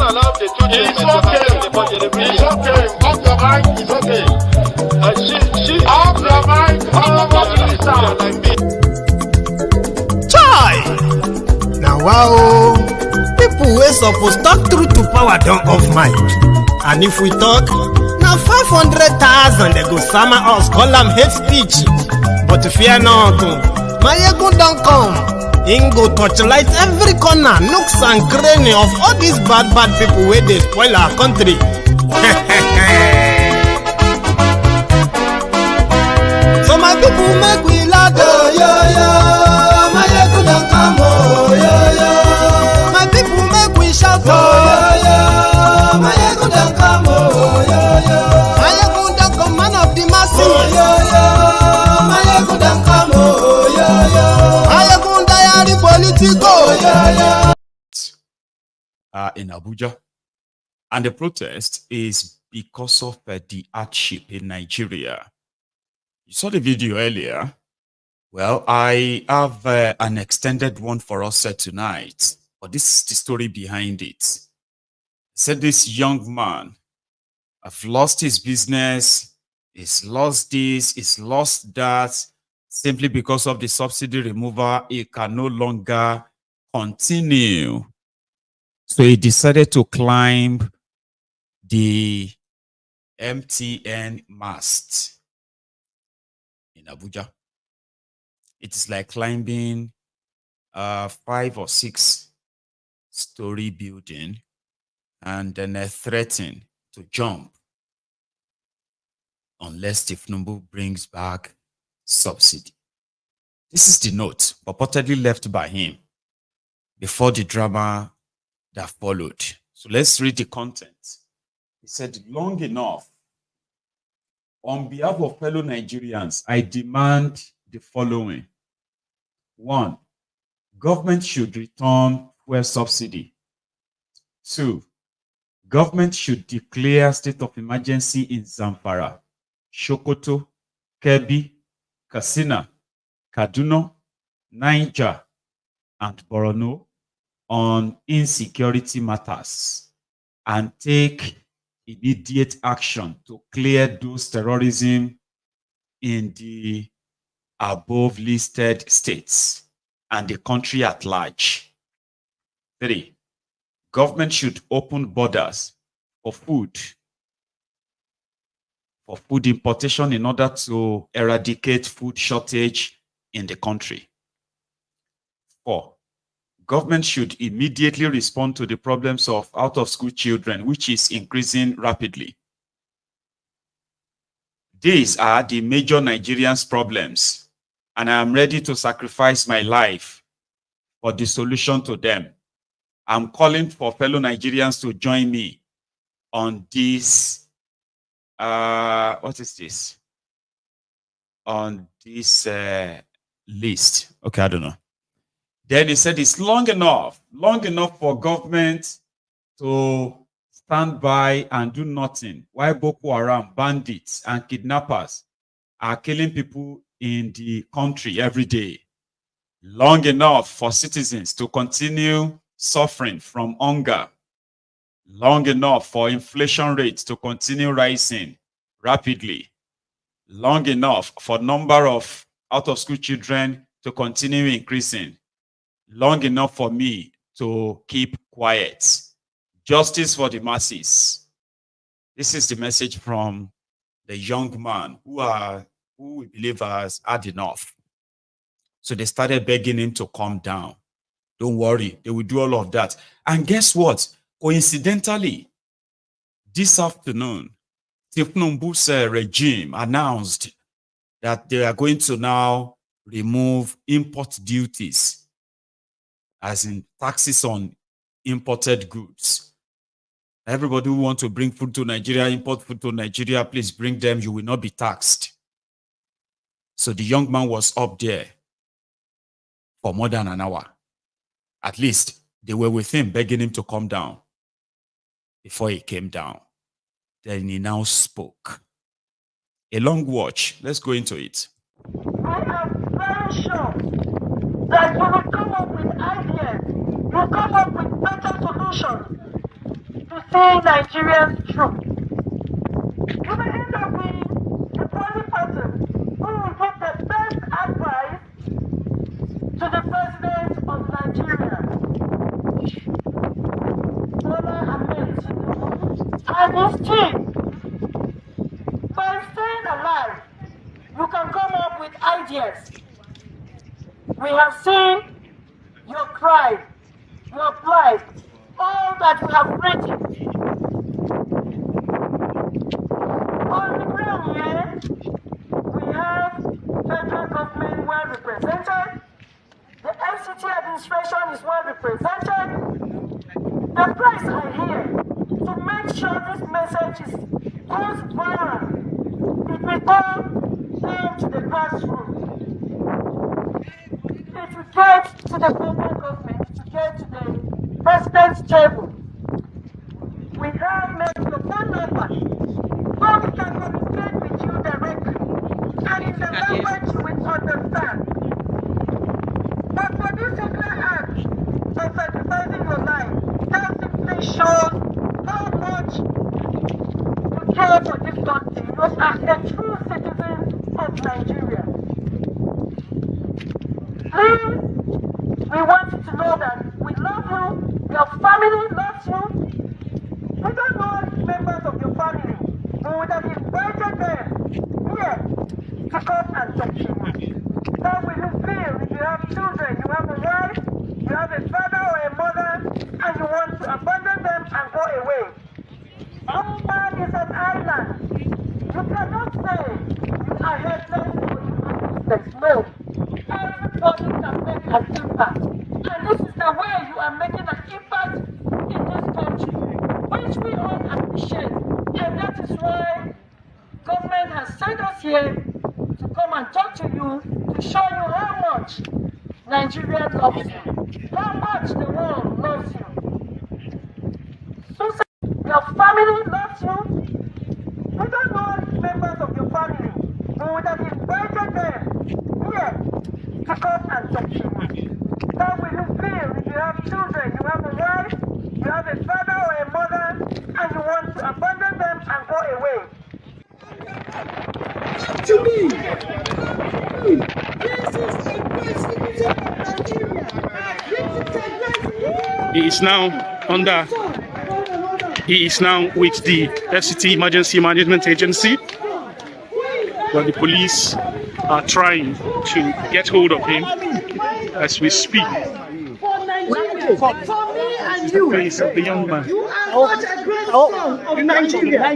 allow the two children to attend the budget. It's okay. Off your mind. It's okay. She off your mind. Like me. Chai! Now wow, people wey suppose talk truth to power don't off mic. And if we talk, now 500,000 they go summer us, call them hate speech. But fear not, Maiyegun don't come. Ingo torchlight every corner, nooks and cranny of all these bad people where they spoil our country. So my people make we laugh, yo yo. Maiyegun don't come, oh yo yo. My people make we shout, oh yo yo. Maiyegun don't come, oh yo yo. Maiyegun don't come, man of the masses, oh yo yo. Maiyegun don't come, oh yo yo. MaiyegunDiary Politico, yo yo. In Abuja, and the protest is because of the hardship in Nigeria. You saw the video earlier. Well, I have an extended one for us tonight, but this is the story behind it. Said this young man have lost his business, he's lost this, he's lost that, simply because of the subsidy removal. He can no longer continue. So he decided to climb the MTN Mast in Abuja. It is like climbing a 5 or 6 story building and then threaten to jump unless Thiefnubu brings back subsidy. This is the note purportedly left by him before the drama that followed. So let's read the content. He said, long enough. On behalf of fellow Nigerians, I demand the following. 1. Government should return fuel subsidy. 2. Government should declare state of emergency in Zamfara, Sokoto, Kebbi, Katsina, Kaduna, Niger, and Borno on insecurity matters and take immediate action to clear those terrorism in the above listed states and the country at large. 3. Government should open borders for food importation in order to eradicate food shortage in the country. 4. Government should immediately respond to the problems of out-of-school children, which is increasing rapidly. These are the major Nigerians' problems, and I am ready to sacrifice my life for the solution to them. I'm calling for fellow Nigerians to join me on this, what is this? On this list. Okay, I don't know. Then he said it's long enough for government to stand by and do nothing while Boko Haram, bandits, and kidnappers are killing people in the country every day. Long enough for citizens to continue suffering from hunger. Long enough for inflation rates to continue rising rapidly. Long enough for number of out-of-school children to continue increasing. Long enough for me to keep quiet. Justice for the masses. This is the message from the young man who we believe has had enough. So they started begging him to calm down. Don't worry, they will do all of that. And guess what? Coincidentally, this afternoon, Thiefnubu's regime announced that they are going to now remove import duties, as in taxes on imported goods. Everybody who wants to bring food to Nigeria, import food to Nigeria, please bring them. You will not be taxed. So the young man was up there for more than an hour. At least they were with him, begging him to come down. Before he came down, then he now spoke. A long watch. Let's go into it. I am very sure that you will come up with ideas. You will come up with better solutions. see Nigerians through. You may end up being the only person who will give the best advice to the president of Nigeria, Bola Ahmed Tinubu, and his team. By staying alive, you can come up with ideas. We have seen your cry, your plight, all that you have written. On the ground here, we have federal government well represented. The FCT administration is well represented. The press are here to make sure this message is goes viral. It will go down to the grassroots. It will get to the federal government, to get to the president's table. We have made the phone number where we can communicate with you directly and in the language you will understand. But for this particular act of sacrificing your life, that simply shows how much you care for this country. You are a true citizen of Nigeria. Please, we want you to know that we love you, your family loves you. We don't know members of your family. We would have invited them here to come and talk to you. How will you feel if you have children, you have a wife, you have a father or a mother, and you want to abandon them and go away? Our man is an island. You cannot say you are helpless or you are useless. No. Everybody can make an impact. And this is the way you are making an impact in this country, which we all appreciate. And that is why government has sent us here to come and talk to you, to show you how much Nigeria loves you, how much the world loves you. So your family loves you. We don't know members of your family. We would have invited them here to come and talk to you. How will you feel if you have children, you have a wife, you have a father or a mother, and you want to abandon them and go away? To me, this is a great citizen of Nigeria. This is a great citizen. He is now with the FCT Emergency Management Agency, where the police are trying to get hold of him as we speak. For me and you, Face of the young man. you are such a great son of Nigeria.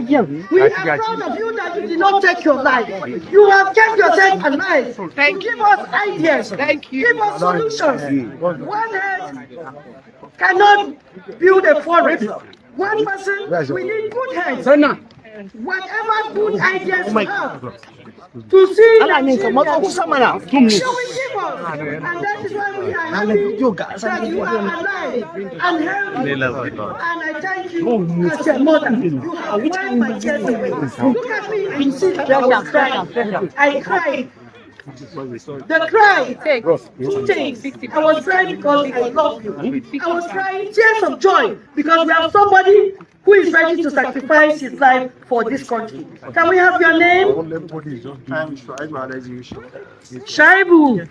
We are proud of you that you did not take your life. You have kept yourself alive to give us ideas, give us solutions. One head cannot build a forest. One person, we need good heads. Whatever good ideas you have to see Nigeria, you will give us. And that is why we are happy that you are alive and healthy. And I thank you as your mother. You have wiped my tears away. Look at me and see that I was crying. I cried. The cry, two things. I was crying because I love you. I was crying tears of joy because we have somebody who is ready to sacrifice his life for this country. Can we have your name? Shaibu.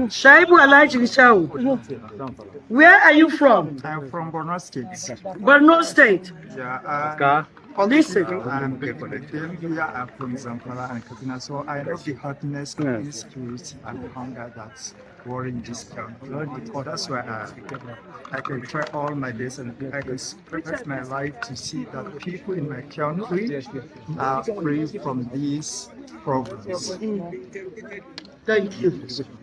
Shaibu Alhaji Shau. Where are you from? I'm from Borno State. Borno State. Yeah, Listen. I'm from Zamfara and Katina, so I know the hotness, insecurity, and hunger that's worrying this country. That's why I can try all my best and I can sacrifice my life to see that people in my country are free from these problems. Thank you.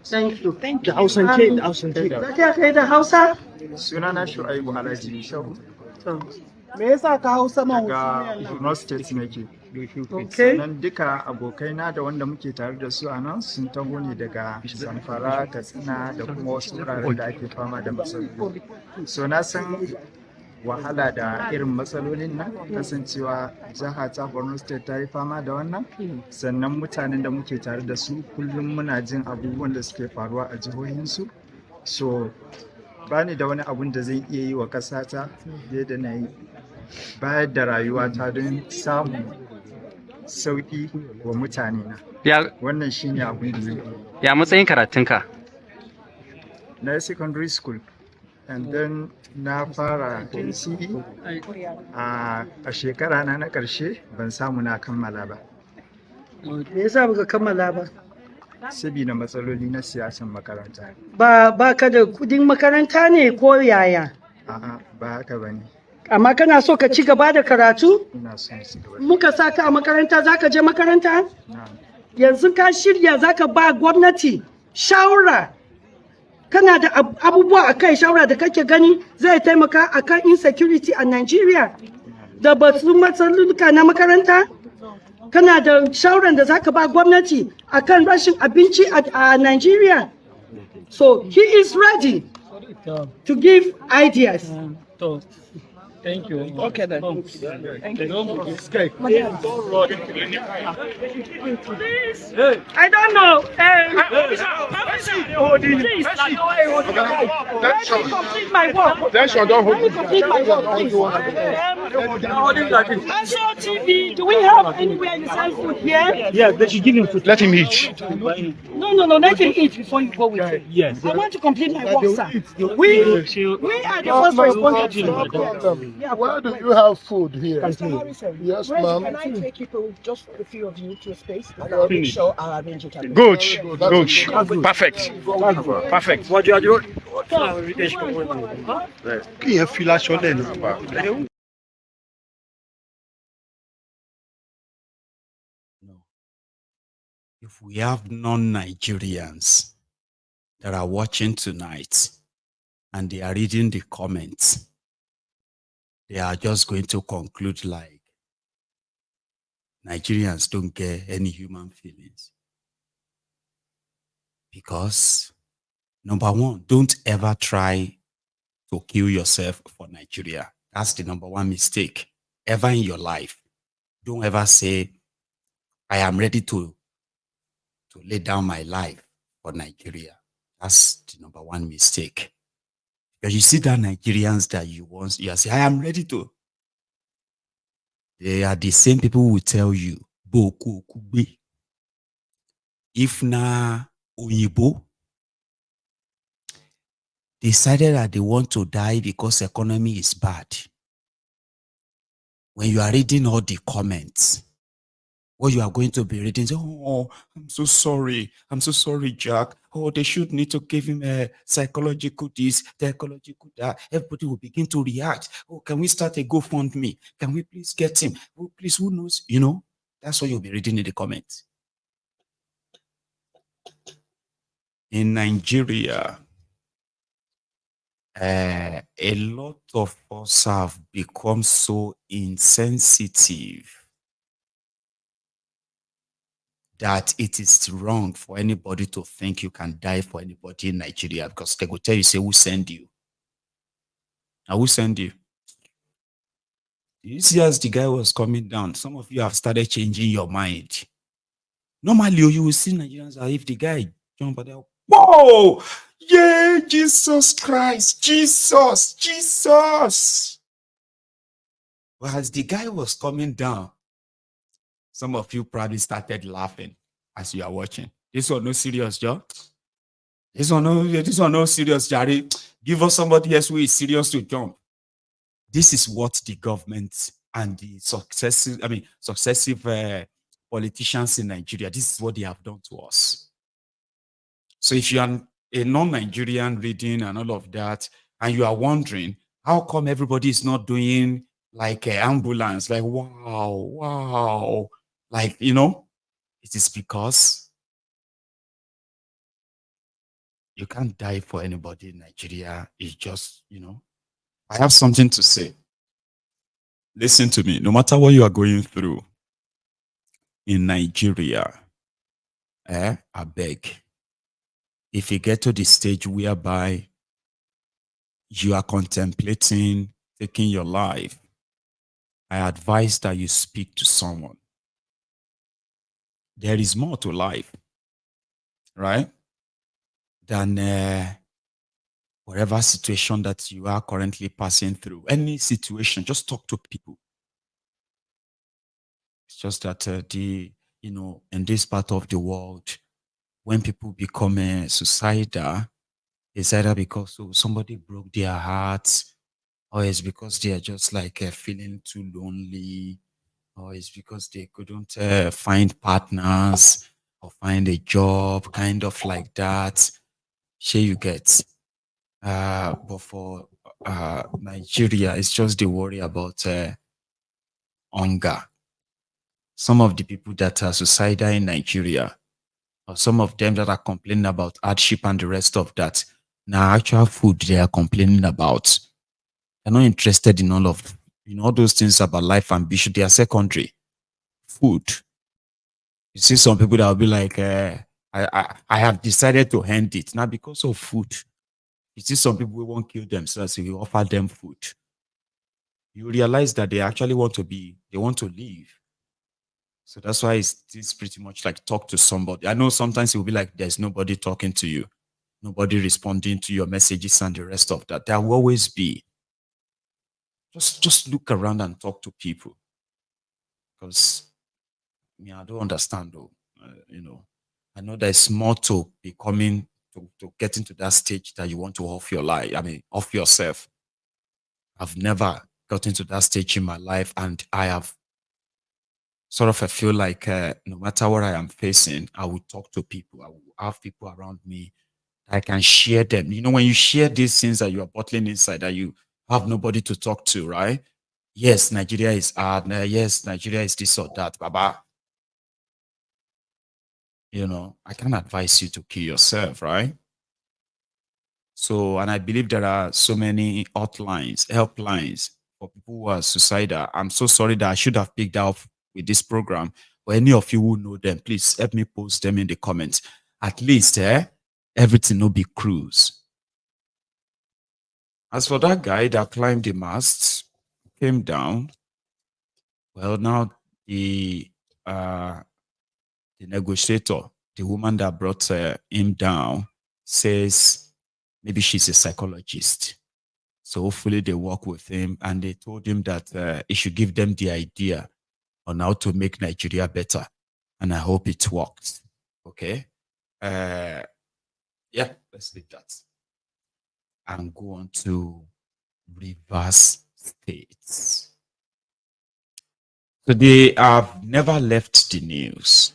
Thank you. The house and kid, the house and kid. The Hausa? Sunana Shu'aibu Alhaji Shehu. Me yasa ka Hausa ma Daga Borno State nake. Okay. Sannan duka abokaina da wanda muke tare da su a nan sun taho ne daga Zamfara, Katsina da kuma wasu wuraren da ake fama da matsaloli. So na san wahala da irin matsalolin nan kasancewa jiha ta Borno State ta yi fama da wannan, sannan mutanen da muke tare da su kullum muna jin abubuwan da suke faruwa a jihohinsu. So ba ni da wani abun da zan iya yi wa ƙasata da na yi bayar da rayuwata don samun sauƙi wa mutane na. Wannan shi ne abin da zai yi. Ya matsayin karatunka? Na secondary school and then na fara NCE a shekara na ƙarshe ban samu na kammala ba. Me yasa baka kammala ba? Sabida matsaloli na siyasan makaranta. Ba ka da kudin makaranta ne ko yaya? A'a ba haka ba ne. Amma kana so ka ci gaba da karatu? Ina son su gaba. Muka sa ka a makaranta za ka je makaranta? Yanzu ka shirya za ka ba gwamnati shawara. Kana da abubuwa a kai shawara da kake gani zai taimaka a kan insecurity a Nigeria da basu matsalolika na makaranta? Kana da shawaran da za ka ba gwamnati a kan rashin abinci a Nigeria? So he is ready to give ideas. Thank you. Okay then. Thank you. I don't know. Please, let me complete my work. Let me complete my work, please. Also, TV, do we have anywhere you sell food here? Yeah, they should give him food. Let him eat. No, let him eat before you go with him. Yes. I want to complete my work, sir. We are the first responders. Yeah, where do you have food here? Yes, ma'am. Can I take you just a few of you to a space? I'll make sure I'll arrange it. Good. Perfect. Perfect. What do you do? If we have non-Nigerians that are watching tonight and they are reading the comments, they are just going to conclude like Nigerians don't get any human feelings. Because, number one, don't ever try to kill yourself for Nigeria. That's the number one mistake ever in your life. Don't ever say, I am ready to lay down my life for Nigeria. That's the number one mistake. Because you see that Nigerians that you are saying, I am ready to. They are the same people who will tell you, Boku Kube. If na Oyibo decided that they want to die because economy is bad, when you are reading all the comments, what you are going to be reading, say, oh, I'm so sorry, Jack. Oh, they should need to give him a psychological this, psychological that. Everybody will begin to react. Oh, can we start a GoFundMe? Can we please get him? Oh, please, who knows? You know, that's what you'll be reading in the comments. In Nigeria, a lot of us have become so insensitive that it is wrong for anybody to think you can die for anybody in Nigeria, because they will tell you, say, who send you? Now, who send you? You see, as the guy was coming down, some of you have started changing your mind. Normally, you will see Nigerians as if the guy jump out there, whoa, yeah, Jesus Christ, Jesus. But as the guy was coming down, some of you probably started laughing as you are watching. This one no serious, Joe. This one no serious, Jerry. Give us somebody else who is serious to jump. This is what the government and the successive politicians in Nigeria, this is what they have done to us. So if you are a non-Nigerian reading and all of that, and you are wondering, how come everybody is not doing like an ambulance? Like, wow. Like, you know, it is because you can't die for anybody in Nigeria. It's just, you know, I have something to say. Listen to me. No matter what you are going through in Nigeria, I beg, if you get to the stage whereby you are contemplating taking your life, I advise that you speak to someone. There is more to life, right? Than whatever situation that you are currently passing through, any situation, just talk to people. It's just that in this part of the world, when people become suicidal, it's either because somebody broke their hearts, or it's because they are just like feeling too lonely, or it's because they couldn't find partners or find a job, kind of like that. Sure, you get. But for Nigeria, it's just the worry about hunger. Some of the people that are suicidal in Nigeria, or some of them that are complaining about hardship and the rest of that, now actual food they are complaining about. They're not interested in all those things about life ambition. They are secondary. Food. You see some people that will be like, I have decided to end it now because of food. You see some people who won't kill themselves if you offer them food. You realize that they actually want to live. So that's why it's pretty much like talk to somebody. I know sometimes it will be like there's nobody talking to you, nobody responding to your messages and the rest of that. There will always be. Just look around and talk to people. Because I don't understand though. I know there's more to becoming to getting to that stage that you want to off your life. Off yourself. I've never gotten to that stage in my life, and I have sort of I feel like no matter what I am facing, I will talk to people. I will have people around me. I can share them. When you share these things that you are bottling inside, that you have nobody to talk to, right? Yes, Nigeria is hard. Yes, Nigeria is this or that. Baba. I can't advise you to kill yourself, right? So, and I believe there are so many hotlines, helplines for people who are suicidal. I'm so sorry that I should have picked up with this program. But any of you who know them, please help me post them in the comments. At least, everything will be cruise. As for that guy that climbed the mast, came down, well, now the negotiator, the woman that brought him down, says maybe she's a psychologist. So hopefully they work with him, and they told him that he should give them the idea on how to make Nigeria better. And I hope it works. Okay. Yeah, let's leave that. And go on to reverse states. So they have never left the news.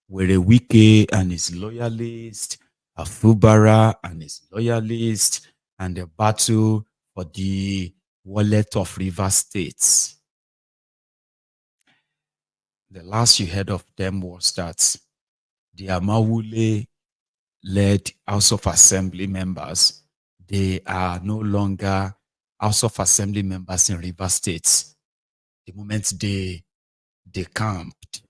Where a Wike and his loyalist, a Fubara and his loyalist, and the battle for the wallet of river states. The last you heard of them was that the Amawule-led House of Assembly members, they are no longer House of Assembly members in river states. The moment they camped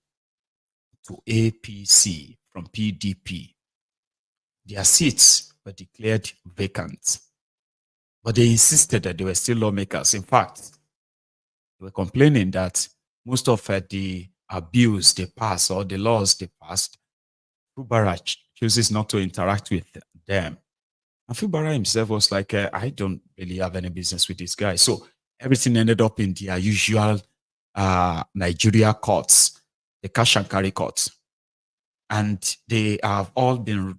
to APC from PDP, their seats were declared vacant. But they insisted that they were still lawmakers. In fact, they were complaining that most of the abuse they passed or the laws they passed, Fubara chooses not to interact with them. And Fubara himself was like, I don't really have any business with this guy. So everything ended up in their usual Nigeria courts, the cash and carry courts. And they have all been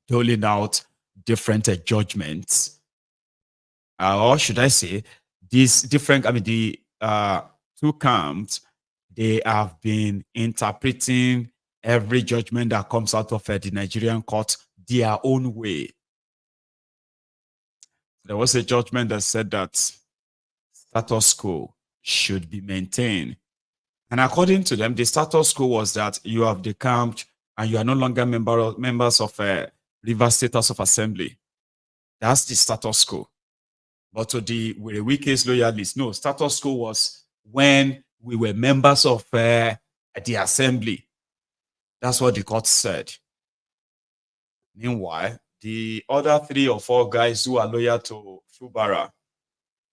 doling out different judgments. Or should I say, these different, the two camps, they have been interpreting every judgment that comes out of the Nigerian court their own way. There was a judgment that said that status quo should be maintained. And according to them, the status quo was that you have decamped and you are no longer members of River State House of Assembly. That's the status quo. But to the Wike's loyalists, no, status quo was when we were members of the assembly. That's what the court said. Meanwhile, the other 3 or 4 guys who are loyal to Fubara,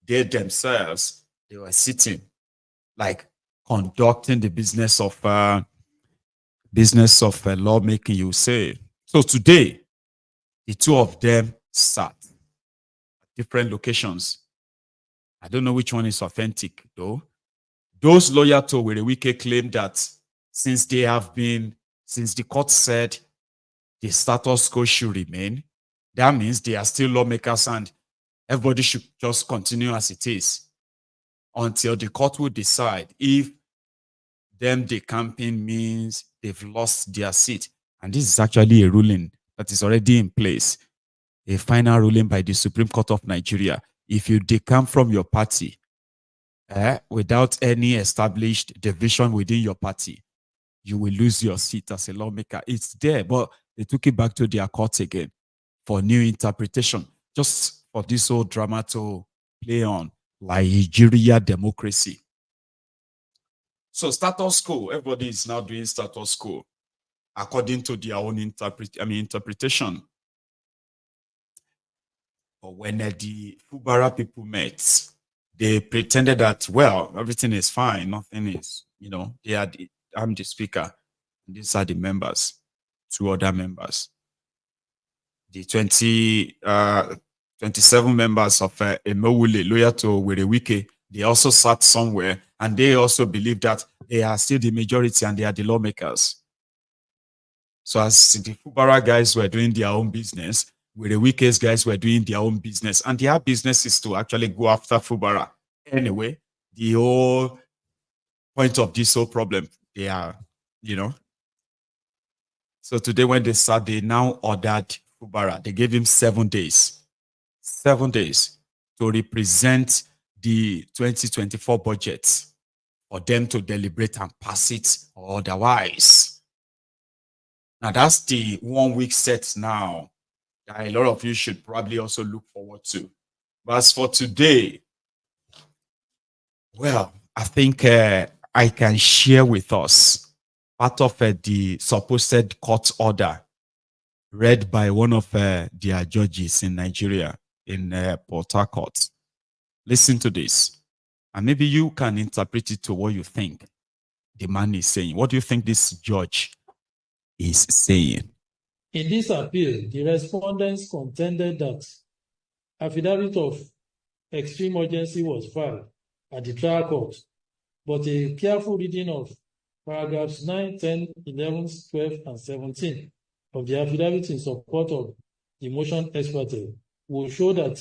they themselves, they were sitting, like conducting the business of lawmaking, you say. So today, the 2 of them sat. different locations. I don't know which one is authentic, though. Those loyal to Wike claim that since the court said the status quo should remain, that means they are still lawmakers and everybody should just continue as it is until the court will decide if them decamping means they've lost their seat. And this is actually a ruling that is already in place, a final ruling by the Supreme Court of Nigeria. If you decamp from your party without any established division within your party, you will lose your seat as a lawmaker. It's there, but they took it back to their court again for new interpretation, just for this whole drama to play on Nigeria democracy. So status quo, everybody is now doing status quo according to their own interpretation. But when the Fubara people met, they pretended that, well, everything is fine, nothing is, I'm the speaker, these are the members, 2 other members. The 27 members of Emewule, loyal to Wike, they also sat somewhere, and they also believe that they are still the majority and they are the lawmakers. So as the Fubara guys were doing their own business, Wike's guys were doing their own business, and their business is to actually go after Fubara. Anyway, the whole point of this whole problem, they are, So today when they sat, they now ordered Fubara. They gave him 7 days. 7 days to represent the 2024 budget for them to deliberate and pass it or otherwise. Now that's the 1 week set now that a lot of you should probably also look forward to. But as for today, well, I think I can share with us part of the supposed court order read by one of their judges in Nigeria, in Port Harcourt. Listen to this, and maybe you can interpret it to what you think the man is saying. What do you think this judge is saying? In this appeal, the respondents contended that affidavit of extreme urgency was filed at the trial court, but a careful reading of paragraphs 9, 10, 11, 12, and 17 of the affidavit in support of the motion ex parte will show that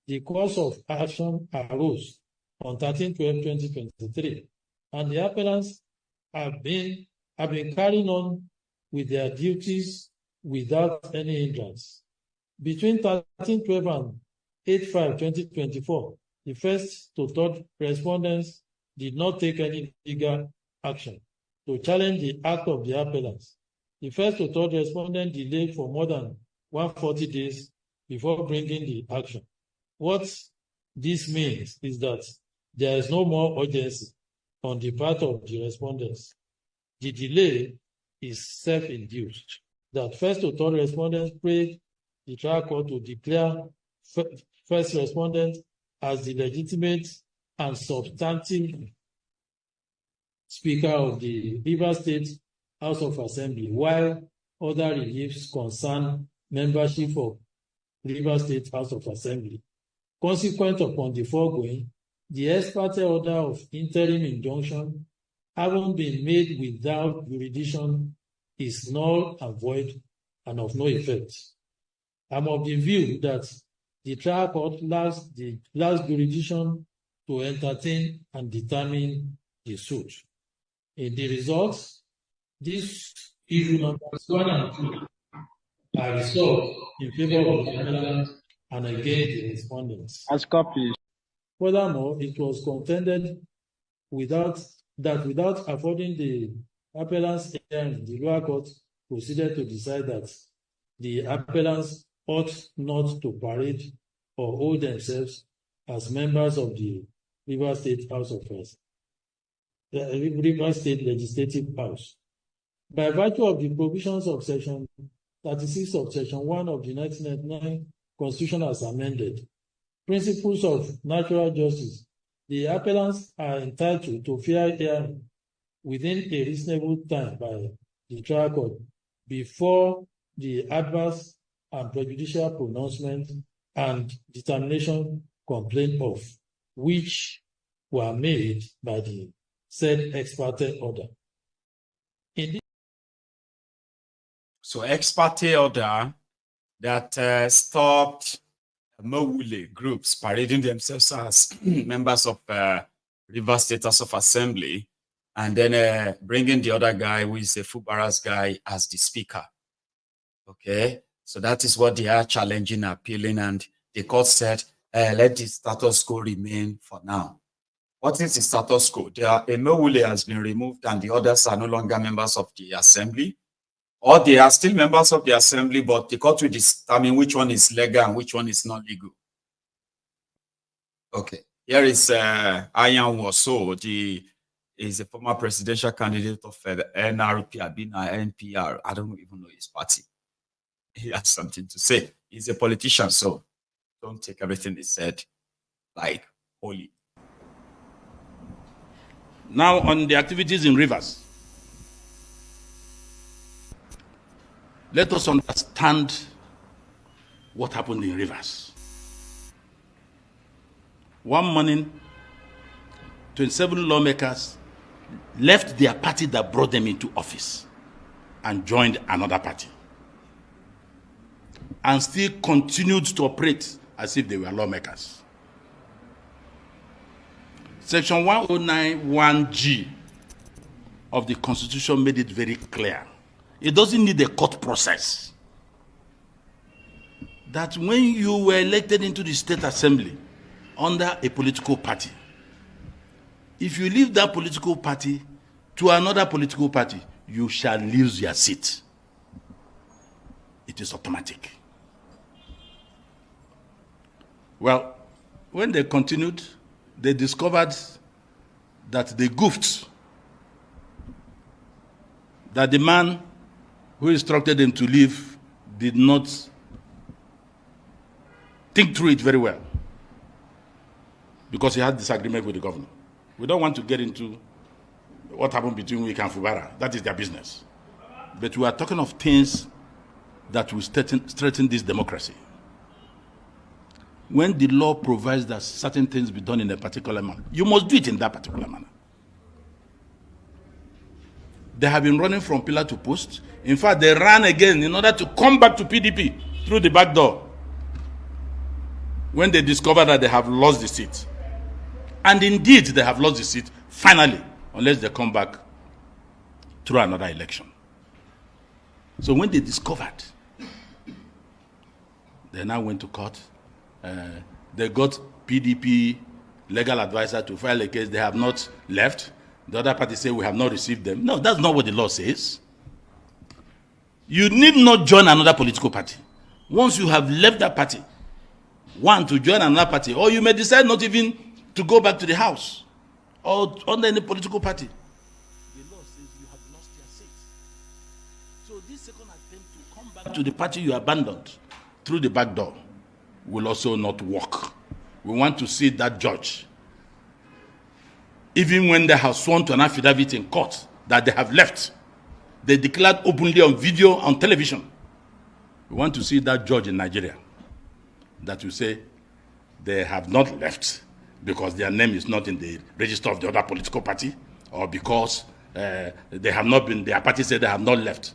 the course of action arose on 13/12/2023, and the appellants have been carrying on with their duties without any hindrance. Between 13/12 and 8/5/2024, the first to third respondents did not take any legal action to challenge the act of the appellants. The first to third respondent delayed for more than 140 days before bringing the action. What this means is that there is no more urgency on the part of the respondents. The delay is self-induced. That first to third respondents prayed the trial court to declare first respondent as the legitimate and substantive Speaker of the Rivers State House of Assembly, while other reliefs concern membership of Rivers State House of Assembly. Consequent upon the foregoing, the ex parte order of interim injunction, having been made without jurisdiction, is null and void and of no effect. I'm of the view that the trial court lacks jurisdiction to entertain and determine the suit. In the results, these issue numbers 1 and 2 are resolved in favor of the appellant and against the respondents. As copies. Furthermore, it was contended without affording the appellant's hearing, the lower court proceeded to decide that the appellants ought not to parade or hold themselves as members of the Rivers State House of Affairs, the Rivers State Legislative House. By virtue of the provisions of Section 36 of Section 1 of the 1999 Constitution as amended, principles of natural justice, the appellants are entitled to fair hearing within a reasonable time by the trial court before the adverse and prejudicial pronouncement and determination complained of, which were made by the said ex parte order. So ex parte order that stopped Mowule groups parading themselves as members of Rivers State House of Assembly, and then bringing the other guy, who is a Fubara's guy, as the speaker. Okay, so that is what they are challenging, appealing, and the court said, let the status quo remain for now. What is the status quo? Mowule has been removed and the others are no longer members of the assembly, or they are still members of the assembly, but the court will determine which one is legal and which one is not legal. Okay, here is Ayan Waso, is a former presidential candidate of the NRP, Abina, NPR. I don't even know his party. He has something to say. He's a politician, so don't take everything he said like holy. Now, on the activities in Rivers, let us understand what happened in Rivers. One morning, 27 lawmakers left their party that brought them into office and joined another party, and still continued to operate as if they were lawmakers. Section 1091G of the Constitution made it very clear. It doesn't need a court process. That when you were elected into the State Assembly under a political party, if you leave that political party to another political party, you shall lose your seat. It is automatic. Well, when they continued, they discovered that they goofed, that the man who instructed them to leave did not think through it very well, because he had disagreement with the governor. We don't want to get into what happened between Wike and Fubara. That is their business. But we are talking of things that will strengthen this democracy. When the law provides that certain things be done in a particular manner, you must do it in that particular manner. They have been running from pillar to post. In fact, they ran again in order to come back to PDP through the back door when they discovered that they have lost the seat. And indeed, they have lost the seat finally, unless they come back through another election. So when they discovered, they now went to court. They got PDP legal advisor to file a case. They have not left. The other party say we have not received them. No, that's not what the law says. You need not join another political party. Once you have left that party, one, to join another party, or you may decide not even to go back to the house or under any political party. The law says you have lost your seat. So this second attempt to come back to the party you abandoned through the back door will also not work. We want to see that judge, even when they have sworn to an affidavit in court that they have left, they declared openly on video, on television. We want to see that judge in Nigeria that will say they have not left because their name is not in the register of the other political party, or because they have not been, their party said they have not left.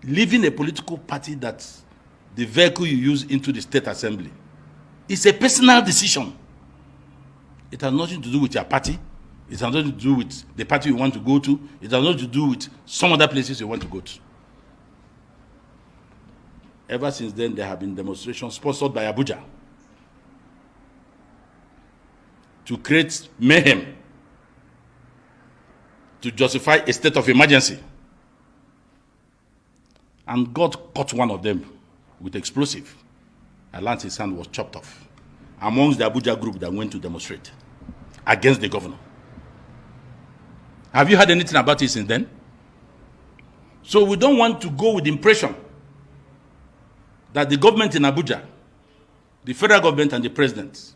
Leaving a political party that the vehicle you use into the State Assembly is a personal decision. It has nothing to do with your party. It has nothing to do with the party you want to go to. It has nothing to do with some other places you want to go to. Ever since then, there have been demonstrations sponsored by Abuja to create mayhem, to justify a state of emergency. And God caught one of them with explosive. And his hand was chopped off amongst the Abuja group that went to demonstrate against the governor. Have you heard anything about it since then? So we don't want to go with the impression that the government in Abuja, the federal government and the president,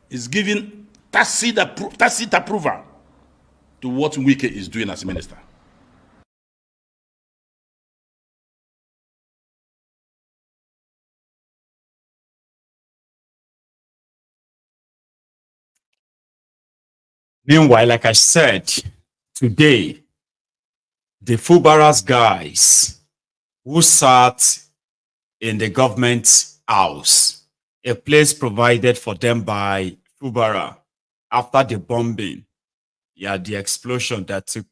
is giving tacit approval to what Wike is doing as minister. Meanwhile, like I said, today, the Fubara's guys who sat in the government house, a place provided for them by Fubara after the bombing, the explosion that took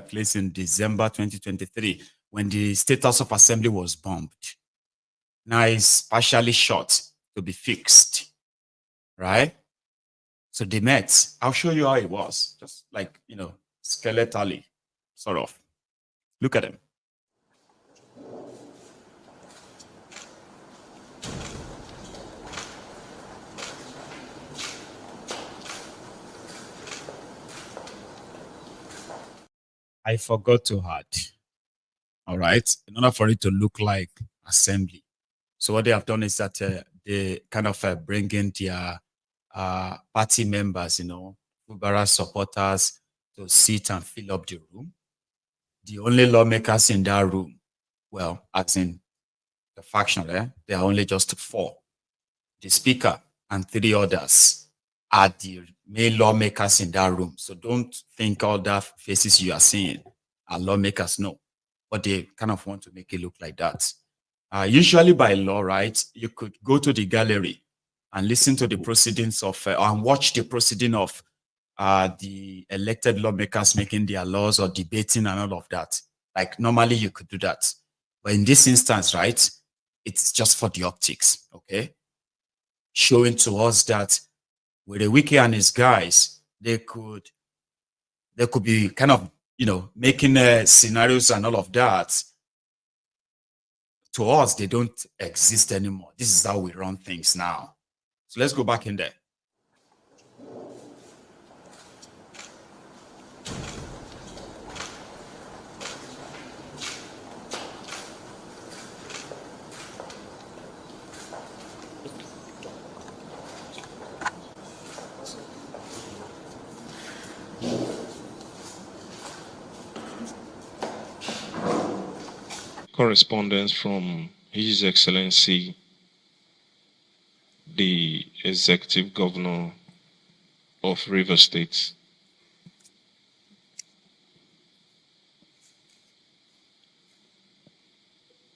place in December 2023 when the State House of Assembly was bombed. Now it's partially shot to be fixed, right? So they met. I'll show you how it was, just like, skeletally, sort of. Look at them. I forgot to add, all right, in order for it to look like assembly. So what they have done is that they kind of bring in their party members, Fubara supporters, to sit and fill up the room. The only lawmakers in that room, well, as in the faction, there are only just 4. The speaker and 3 others are the main lawmakers in that room. So don't think all the faces you are seeing are lawmakers, no. But they kind of want to make it look like that. Usually by law, right, you could go to the gallery and listen to the proceedings of, and watch the proceeding of the elected lawmakers making their laws or debating and all of that. Like normally you could do that. But in this instance, right, it's just for the optics, okay? Showing to us that with the Wike and his guys, they could be kind of, making scenarios and all of that. To us, they don't exist anymore. This is how we run things now. So let's go back in there. Correspondence from His Excellency, the Executive Governor of Rivers State.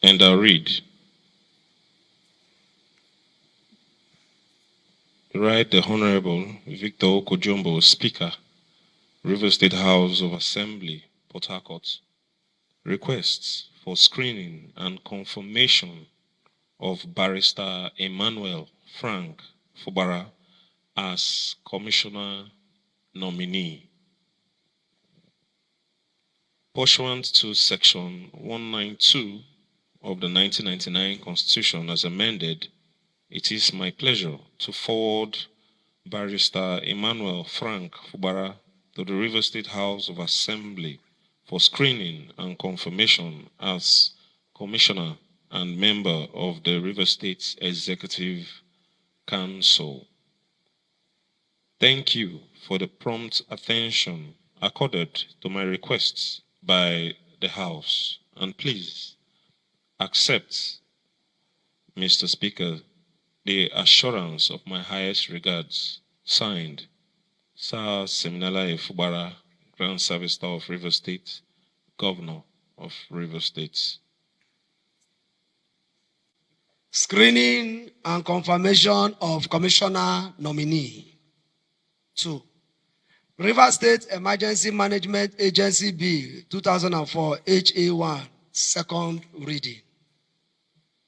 And I'll read. Right, the Honorable Victor Okojumbo, Speaker, Rivers State House of Assembly, Port Harcourt, requests for screening and confirmation of Barrister Emmanuel Frank Fubara as Commissioner nominee. Pursuant to Section 192 of the 1999 Constitution as amended, it is my pleasure to forward Barrister Emmanuel Frank Fubara to the Rivers State House of Assembly for screening and confirmation as Commissioner and member of the Rivers State Executive Council. Thank you for the prompt attention accorded to my requests by the House, and please accept, Mr. Speaker, the assurance of my highest regards. Signed, Sir Seminala Fubara, Grand Service Star of Rivers State, Governor of Rivers State. Screening and confirmation of Commissioner nominee. 2. Rivers State Emergency Management Agency Bill 2004 HA1, second reading.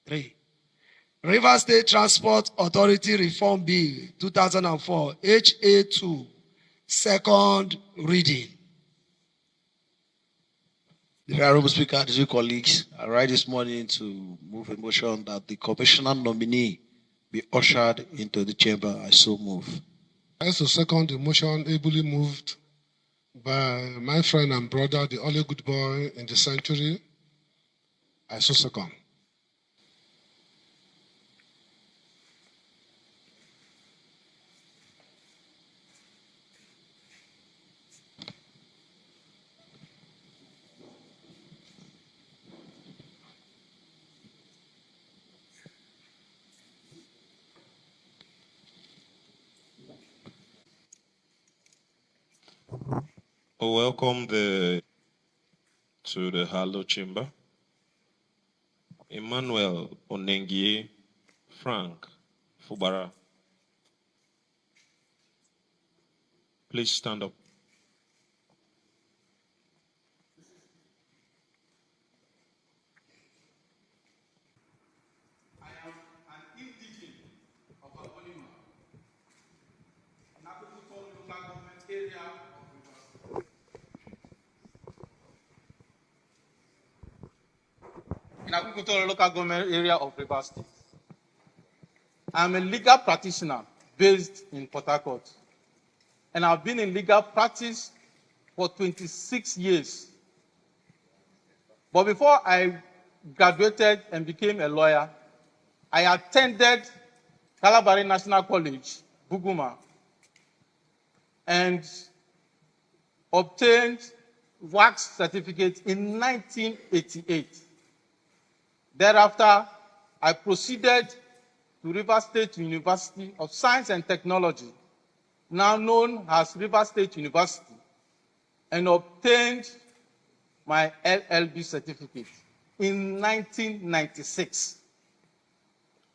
3. Rivers State Transport Authority Reform Bill 2004 HA2, second reading. The Honorable Speaker, dear colleagues, I rise this morning to move a motion that the Commissioner nominee be ushered into the chamber. I so move. I also second the motion ably moved by my friend and brother, the only good boy in the century. I so second. Welcome to the Halo Chamber. Emmanuel Onengie, Frank Fubara. Please stand up. I am an indigene of Ebonyi, an agricultural local government area of Rivers State. In agricultural local government area of Rivers State. I am a legal practitioner based in Port Harcourt, and I've been in legal practice for 26 years. But before I graduated and became a lawyer, I attended Calabari National College, Buguma, and obtained wax certificate in 1988. Thereafter, I proceeded to Rivers State University of Science and Technology, now known as Rivers State University, and obtained my LLB certificate in 1996.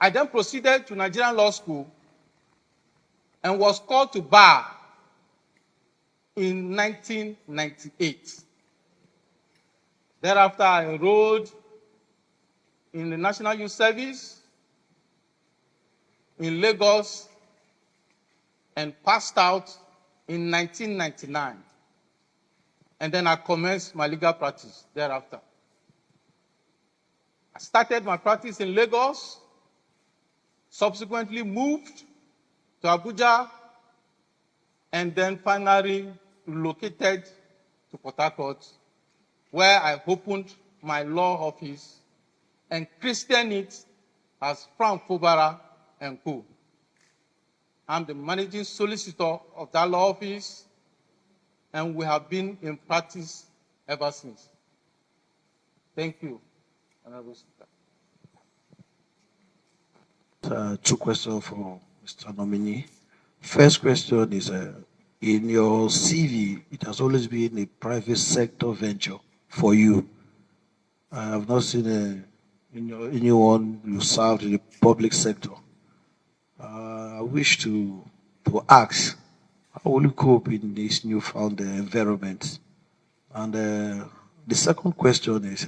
I then proceeded to Nigerian Law School and was called to bar in 1998. Thereafter, I enrolled in the National Youth Service in Lagos and passed out in 1999. And then I commenced my legal practice thereafter. I started my practice in Lagos, subsequently moved to Abuja, and then finally relocated to Port Harcourt, where I opened my law office and christened it as Frank Fubara and Co. I'm the managing solicitor of that law office, and we have been in practice ever since. Thank you, Honorable Speaker. Two questions for Mr. Nominee. First question is, in your CV, it has always been a private sector venture for you. I have not seen anyone you served in the public sector. I wish to ask, how will you cope in this newfound environment? And the second question is,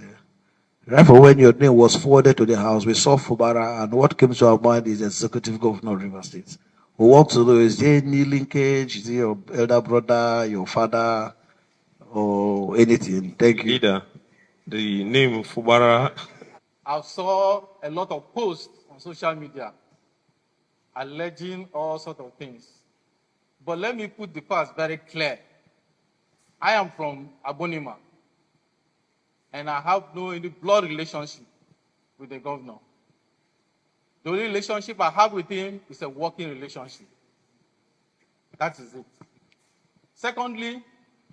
right from when your name was forwarded to the House, we saw Fubara, and what came to our mind is Executive Governor of Rivers State. We want to know, is there any linkage? Is it your elder brother, your father, or anything? Thank you. Leader, the name Fubara. I saw a lot of posts on social media alleging all sorts of things. But let me put the past very clear. I am from Ebonyi, and I have no any blood relationship with the governor. The only relationship I have with him is a working relationship. That is it. Secondly,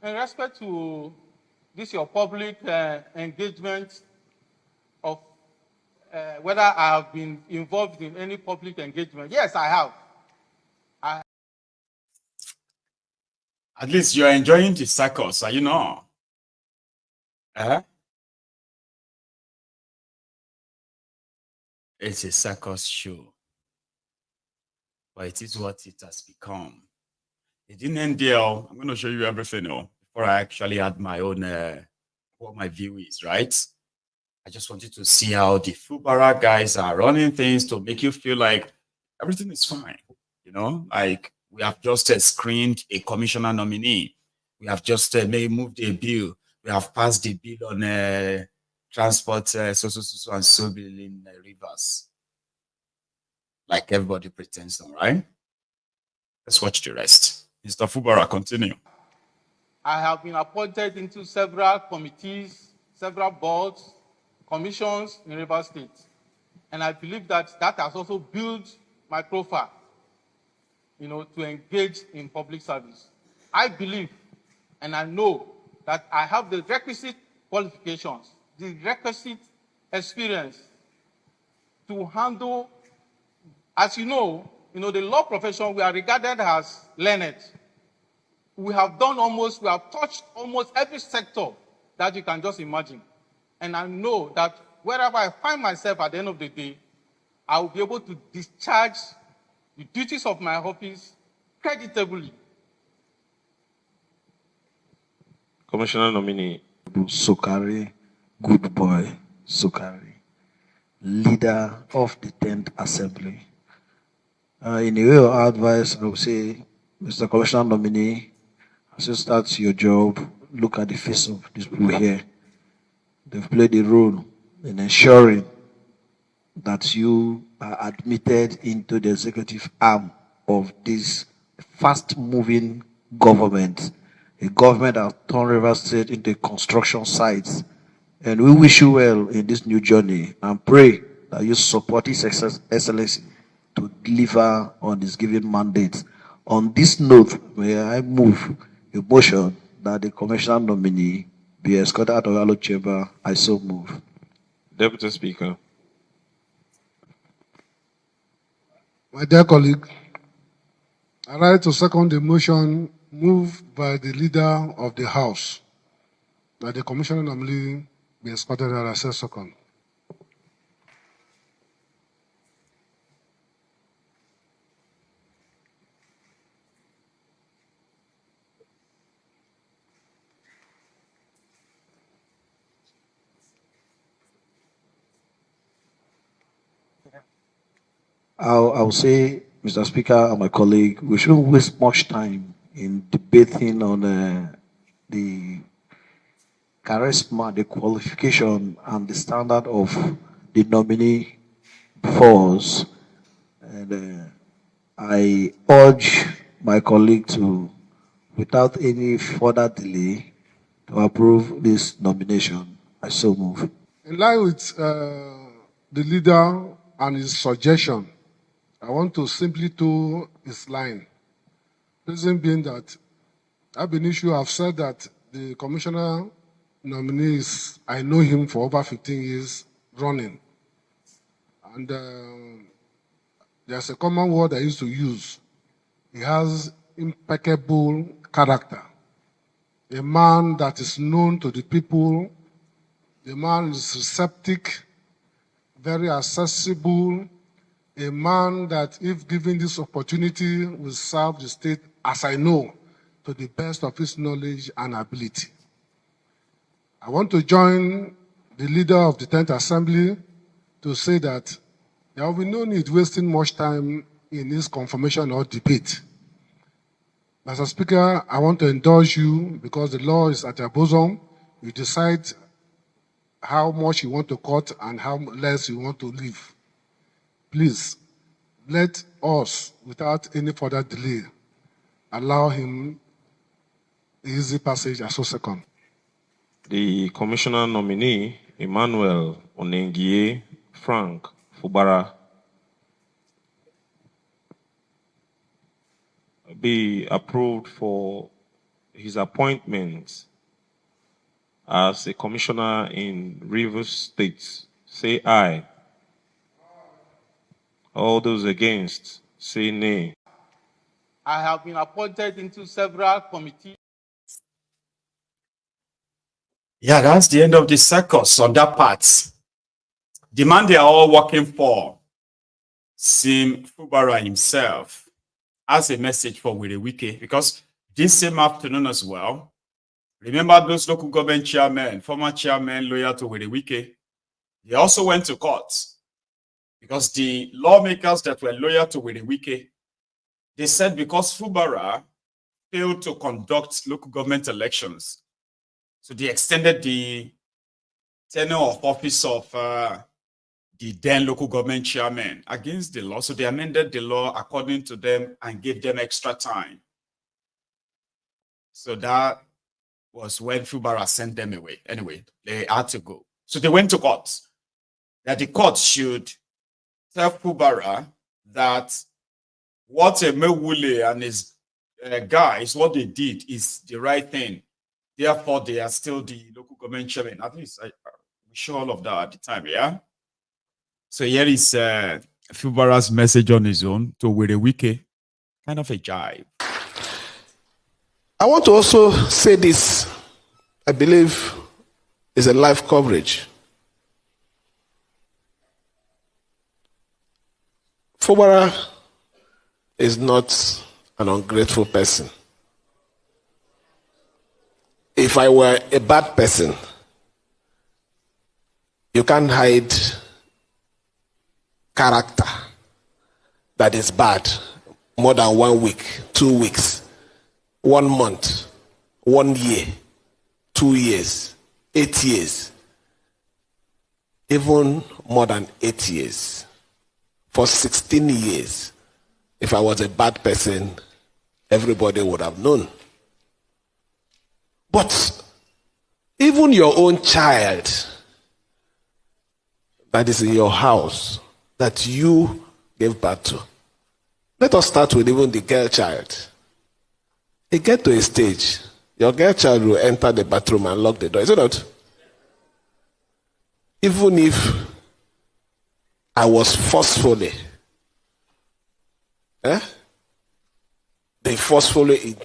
in respect to this your public engagement of whether I have been involved in any public engagement, yes, I have. At least you're enjoying the circus, are you not? It's a circus show, but it is what it has become. It didn't end there. I'm going to show you everything before I actually add my own, what my view is, right? I just wanted to see how the Fubara guys are running things to make you feel like everything is fine. You know, like we have just screened a commissioner nominee. We have just moved a bill. We have passed the bill on transport, so and so bill in Rivers. Like everybody pretends, all right? Let's watch the rest. Mr. Fubara, continue. I have been appointed into several committees, several boards, commissions in Rivers State. And I believe that that has also built my profile, you know, to engage in public service. I believe and I know that I have the requisite qualifications, the requisite experience to handle, as you know, the law profession, we are regarded as learned. we have touched almost every sector that you can just imagine. And I know that wherever I find myself at the end of the day, I will be able to discharge the duties of my office creditably. Commissioner nominee. Sukari, good boy, Sukari, leader of the 10th Assembly. In a way of advice, I would say, Mr. Commissioner nominee, as you start your job, look at the face of these people here. They've played a role in ensuring that you are admitted into the executive arm of this fast-moving government, a government that turned Rivers State into a construction site. And we wish you well in this new journey and pray that you support His Excellency to deliver on his given mandate. On this note, may I move a motion that the commissioner nominee be escorted out of the chamber. I so move. Deputy Speaker. My dear colleague, I write to second the motion moved by the leader of the House that the commissioner nominee be escorted out. I say second. I'll say, Mr. Speaker and my colleague, we shouldn't waste much time in debating on the charisma, the qualification, and the standard of the nominee before us. And I urge my colleague to, without any further delay, to approve this nomination. I so move. In line with the leader and his suggestion, I want to simply do his line. Reason being that I've been issue, I've said that the commissioner nominees, I know him for over 15 years running. And there's a common word I used to use. He has impeccable character. A man that is known to the people. The man is receptive, very accessible. A man that, if given this opportunity, will serve the state, as I know, to the best of his knowledge and ability. I want to join the leader of the 10th Assembly to say that there will be no need wasting much time in this confirmation or debate. Mr. Speaker, I want to indulge you because the law is at your bosom. You decide how much you want to cut and how less you want to leave. Please, let us, without any further delay, allow him the easy passage as a second. The commissioner nominee, Emmanuel Onengie Frank Fubara, be approved for his appointment as a commissioner in Rivers State. Say aye. All those against, say nay. I have been appointed into several committees. Yeah, that's the end of the circus on that part. The man they are all working for, Sim Fubara himself, has a message for Wike, because this same afternoon as well, remember those local government chairmen, former chairmen loyal to Wike, they also went to court. Because the lawmakers that were loyal to Wike, they said because Fubara failed to conduct local government elections, so they extended the tenure of office of the then local government chairman against the law. So they amended the law according to them and gave them extra time. So that was when Fubara sent them away. Anyway, they had to go. So they went to court. That the court should tell Fubara that what Mewule and his guys, what they did is the right thing. Therefore, they are still the local government chairman. At least we show all of that at the time, yeah? So here is Fubara's message on his own to Wike, kind of a jive. I want to also say this, I believe is a live coverage. Fubara is not an ungrateful person. If I were a bad person, you can't hide character that is bad more than 1 week, 2 weeks, 1 month, 1 year, 2 years, 8 years, even more than 8 years. For 16 years, if I was a bad person, everybody would have known. But even your own child that is in your house, that you gave birth to. Let us start with even the girl child. You get to a stage, your girl child will enter the bathroom and lock the door. Is it not? Even if I was forcefully, they forcefully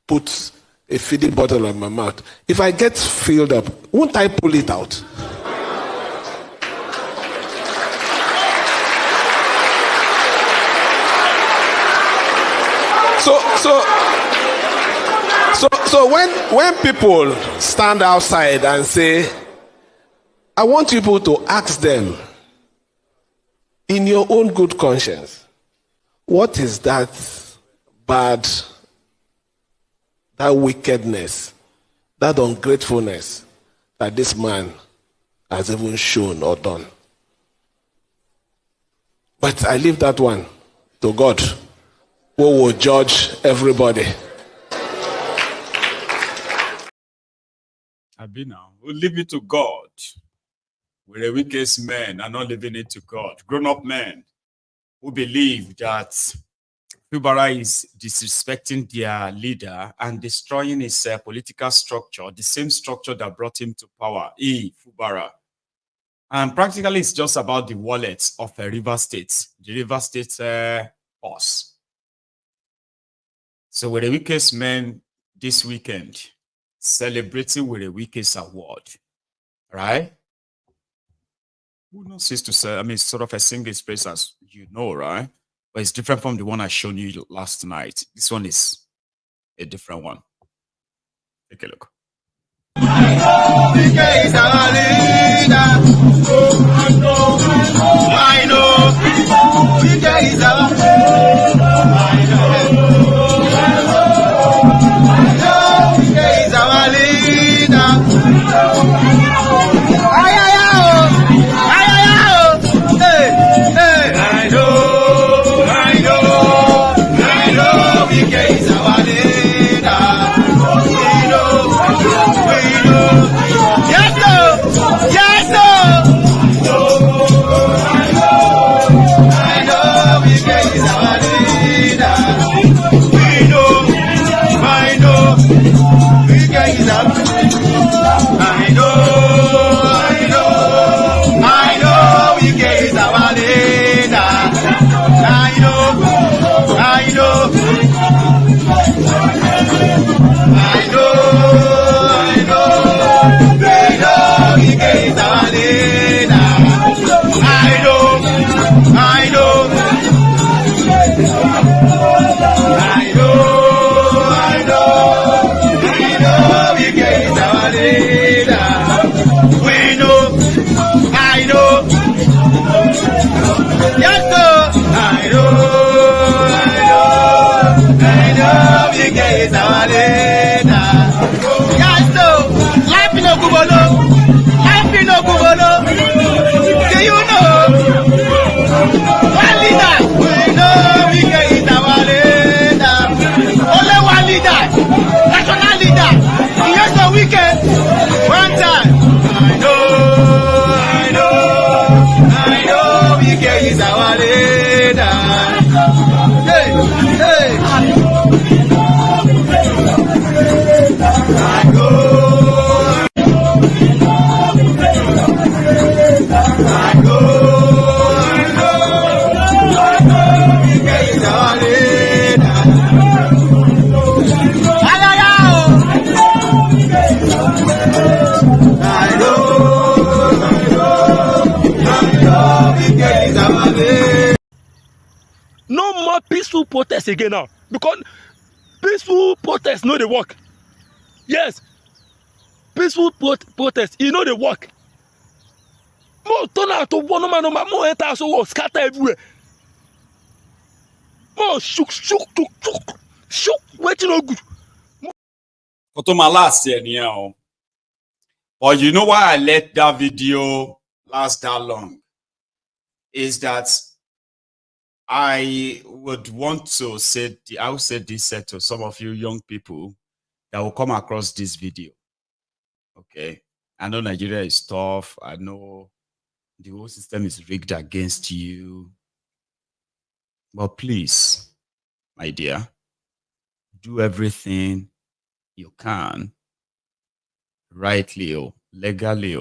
put a feeding bottle on my mouth. If I get filled up, won't I pull it out? So when people stand outside and say, I want people to ask them in your own good conscience, what is that bad, that wickedness, that ungratefulness that this man has even shown or done? But I leave that one to God, who will judge everybody. Abina, we'll leave it to God. We're the weakest men and not leaving it to God. Grown-up men who believe that Fubara is disrespecting their leader and destroying his political structure, the same structure that brought him to power, Fubara. And practically it's just about the wallets of a River State, the River State boss. So we're the weakest men this weekend, celebrating with the weakest award, right? Who knows cease to say, I mean, it's sort of a single space, as you know, right? But it's different from the one I showed you last night. This one is a different one. Take a look. no more peaceful protest again now. Because peaceful protest, no, they work. Yes, peaceful protest, you know they work. More turn out to one man, more enter so scatter everywhere. More shook, waiting no good. But my last year now. But you know why I let that video last that long? Is that I would want to say, I will say this to some of you young people that will come across this video. Okay. I know Nigeria is tough. I know the whole system is rigged against you. But please, my dear, do everything you can, rightly or legally,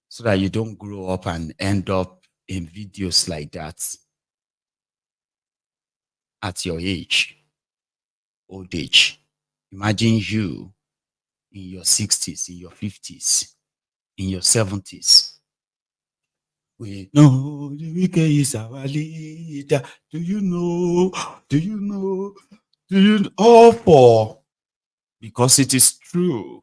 so that you don't grow up and end up in videos like that at your age, old age. Imagine you in your 60s, in your 50s, in your 70s. We know the Wike is our leader. Do you know? All for, because it is true.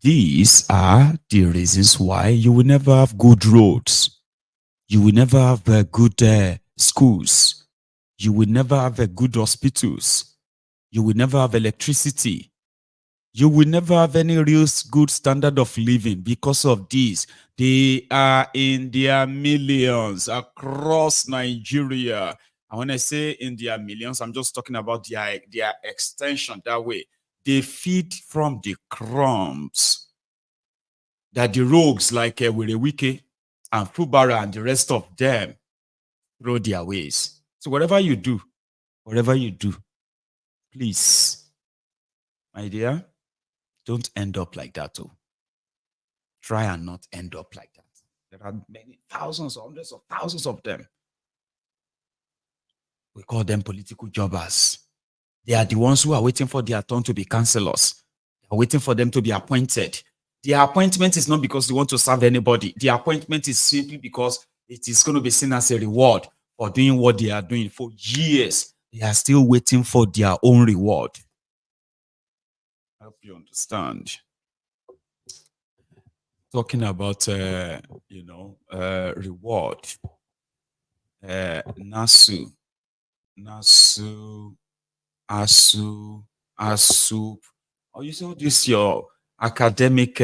These are the reasons why you will never have good roads. You will never have good schools. You will never have good hospitals. You will never have electricity. You will never have any real good standard of living because of this. They are in their millions across Nigeria. And when I say in their millions, I'm just talking about their extension that way. They feed from the crumbs that the rogues like Wike and Fubara and the rest of them throw their ways. So whatever you do, please, my dear, don't end up like that too. Try and not end up like that. There are many thousands, hundreds of thousands of them. We call them political jobbers. They are the ones who are waiting for their turn to be councillors. They are waiting for them to be appointed. Their appointment is not because they want to serve anybody. The appointment is simply because it is going to be seen as a reward for doing what they are doing for years. They are still waiting for their own reward. I hope you understand. Talking about, reward. Nasu, ASU. Oh, you saw this, your academic,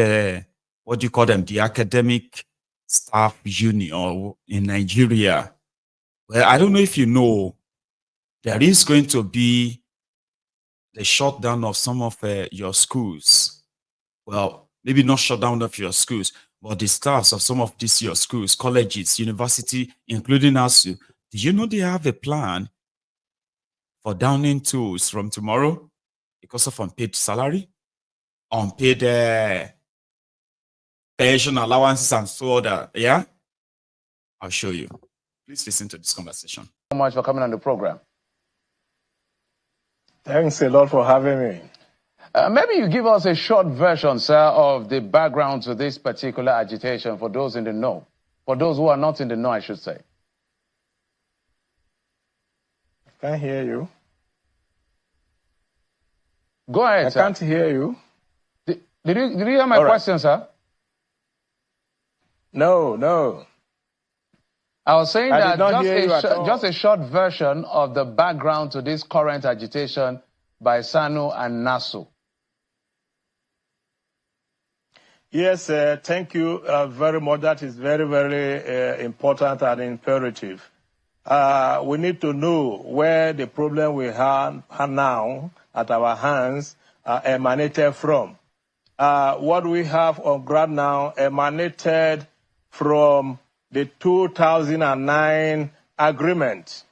what do you call them? The academic staff union in Nigeria. Well, I don't know if you know, there is going to be the shutdown of some of your schools. Well, maybe not shutdown of your schools, but the staffs of some of these your schools, colleges, university, including ASU. Do you know they have a plan for downing tools from tomorrow because of unpaid salary, unpaid pension allowances, and so on? Yeah, I'll show you. Please listen to this conversation. Thank you so much for coming on the program. Thanks a lot for having me. Maybe you give us a short version, sir, of the background to this particular agitation for those in the know. For those who are not in the know, I should say. Can't hear you. Go ahead, sir. I can't hear you. Did you hear my question, sir? No. I was saying that just a short version of the background to this current agitation by Sanu and Nasu. Yes, thank you very much. That is very, very important and imperative. We need to know where the problem we have now at our hands emanated from. What we have on ground now emanated from the 2009 agreement.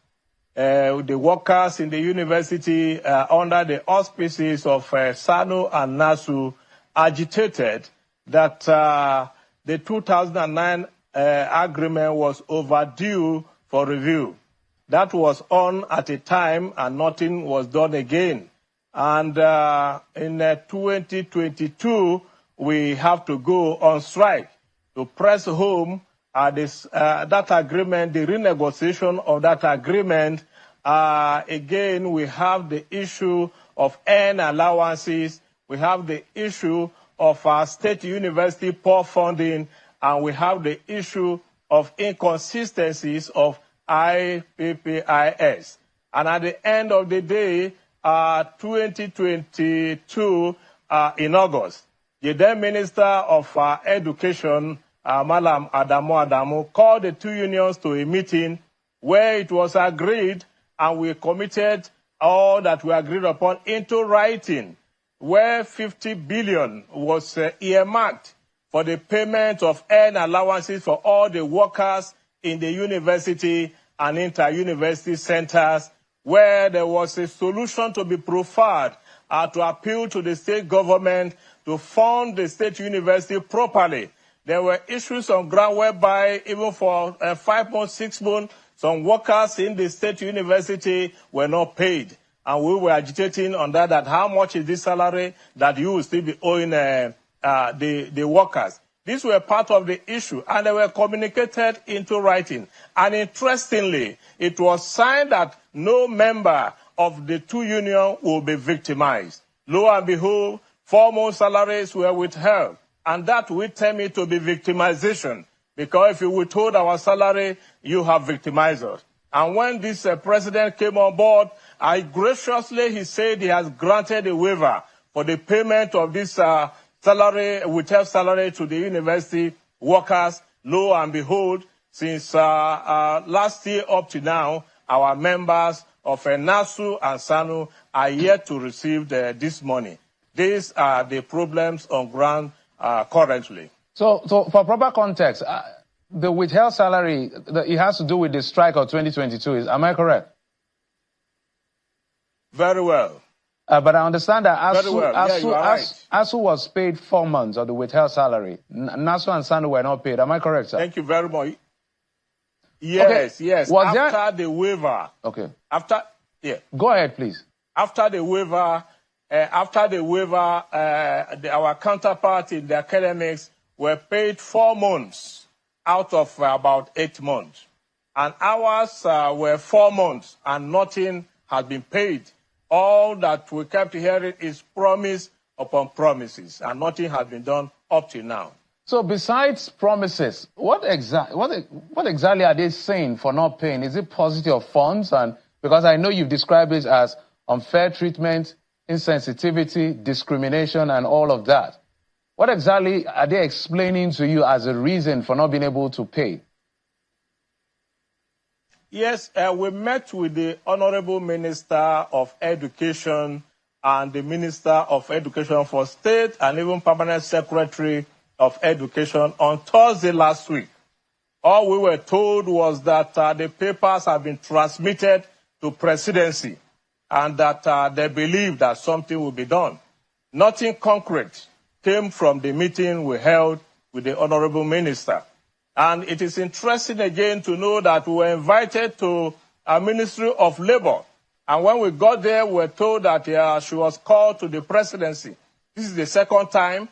The workers in the university under the auspices of Sanu and Nasu agitated that the 2009 agreement was overdue for review. That was on at a time and nothing was done again. And in 2022, we have to go on strike to press home that agreement, the renegotiation of that agreement, again, we have the issue of earn allowances, we have the issue of our state university poor funding, and we have the issue of inconsistencies of IPPIS. And at the end of the day, 2022, in August, the then Minister of Education, Malam Adamu, called the two unions to a meeting where it was agreed, and we committed all that we agreed upon into writing, where 50 billion was earmarked for the payment of earn allowances for all the workers in the university and inter-university centers, where there was a solution to be proffered to appeal to the state government to fund the state university properly. There were issues on ground whereby even for 5 months, 6 months, some workers in the state university were not paid. And we were agitating on that how much is this salary that you will still be owing the workers. These were part of the issue, and they were communicated into writing. And interestingly, it was signed that no member of the two unions will be victimized. Lo and behold, 4 months' salaries were withheld. And that will tell me to be victimization. Because if you withhold our salary, you have victimized us. And when this president came on board, he said he has granted a waiver for the payment of this salary, withheld salary to the university workers. Lo and behold, since last year up to now, our members of NASU and SANU are yet to receive this money. These are the problems on ground currently. So for proper context, the withheld salary, it has to do with the strike of 2022. Am I correct? Very well. But I understand that ASU was paid 4 months of the withheld salary. NASU and SANU were not paid. Am I correct, sir? Thank you very much. Yes, okay. yes. After the waiver. Okay. Go ahead, please. After the waiver, our counterpart in the academics were paid 4 months out of about 8 months. And ours were 4 months, and nothing had been paid. All that we kept hearing is promise upon promises, and nothing has been done up to now. So besides promises, what exactly are they saying for not paying? Is it paucity of funds? And because I know you've described it as unfair treatment, insensitivity, discrimination, and all of that. What exactly are they explaining to you as a reason for not being able to pay? Yes, we met with the Honorable Minister of Education and the Minister of Education for State and even Permanent Secretary of Education on Thursday last week. All we were told was that the papers have been transmitted to presidency and that they believe that something will be done. Nothing concrete came from the meeting we held with the Honorable Minister. And it is interesting again to know that we were invited to a Ministry of Labor. And when we got there, we were told that she was called to the presidency. This is the second time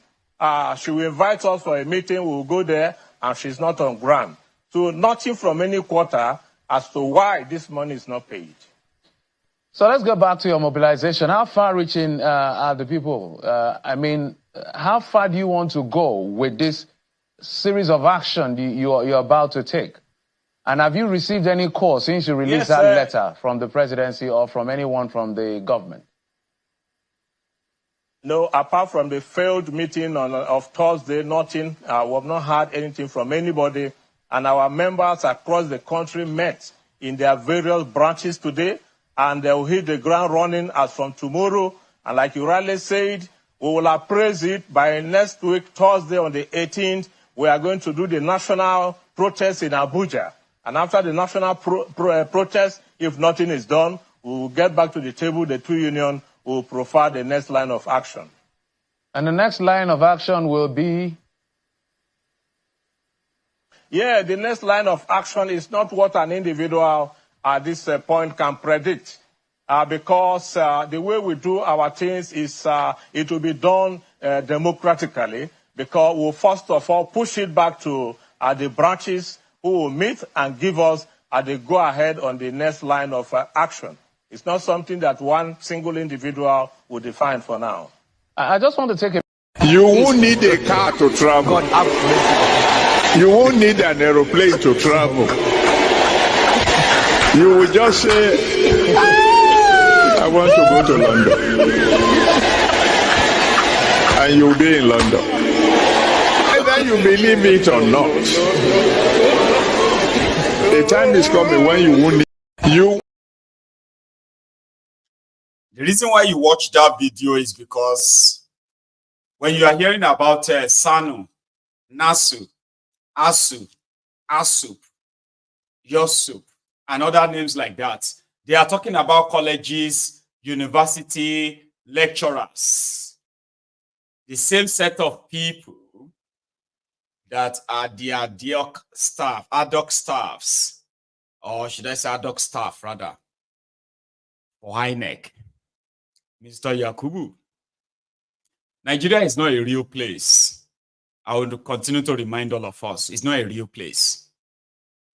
she will invite us for a meeting. We will go there, and she's not on ground. So nothing from any quarter as to why this money is not paid. So let's go back to your mobilization. How far-reaching are the people? How far do you want to go with this series of action you're about to take? And have you received any call since you released that letter from the presidency or from anyone from the government? No, apart from the failed meeting of Thursday, nothing. We have not heard anything from anybody. And our members across the country met in their various branches today, and they will hit the ground running as from tomorrow. And like you rightly said, we will appraise it by next week, Thursday on the 18th. We are going to do the national protest in Abuja. And after the national protest, if nothing is done, we will get back to the table. The two unions will profile the next line of action. And the next line of action will be? Yeah, the next line of action is not what an individual at this point can predict. Because the way we do our things is it will be done democratically. Because we'll first of all push it back to are the branches who will meet and give us the go-ahead on the next line of action. It's not something that one single individual will define for now. I just want to take a... You won't need a car to travel. You won't need an aeroplane to travel. You will just say, I want to go to London. And you'll be in London. Whether you believe it or not, the time is coming when you won't need you. The reason why you watch that video is because when you are hearing about Sanu, Nasu, Asu, Asup, Yosup, and other names like that, they are talking about colleges, university, lecturers. The same set of people that are the ad hoc staffs, or should I say ad hoc staff rather, for INEC. Mr. Yakubu, Nigeria is not a real place. I will continue to remind all of us, it's not a real place.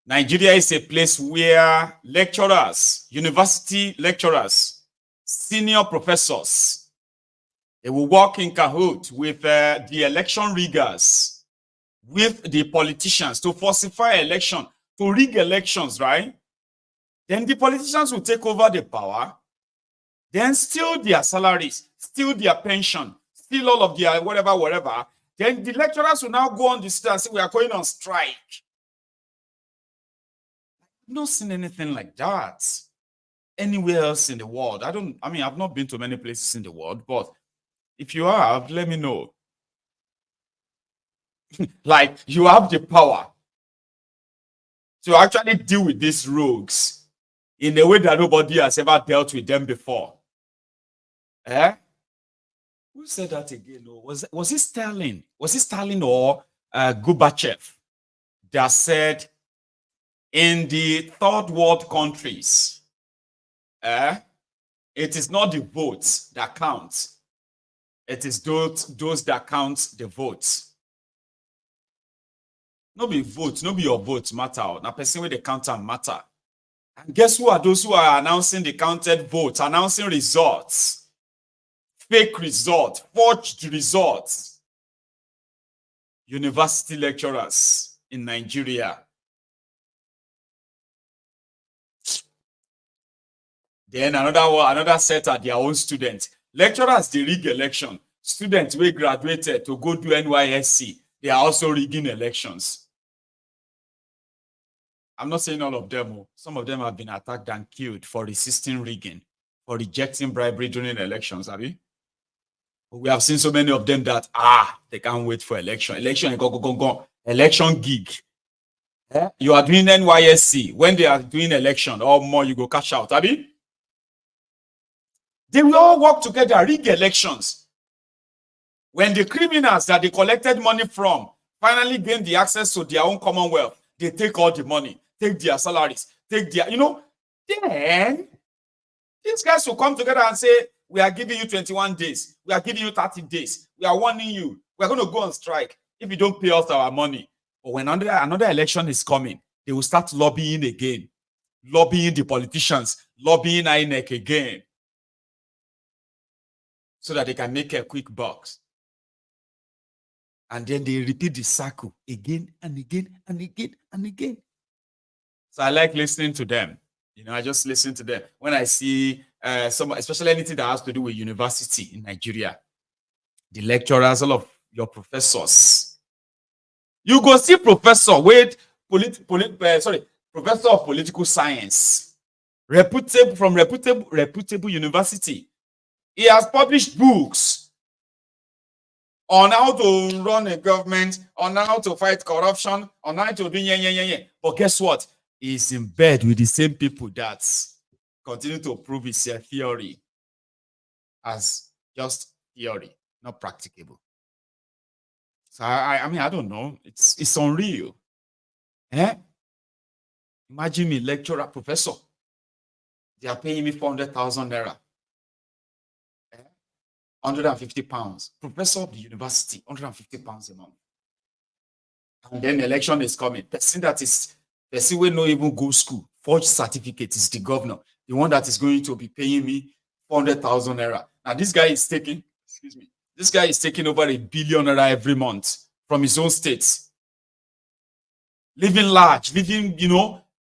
Nigeria is a place where lecturers, university lecturers, senior professors, they will work in cahoots with the election riggers, with the politicians to falsify election, to rig elections, right? Then the politicians will take over the power, then steal their salaries, steal their pension, steal all of their whatever. Then the lecturers will now go on the street and say, we are going on strike. I've not seen anything like that anywhere else in the world. I've not been to many places in the world, but if you have, let me know. Like, you have the power to actually deal with these rogues in a way that nobody has ever dealt with them before. Eh? Who said that again? Was it Stalin? Was it Stalin or Gorbachev that said in the third world countries, it is not the votes that count. It is those that count the votes. No be votes, no be your votes matter. Now person with the counter matter. And guess who are those who are announcing the counted votes, announcing results? Fake results, forged results. University lecturers in Nigeria. Then another set are their own students. Lecturers, they rig election. Students who graduated to go do NYSC, they are also rigging elections. I'm not saying all of them. Some of them have been attacked and killed for resisting rigging, for rejecting bribery during elections, have you? We have seen so many of them that, they can't wait for election. Election, go. Election gig. You are doing NYSC. When they are doing election, or more, you go cash out, have you? They will all work together, rig elections. When the criminals that they collected money from finally gain the access to their own commonwealth, they take all the money, take their salaries, take their, then these guys will come together and say, we are giving you 21 days. We are giving you 30 days. We are warning you. We are going to go on strike if you don't pay us our money. But when another election is coming, they will start lobbying again, lobbying the politicians, lobbying INEC again, so that they can make a quick bucks. And then they repeat the cycle again and again and again and again. So I like listening to them. I just listen to them. When I see especially anything that has to do with university in Nigeria, the lecturers, all of your professors, you go see professor with professor of political science, reputable university. He has published books on how to run a government, on how to fight corruption, on how to do But guess what? He's in bed with the same people that continue to prove his theory as just theory, not practicable. So I don't know. It's unreal. Imagine me, lecturer, professor. They are paying me 400,000 naira. 150 pounds. Professor of the university, 150 pounds a month. And then election is coming. Person will not even go school, forge certificate is the governor, the one that is going to be paying me 400,000 naira. Now this guy is taking, this guy is taking over $1 billion naira every month from his own states. Living large, living,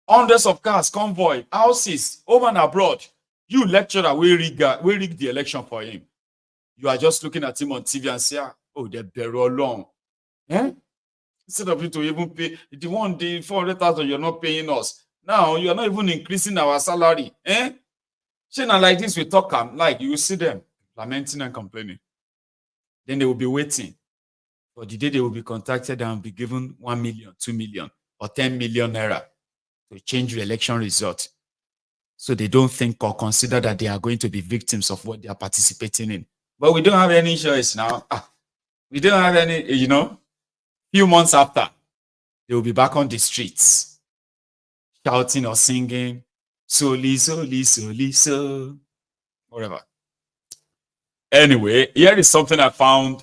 hundreds of cars, convoy, houses, home and abroad. You lecturer, we rig the election for him. You are just looking at him on TV and say, oh, they're very long. Eh? Instead of you to even pay, the 400,000 you're not paying us. Now you are not even increasing our salary. Eh? Now like this, we talk like you will see them lamenting and complaining. Then they will be waiting for the day they will be contacted and be given 1 million, 2 million, or 10 million naira to change the election result. So they don't think or consider that they are going to be victims of what they are participating in. But we don't have any choice now. We don't have any, few months after, they will be back on the streets, shouting or singing, soli, soli, soli, so, whatever. Anyway, here is something I found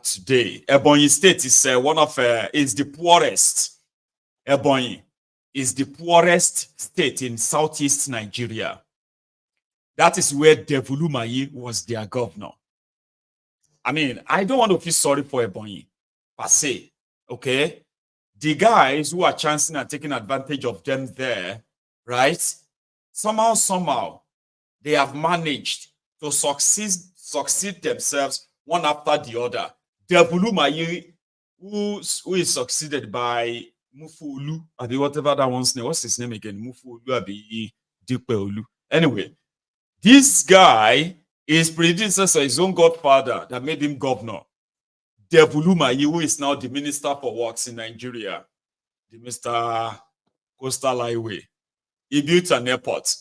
today. Ebonyi State is the poorest. Ebonyi is the poorest state in southeast Nigeria. That is where Devulumayi was their governor. I mean, I don't want to feel sorry for Ebonyi, per se, okay? The guys who are chancing and taking advantage of them there, right? Somehow, they have managed to succeed themselves one after the other. Devulumayi, who is succeeded by Mufulu, whatever that one's name. What's his name again? Mufulu, Dipeolu. Anyway, this guy is predecessor, his own godfather that made him governor. Devulumayi, who is now the Minister for Works in Nigeria, the Mr. Coastal Highway. He built an airport.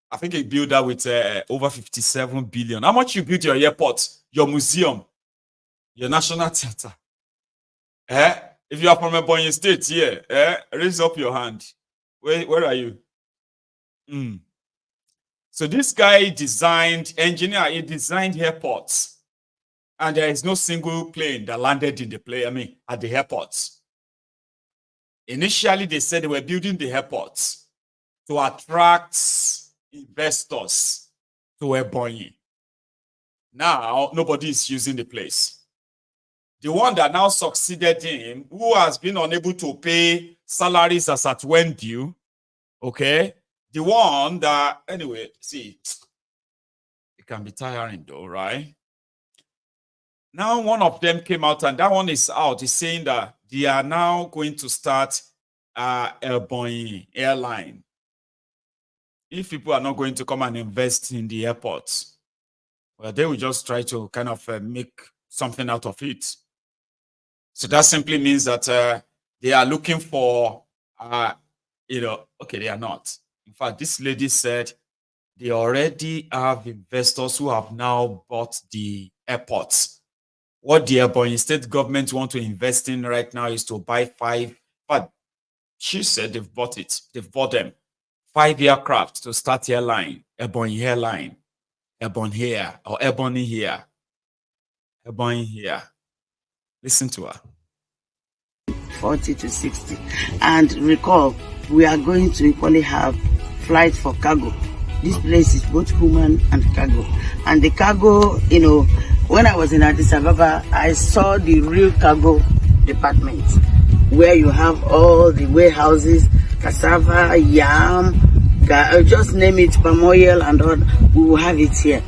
I think he built that with over 57 billion. How much you built your airport, your museum, your national theater? If you are from Ebonyi State here, raise up your hand. Where are you? So this guy designed airports. And there is no single plane that landed in at the airports. Initially, they said they were building the airports to attract investors to Ebonyi. Now, nobody is using the place. The one that now succeeded him, who has been unable to pay salaries as at when due, okay? The one that, anyway, see, it can be tiring though, right? Now, one of them came out, and that one is out. He's saying that they are now going to start Ebonyi airline. If people are not going to come and invest in the airports, well, they will just try to kind of make something out of it. So that simply means that they are looking for, okay, they are not. In fact, this lady said they already have investors who have now bought the airports. What the Ebonyi state government want to invest in right now is to buy 5, but she said they've bought it. They've bought them 5 aircraft to start airline, Ebonyi airline, Ebonyi here, or Ebonyi here, Ebonyi here. Listen to her. 40 to 60. And recall, we are going to equally have flight for cargo. This place is both human and cargo. And the cargo, when I was in Addis Ababa, I saw the real cargo department where you have all the warehouses, cassava, yam, just name it, palm oil and all. We will have it here.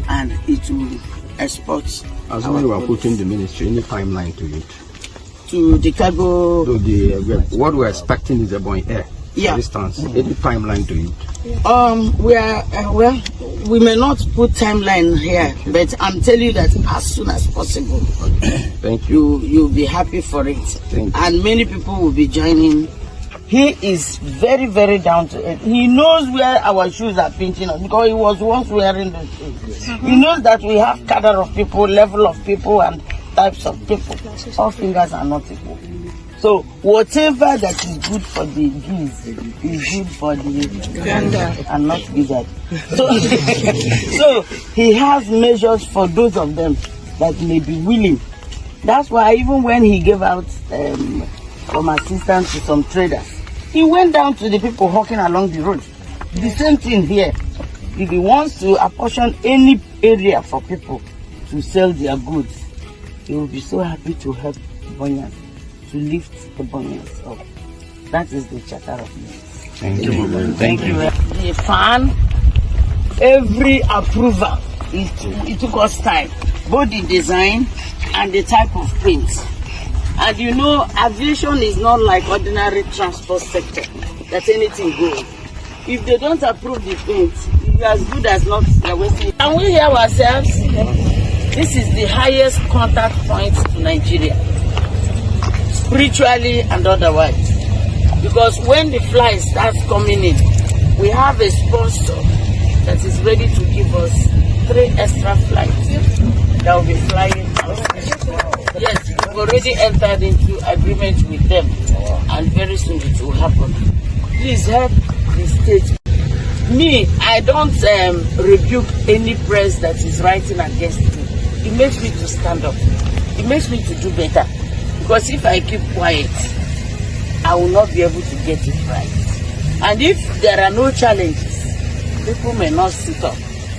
And it will export. As when we are putting the ministry, any timeline to it? To the cargo. To what we're expecting is Ebonyi Air. Yeah. For instance, any timeline to it? We are we may not put timeline here, but I'm telling you that as soon as possible. Thank you. You'll be happy for it. Thank you. And many people will be joining. He is very, very down to earth. He knows where our shoes are pinching us because he was once wearing the shoes. He knows that we have cadre of people, level of people, and types of people. All fingers are not equal. So whatever that is good for the geese is good for the gander and not gizzard. So he has measures for those of them that may be willing. That's why even when he gave out from assistance to some traders. He went down to the people hawking along the road. The same thing here. If he wants to apportion any area for people to sell their goods, he will be so happy to help Ebonyians, to lift Ebonyians up. That is the charter of me. Thank you. Thank you. The fan, every approval, it took us time, both the design and the type of paint. And you know, aviation is not like ordinary transport sector, that anything goes. If they don't approve the paint, it's as good as not wasting. And we hear ourselves, this is the highest contact point to Nigeria, spiritually and otherwise. Because when the flies start coming in, we have a sponsor that is ready to give us 3 extra flights that will be flying out. Yes, we've already entered into agreement with them, and very soon it will happen. Please help the state. Me, I don't rebuke any press that is writing against me. It makes me to stand up. It makes me to do better. Because if I keep quiet, I will not be able to get it right. And if there are no challenges, people may not sit up.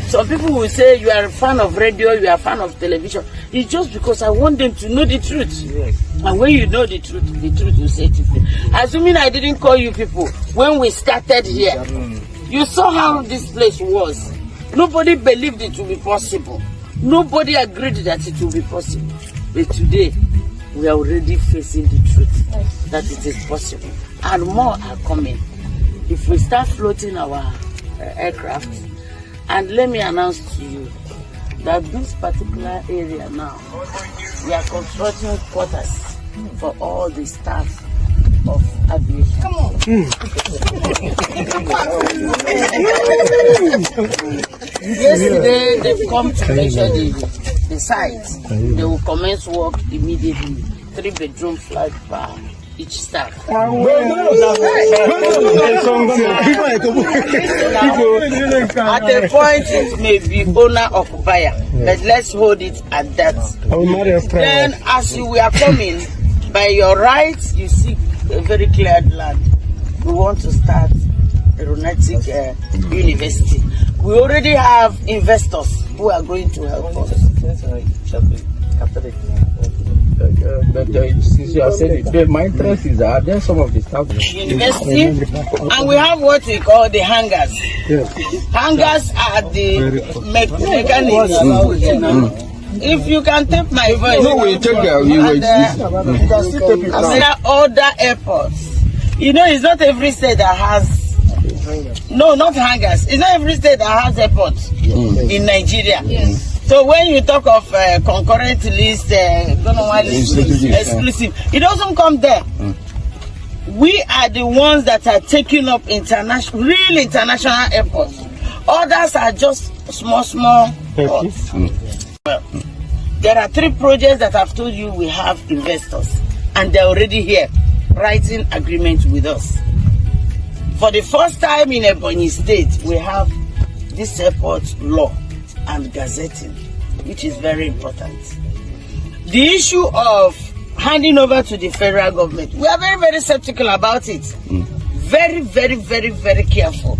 Some people will say you are a fan of radio, you are a fan of television. It's just because I want them to know the truth. Yes. And when you know the truth will set you free. Assuming I didn't call you people when we started here, you saw how this place was. Nobody believed it would be possible. Nobody agreed that it would be possible. But today, we are already facing the truth that it is possible. And more are coming. If we start floating our aircraft, and let me announce to you that this particular area now, we are constructing quarters for all the staff of aviation. Come on. Yesterday, they've come to measure the sites. They will commence work immediately. 3-bedroom flat per each staff. At a point, it may be owner-occupier, but let's hold it at that. Then, as we are coming, by your right, you see a very cleared land. We want to start aeronautic university. We already have investors who are going to help us. Since you have said it, my interest is that there's some of the stuff. University, and we have what we call the hangars. Yes. Hangars are the mechanics. If you can take my voice. No, we take other airports. You know, it's not every state that has. No, not hangars. It's not every state that has airports in Nigeria. Yes. So when you talk of concurrent list, exclusive, it doesn't come there. We are the ones that are taking up real international airports. Others are just small ports. Well, there are 3 projects that I've told you we have investors, and they're already here, writing agreements with us. For the first time in Ebonyi State, we have this airport law and gazetting, which is very important. The issue of handing over to the federal government, we are very, very skeptical about it. Very, very, very, very careful.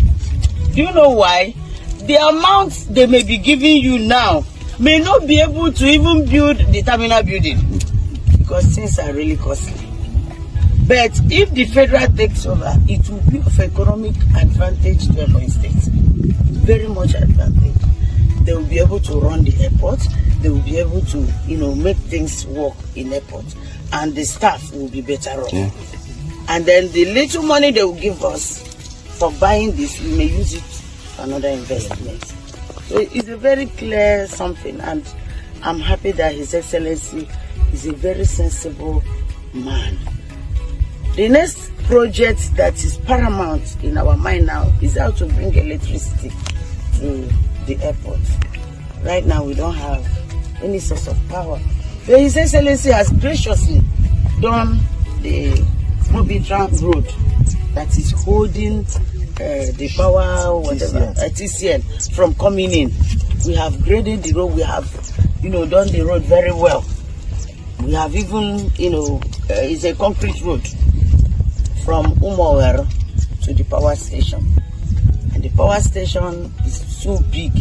Do you know why? The amount they may be giving you now may not be able to even build the terminal building because things are really costly. But if the federal takes over, it will be of economic advantage to Ebonyi State. Very much advantage. They will be able to run the airport. They will be able to, make things work in airport, and the staff will be better off. Yeah. And then the little money they will give us for buying this, we may use it for another investment. So it's a very clear something, and I'm happy that His Excellency is a very sensible man. The next project that is paramount in our mind now is how to bring electricity to the airport. Right now we don't have any source of power. But His Excellency has graciously done the Mobitran road that is holding the power, whatever, TCN from coming in. We have graded the road, we have, done the road very well. We have even, is a concrete road from Umowero to the power station. And the power station is so big.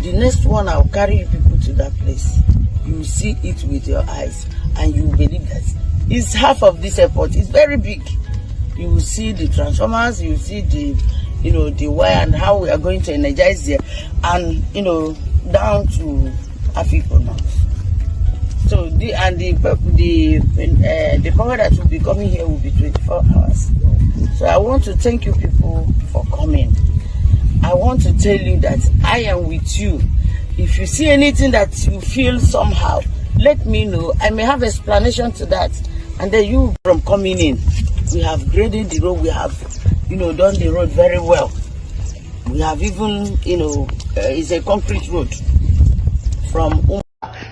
The next one, I'll carry you people to that place. You will see it with your eyes and you will believe that it's half of this airport. It's very big. You will see the transformers, you will see the, the wire and how we are going to energize there, and down to Africa now. So the power that will be coming here will be 24 hours. So I want to thank you people for coming. I want to tell you that I am with you. If you see anything that you feel somehow, let me know. I may have explanation to that. And then you from coming in, we have graded the road. We have, done the road very well. We have even, it's a concrete road from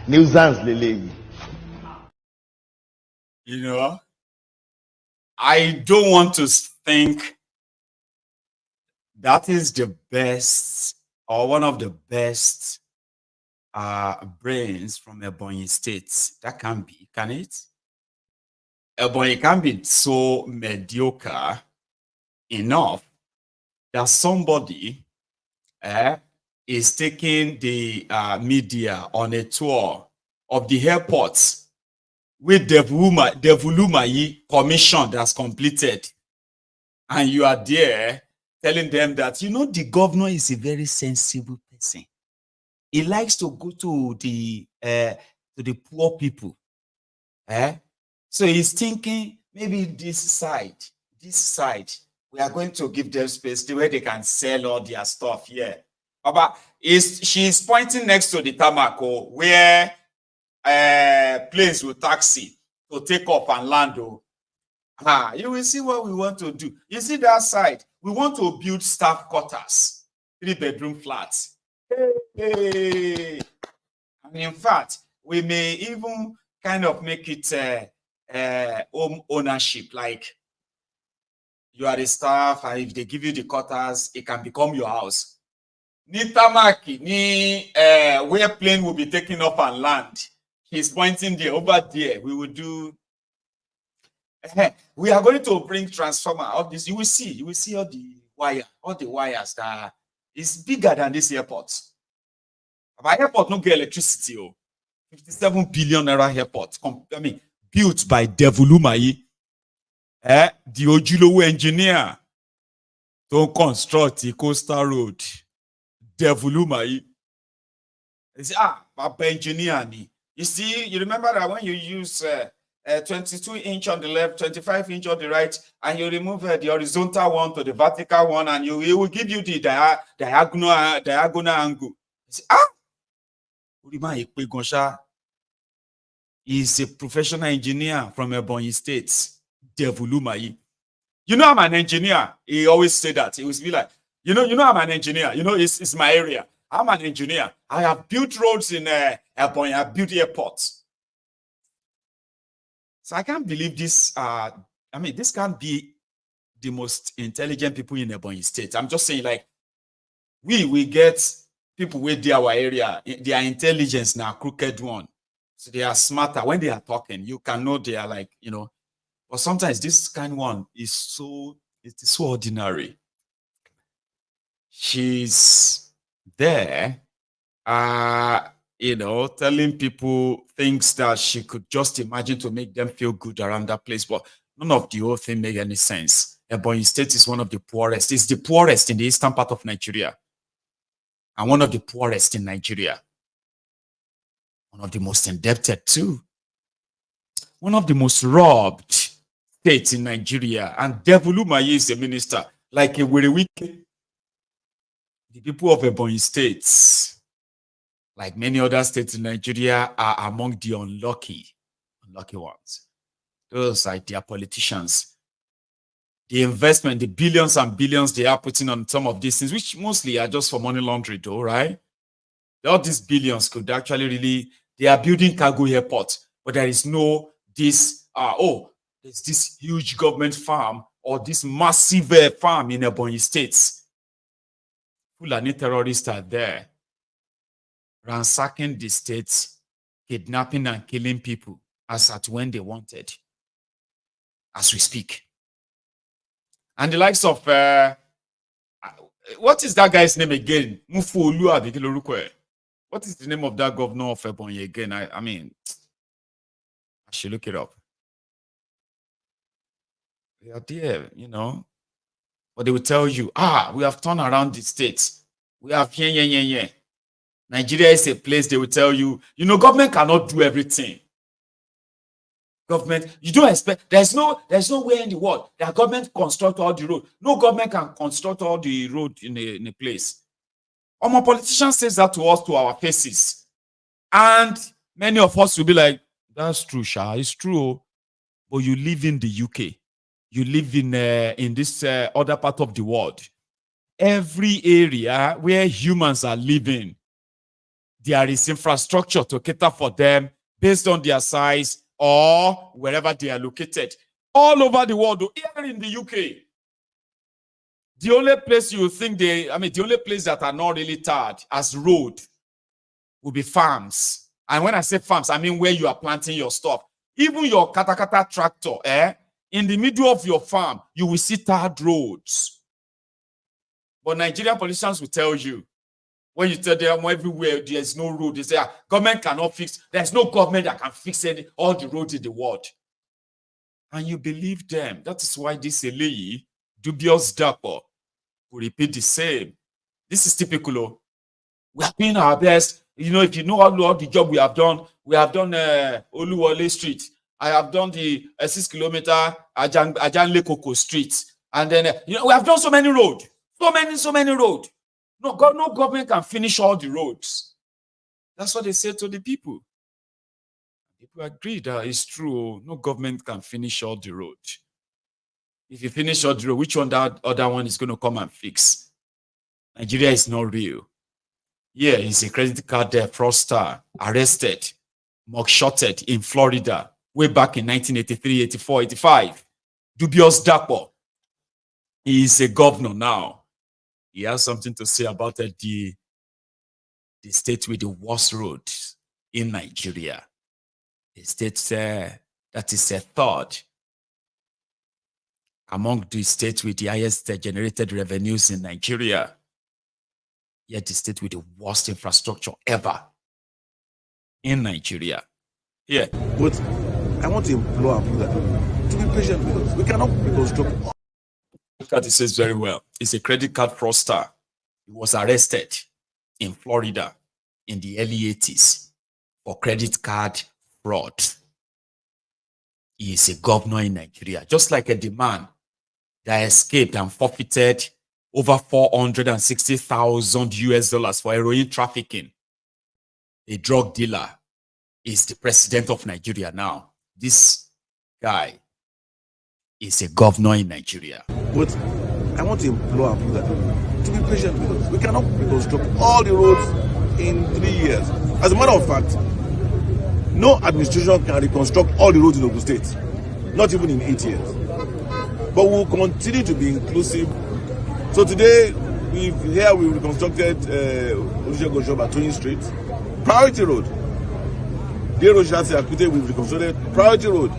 nuisance lele. I don't want to think that is the best or one of the best brains from Ebonyi State. That can be, can it? Ebonyi can be so mediocre enough that somebody is taking the media on a tour of the airports with Devulumayi commission that's completed, and you are there telling them that the governor is a very sensible person. He likes to go to the poor people. So he's thinking maybe this side, we are going to give them space the way they can sell all their stuff here. But she's pointing next to the tarmac where planes will taxi to take off and land. You will see what we want to do. You see that side? We want to build staff quarters, 3-bedroom flats. Hey. And in fact, we may even kind of make it home ownership, like you are the staff, and if they give you the quarters, it can become your house. Ni tamaki, ni where plane will be taking off and land. He's pointing there, over there. We will do. We are going to bring transformer. All this, you will see all the wires that is bigger than this airport. Our airport no get electricity. 57 billion naira airport. Built by Devulumayi. The Ojulowo engineer to construct the coastal road. Devulumayi. You see, Papa engineer ni. You see, you remember that when you use 22-inch on the left, 25-inch on the right, and you remove the horizontal one to the vertical one, and it will give you the diagonal angle. You see, Urima is a professional engineer from Ebonyi State, Devulumayi. I'm an engineer. He always say that. He always be like, I'm an engineer. It's my area. I'm an engineer. I have built roads in Ebonyi. I have built airports. So I can't believe this. This can't be the most intelligent people in Ebonyi State. I'm just saying, like, we get people with our area. Their intelligence now crooked one. So they are smarter. When they are talking, you can know they are like, But sometimes this kind of one is so ordinary. She's there, telling people things that she could just imagine to make them feel good around that place. But none of the whole thing make any sense. Ebonyi State is one of the poorest. It's the poorest in the eastern part of Nigeria. And one of the poorest in Nigeria. One of the most indebted too. One of the most robbed states in Nigeria. And Devulumayi is the minister. Like a Wike. The people of Ebonyi States, like many other states in Nigeria, are among the unlucky ones. Those are their politicians. The investment, the billions and billions they are putting on some of these things, which mostly are just for money laundering though, right? All these billions could actually they are building cargo airports, but there is no there's this huge government farm or this massive farm in Ebonyi States. Fulani terrorists are there, ransacking the states, kidnapping and killing people as at when they wanted. as we speak. And the likes of, what is that guy's name again? Mufu Oluwa. What is the name of that governor of Ebonyi again? I mean, I should look it up. They are there, you know. But they will tell you, we have turned around the states. We have Nigeria is a place they will tell you, you know, government cannot do everything. Government, you don't expect, there's nowhere in the world that government construct all the road. No government can construct all the road in a place. My politician says that to us, to our faces. And many of us will be like, that's true, Sha, it's true. But you live in the UK. You live in this other part of the world. Every area where humans are living, there is infrastructure to cater for them based on their size or wherever they are located. All over the world, here in the UK, the only place you think the only place that are not really tarred as road will be farms. And when I say farms, I mean where you are planting your stuff. Even your katakata tractor, in the middle of your farm, you will see tarred roads. But Nigerian politicians will tell you, when you tell them everywhere there is no road, they say, government cannot fix, there's no government that can fix all the roads in the world. And you believe them. That is why this Eleyi, dubious Dapo, will repeat the same. This is typical. We are doing our best. You know, if you know all the job we have done Oluwole Street. I have done the 6 kilometer Ajanle Koko Street. And then, you know, we have done so many roads. So many roads. No government can finish all the roads. That's what they say to the people. People agree that it's true. No government can finish all the roads. If you finish all the road, which one that other one is going to come and fix? Nigeria is not real. Yeah, he's a credit card fraudster arrested, mugshotted in Florida way back in 1983, 84, 85. Dubious Dapo. He is a governor now. He has something to say about the state with the worst roads in Nigeria. The state that is a third among the states with the highest generated revenues in Nigeria. Yet the state with the worst infrastructure ever in Nigeria. Yeah. But I want to implore people to be patient with us. We cannot reconstruct. Look at it, says very well. He's a credit card fraudster. He was arrested in Florida in the early 80s for credit card fraud. He is a governor in Nigeria, just like the man that escaped and forfeited over $460,000 for heroin trafficking. A drug dealer is the president of Nigeria now. This guy is a governor in Nigeria. But I want to implore people to be patient with us. We cannot reconstruct all the roads in 3 years. As a matter of fact, no administration can reconstruct all the roads in Ogun State, not even in 8 years. But we'll continue to be inclusive. So today, we reconstructed Olusegun Street, Priority Road. We've reconstructed Priority Road.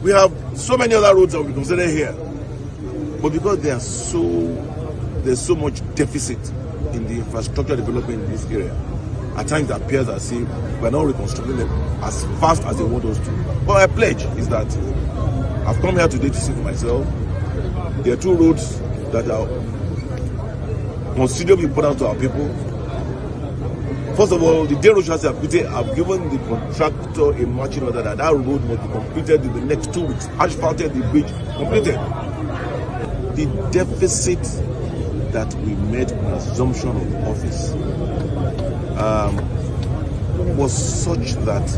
We have so many other roads that we consider here. But because there's so much deficit in the infrastructure development in this area, at times it appears as if we're not reconstructing them as fast as they want us to. But my pledge is that I've come here today to see for myself. There are 2 roads that are considerably important to our people. First of all, the I've given the contractor a marching order that road must be completed in the next 2 weeks. Asphalted the bridge, completed. The deficit that we made on assumption of office was such that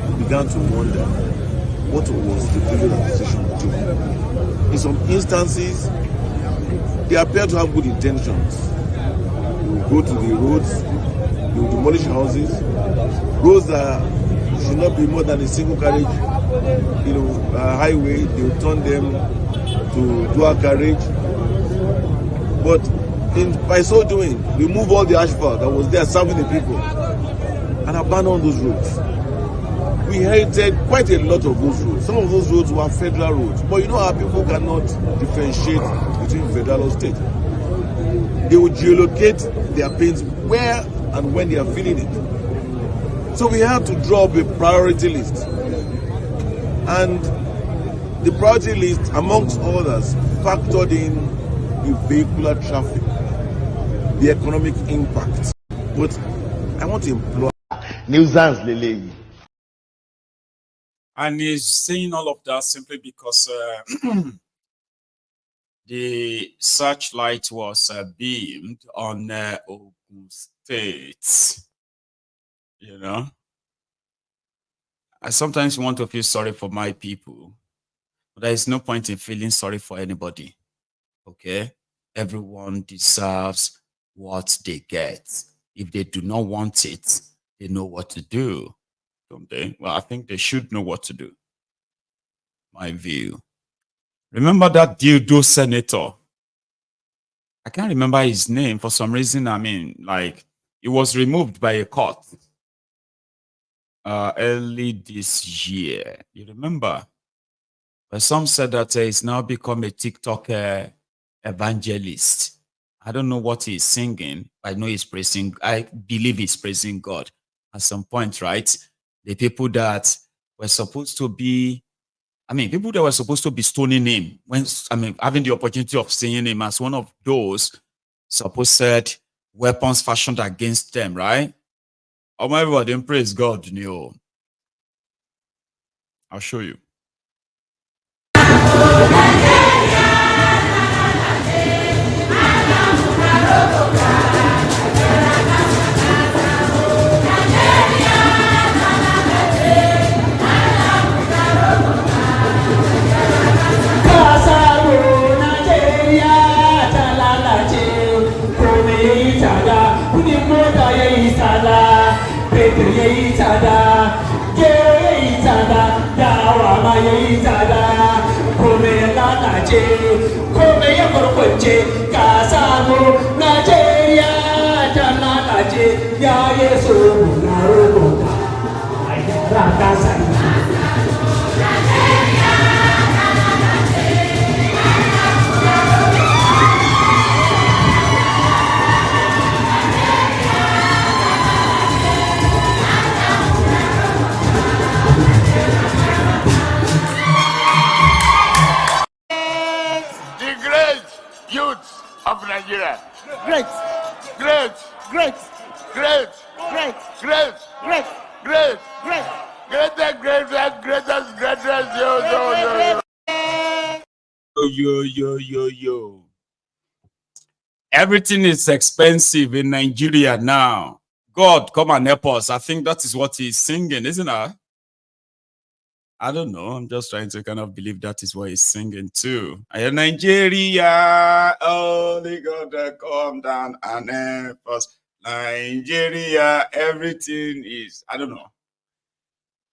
we began to wonder what was the previous administration doing. In some instances, they appear to have good intentions. They will go to the roads, they will demolish houses, roads that should not be more than a single carriage, highway, they will turn them to dual carriage. But by so doing, we move all the asphalt that was there serving the people and abandon those roads. we inherited quite a lot of those roads. Some of those roads were federal roads, but you know how people cannot differentiate between federal or state. They will geolocate their pains where and when they are feeling it. So we have to draw up a priority list. And the priority list, amongst others, factored in the vehicular traffic, the economic impact. But I want to implore nuisance Lele. And he's saying all of that simply because the searchlight was beamed on Ogun State. You know, I sometimes want to feel sorry for my people, but there is no point in feeling sorry for anybody. Okay, everyone deserves what they get. If they do not want it, they know what to do, don't they? Well, I think they should know what to do. My view. Remember that dildo senator? I can't remember his name for some reason. I mean, like, it was removed by a court early this year. You remember? But some said that he's now become a TikTok evangelist. I don't know what he's singing. I know he's praising. I believe he's praising God at some point, right? The people that were supposed to be, people that were supposed to be stoning him, having the opportunity of seeing him as one of those supposed weapons fashioned against them, right? Oh, my everybody, then praise God, I'll show you. Of Nigeria. Great. Great. Great. Great. Great. Great. Great. Great. Great. Greatest. Yo. Everything is expensive in Nigeria now. God, come and help us. I think that is what he's singing, isn't it? I don't know. I'm just trying to kind of believe that is what he's singing too. Nigeria, only God come down and help us. Nigeria, everything is, I don't know.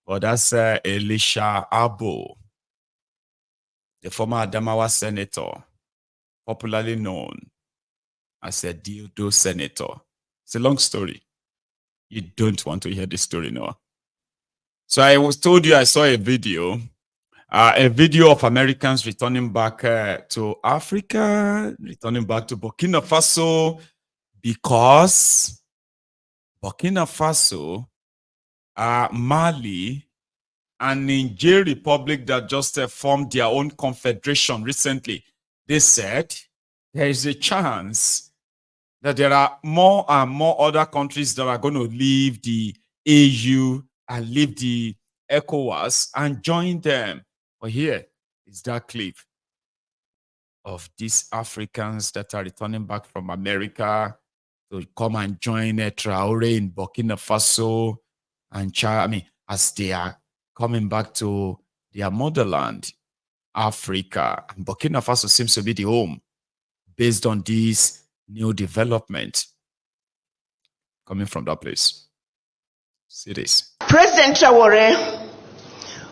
But that's Elisha Abo, the former Adamawa senator, popularly known as a dildo senator. It's a long story. You don't want to hear the story now. So I was told you I saw a video of Americans returning back to Africa, returning back to Burkina Faso, because Burkina Faso, Mali, and Niger Republic that just formed their own confederation recently, they said there is a chance that there are more and more other countries that are going to leave the AU and leave the ECOWAS and join them. But here is that clip of these Africans that are returning back from America to come and join Traore in Burkina Faso and as they are coming back to their motherland, Africa. And Burkina Faso seems to be the home based on this new development coming from that place. See this. President Traore,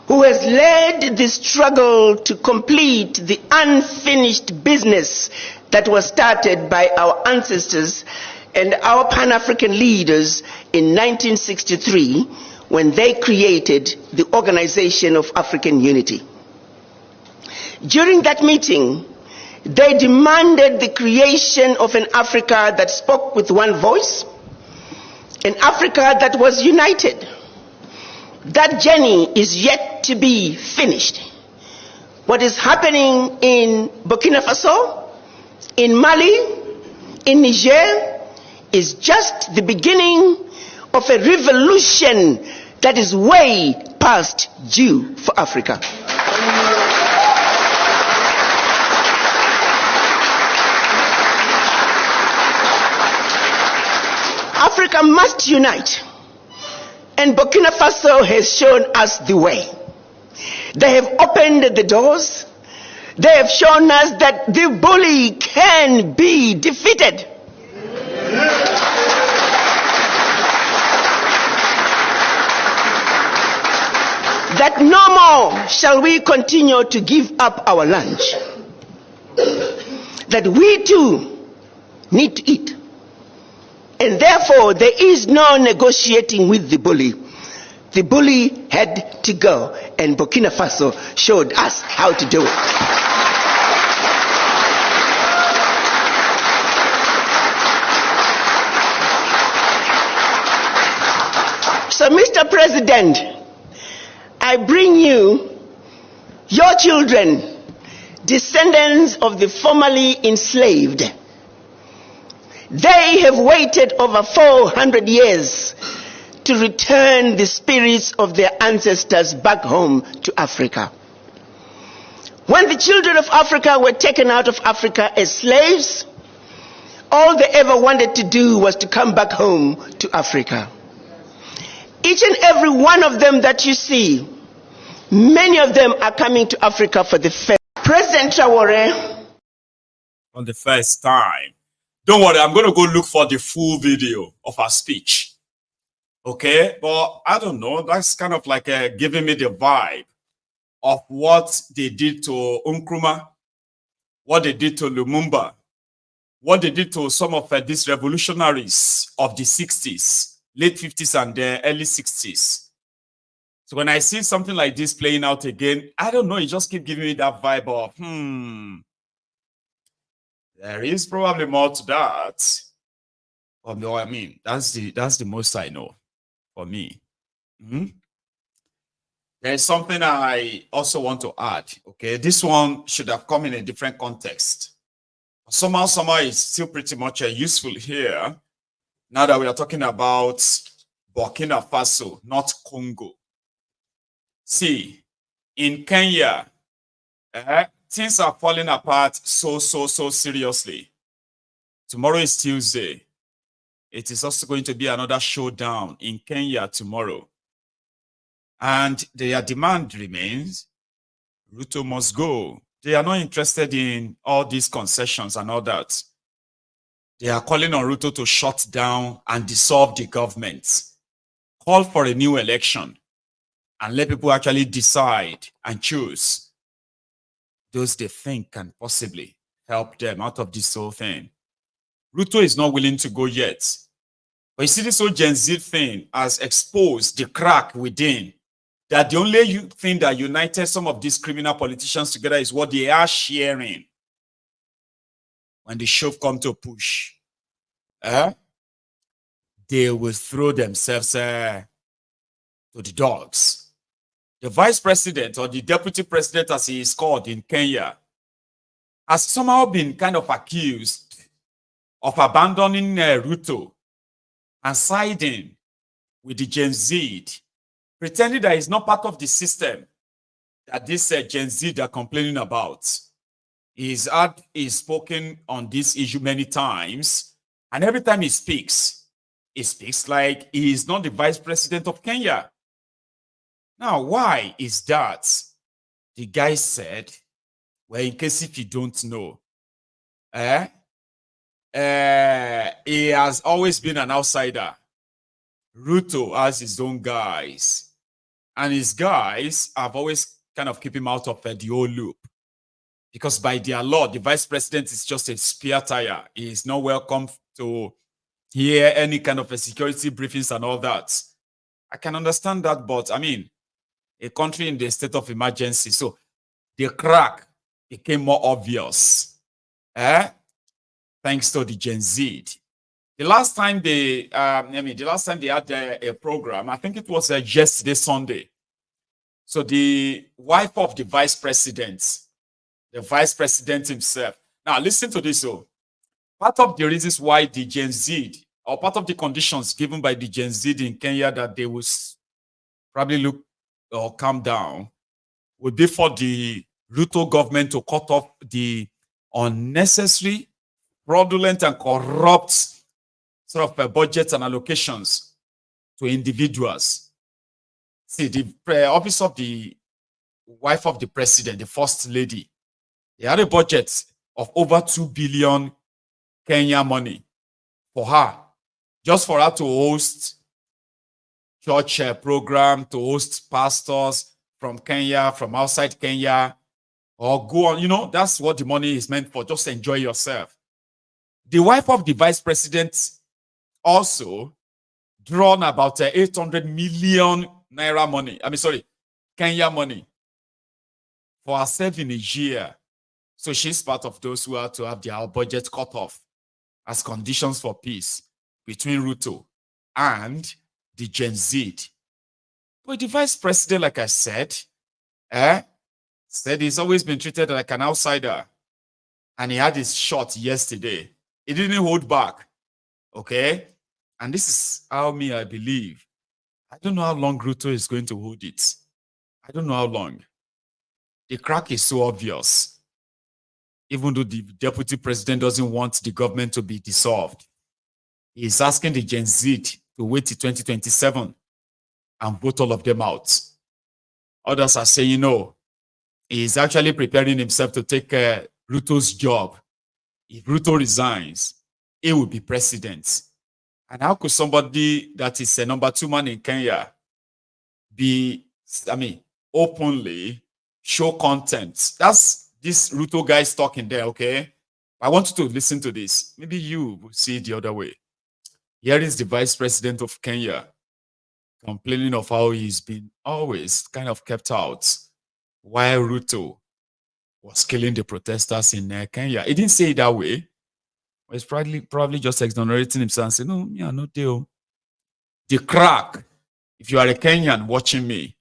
who has led the struggle to complete the unfinished business that was started by our ancestors and our Pan-African leaders in 1963, when they created the Organization of African Unity. During that meeting, they demanded the creation of an Africa that spoke with one voice, an Africa that was united. That journey is yet to be finished. What is happening in Burkina Faso, in Mali, in Niger, is just the beginning of a revolution that is way past due for Africa. Africa must unite, and Burkina Faso has shown us the way. They have opened the doors. They have shown us that the bully can be defeated. That no more shall we continue to give up our lunch. That we too need to eat. And therefore, there is no negotiating with the bully. The bully had to go, and Burkina Faso showed us how to do it. So, Mr. President, I bring you your children, descendants of the formerly enslaved. They have waited over 400 years to return the spirits of their ancestors back home to Africa. When the children of Africa were taken out of Africa as slaves, all they ever wanted to do was to come back home to Africa. Each and every one of them that you see, many of them are coming to Africa for the first. President Traore. On the first time. Don't worry, I'm going to go look for the full video of her speech. Okay? But I don't know. That's kind of like giving me the vibe of what they did to Nkrumah, what they did to Lumumba, what they did to some of these revolutionaries of the 60s, late 50s and the early 60s. So when I see something like this playing out again, I don't know, it just keeps giving me that vibe of, there is probably more to that. Or no, I mean, that's the most I know for me. There's something I also want to add. Okay, this one should have come in a different context. Somehow is still pretty much useful here. Now that we are talking about Burkina Faso, not Congo. See, in Kenya, things are falling apart so seriously. Tomorrow is Tuesday. It is also going to be another showdown in Kenya tomorrow. And their demand remains, Ruto must go. They are not interested in all these concessions and all that. They are calling on Ruto to shut down and dissolve the government. Call for a new election and let people actually decide and choose those they think can possibly help them out of this whole thing. Ruto is not willing to go yet. But you see, this whole Gen Z thing has exposed the crack within, that the only thing that united some of these criminal politicians together is what they are sharing. When the shove come to push, they will throw themselves to the dogs. The vice president, or the deputy president as he is called in Kenya, has somehow been kind of accused of abandoning Ruto and siding with the Gen Z, pretending that he's not part of the system that this Gen Z are complaining about. He's spoken on this issue many times, and every time he speaks like he is not the vice president of Kenya. Now, why is that? The guy said, well, in case if you don't know, he has always been an outsider. Ruto has his own guys, and his guys have always kind of keep him out of the whole loop, because by their law, the vice president is just a spare tire. He is not welcome to hear any kind of security briefings and all that. I can understand that, but I mean, a country in the state of emergency, so the crack became more obvious. Thanks to the Gen Z. The last time they, had a program, I think it was yesterday, Sunday. So the wife of the vice president himself. Now listen to this. So part of the reasons why the Gen Z, or part of the conditions given by the Gen Z in Kenya that they will probably look or calm down, would be for the Ruto government to cut off the unnecessary, fraudulent, and corrupt sort of budgets and allocations to individuals. See, the office of the wife of the president, the first lady, they had a budget of over 2 billion Kenya money for her, just for her to host church program, to host pastors from Kenya, from outside Kenya, or go on. That's what the money is meant for. Just enjoy yourself. The wife of the vice president also drawn about 800 million naira money. Kenya money for herself in a year. So she's part of those who are to have their budget cut off as conditions for peace between Ruto and the Gen Z. But the vice president, like I said he's always been treated like an outsider. And he had his shot yesterday. He didn't hold back. Okay? And this is how I believe. I don't know how long Ruto is going to hold it. I don't know how long. The crack is so obvious. Even though the deputy president doesn't want the government to be dissolved, he's asking the Gen Z to wait till 2027 and vote all of them out. Others are saying no. He's actually preparing himself to take Ruto's job. If Ruto resigns, he will be president. And how could somebody that is a number 2 man in Kenya openly show contempt? That's this Ruto guy is talking there, okay? I want you to listen to this. Maybe you will see it the other way. Here is the vice president of Kenya complaining of how he's been always kind of kept out while Ruto was killing the protesters in Kenya. He didn't say it that way. He's probably just exonerating himself and saying, no, no deal. The crack, if you are a Kenyan watching me,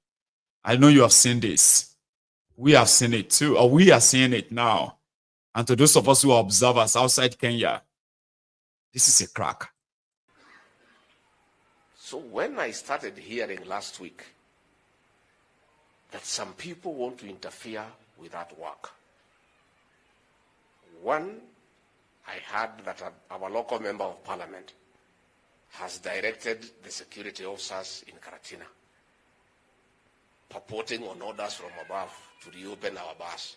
I know you have seen this. We have seen it too, or we are seeing it now. And to those of us who are observers outside Kenya, this is a crack. So when I started hearing last week that some people want to interfere with that work, one, I heard that our local member of parliament has directed the security officers in Karatina, purporting on orders from above to reopen our bars.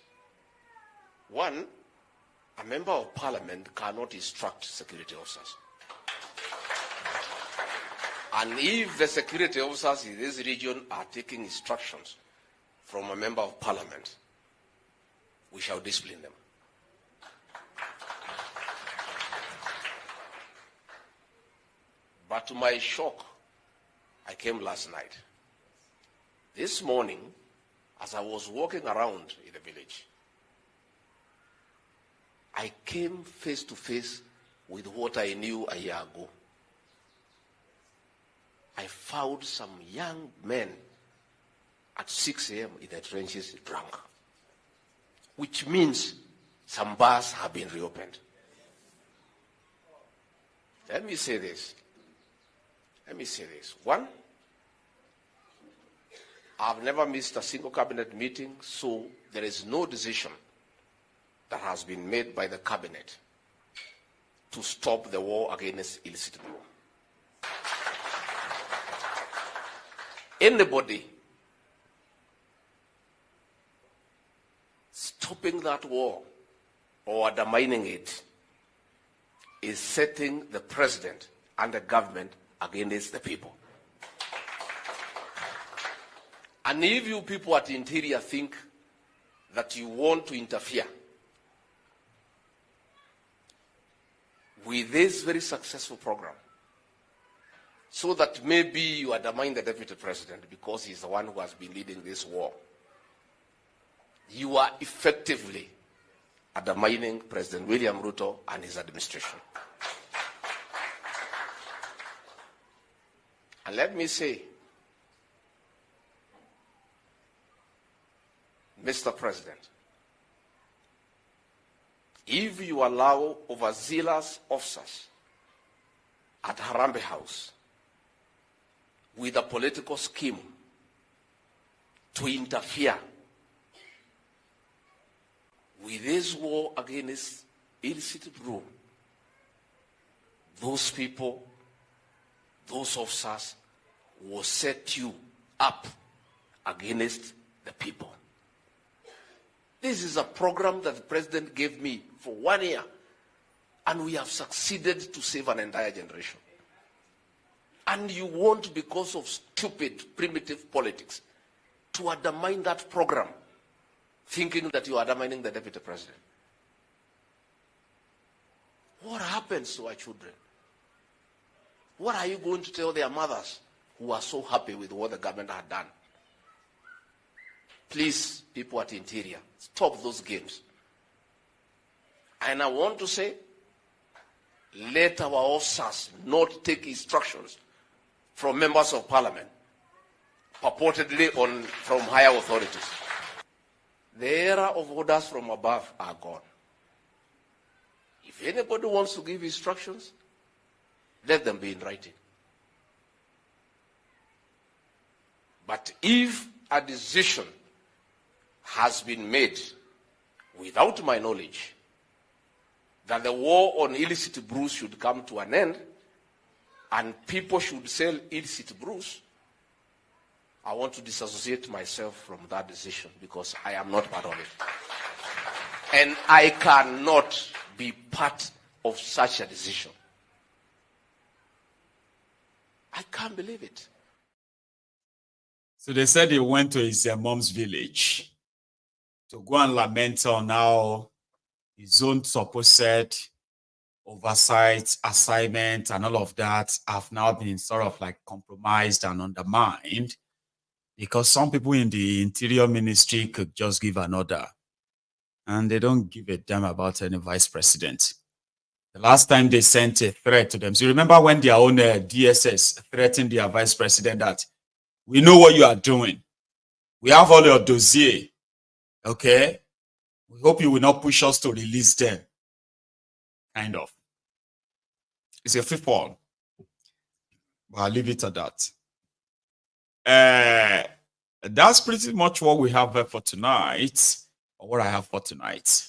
One, a member of parliament cannot instruct security officers. And if the security officers in this region are taking instructions from a member of parliament, we shall discipline them. But to my shock, I came last night. This morning, as I was walking around in the village, I came face to face with what I knew a year ago. I found some young men at 6 a.m. in the trenches drunk, which means some bars have been reopened. Let me say this. One, I've never missed a single cabinet meeting, so there is no decision that has been made by the cabinet to stop the war against illicit law. Anybody stopping that war or undermining it is setting the president and the government against the people. And if you people at the interior think that you want to interfere with this very successful program, so that maybe you undermine the deputy president because he's the one who has been leading this war. You are effectively undermining President William Ruto and his administration. And let me say, Mr. President, if you allow overzealous officers at Harambee House with a political scheme to interfere with this war against illicit brew, those people, those officers will set you up against the people. This is a program that the president gave me for 1 year, and we have succeeded to save an entire generation. And you want, because of stupid, primitive politics, to undermine that program, thinking that you are undermining the deputy president. What happens to our children? What are you going to tell their mothers who are so happy with what the government had done? Please, people at Interior, stop those games. And I want to say, let our officers not take instructions from members of parliament, purportedly from higher authorities. The era of orders from above are gone. If anybody wants to give instructions, let them be in writing. But if a decision has been made without my knowledge that the war on illicit brews should come to an end and people should sell illicit brews, I want to disassociate myself from that decision because I am not part of it. And I cannot be part of such a decision. I can't believe it. So they said he went to his mom's village to go and lament on how his own supposed oversight, assignment, and all of that have now been sort of like compromised and undermined because some people in the interior ministry could just give an order and they don't give a damn about any vice president. The last time they sent a threat to them, so you remember when their own DSS threatened their vice president that we know what you are doing. We have all your dossier. Okay? We hope you will not push us to release them. Kind of. It's a free fall. But I'll leave it at that. That's pretty much what we have for tonight, or what I have for tonight.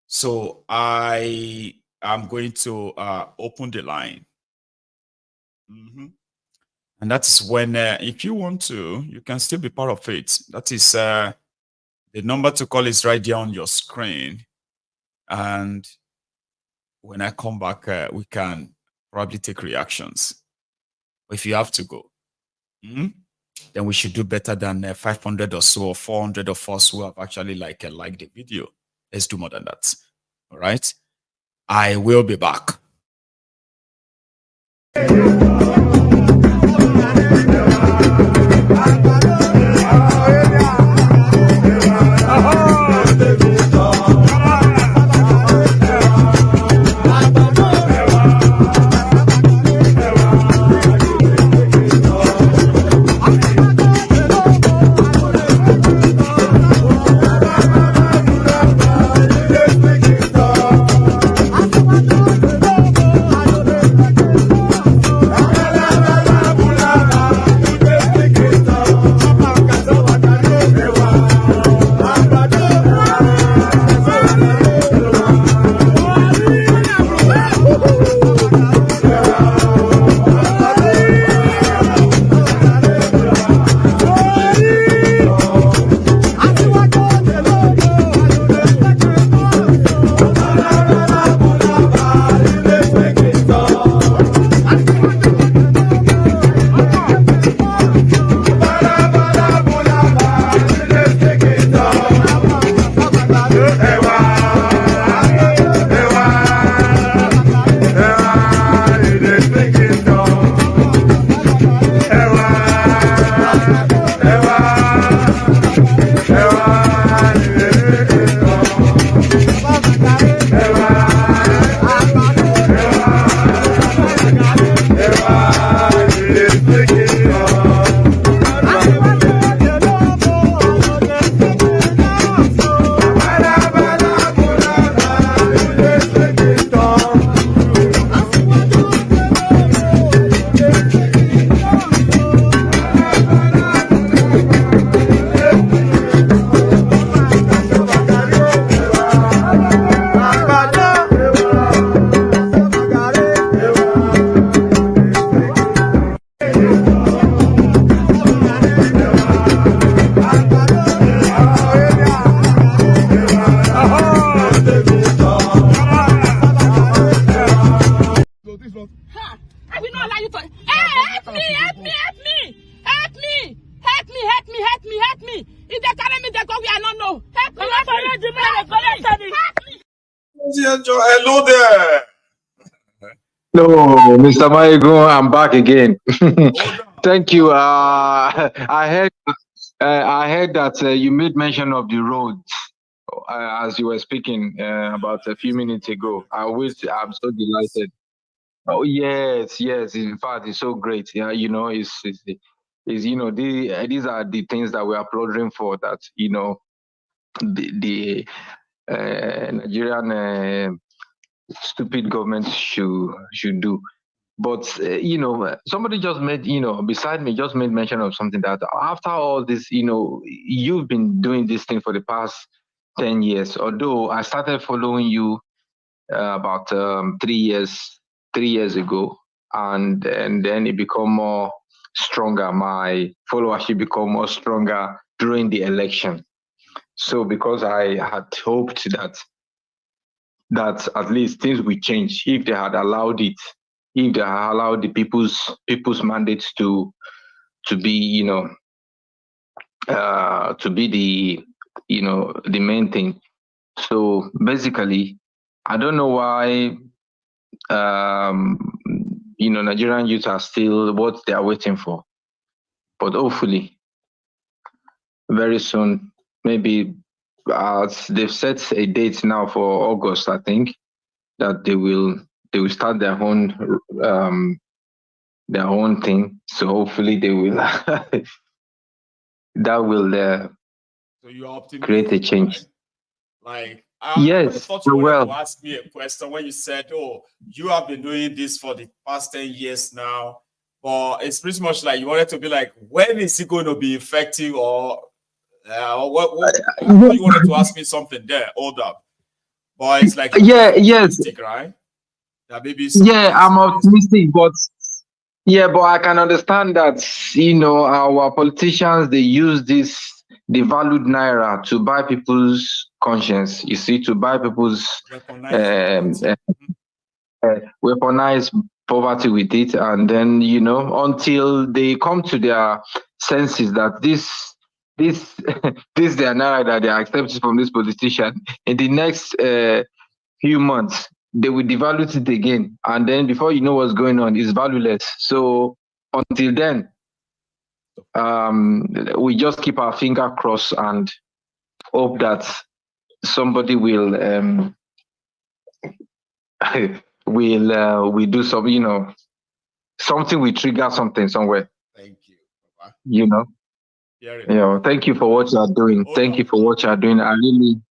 So I am going to open the line. And that is when, if you want to, you can still be part of it. That is, the number to call is right there on your screen. And when I come back, we can probably take reactions. If you have to go, then we should do better than 500 or so, or 400 of us who have actually liked the video. Let's do more than that. All right? I will be back. Ha! I will not allow you to. Hey, help me! Help me! Help me! Help me! Help me! Help me! Help me! Help me! If they carry me, they go. We are not know. Help me! Help me! Hello there. No, Mr. Maiyegun, I'm back again. Thank you. I heard that you made mention of the roads as you were speaking about a few minutes ago. I'm so delighted. Oh yes, yes. In fact, it's so great. Yeah, you know, these are the things that we are applauding for. That the Nigerian stupid government should do. But somebody just made beside me just made mention of something that after all this, you've been doing this thing for the past 10 years. Although I started following you about 3 years ago, and then it become more stronger. My followership become more stronger during the election. So because I had hoped that at least things would change if they had allowed it, if they had allowed the people's mandates to be to be the main thing. So basically, I don't know why Nigerian youth are still what they are waiting for, but hopefully very soon, maybe they've set a date now for August, I think, that they will start their own thing. So hopefully they will that will So you are optimistic, create a change. right? Like Yes, I thought you wanted well, to ask me a question when you said, "Oh, you have been doing this for the past 10 years now," but it's pretty much like you wanted to be like, when is it going to be effective, or what I thought you wanted to ask me something there. Hold up, but it's like yes, optimistic, right? That maybe I'm optimistic, but I can understand that our politicians, they use the valued naira to buy people's conscience. You see, to buy people's weaponize poverty with it, and then until they come to their senses that this this their naira that they are accepting from this politician, in the next few months they will devalue it again, and then before you know what's going on, it's valueless. So until then, we just keep our finger crossed and hope that somebody will we do some something will trigger something somewhere. Thank you, Papa. Thank you for what you are doing. Thank you for what you are doing.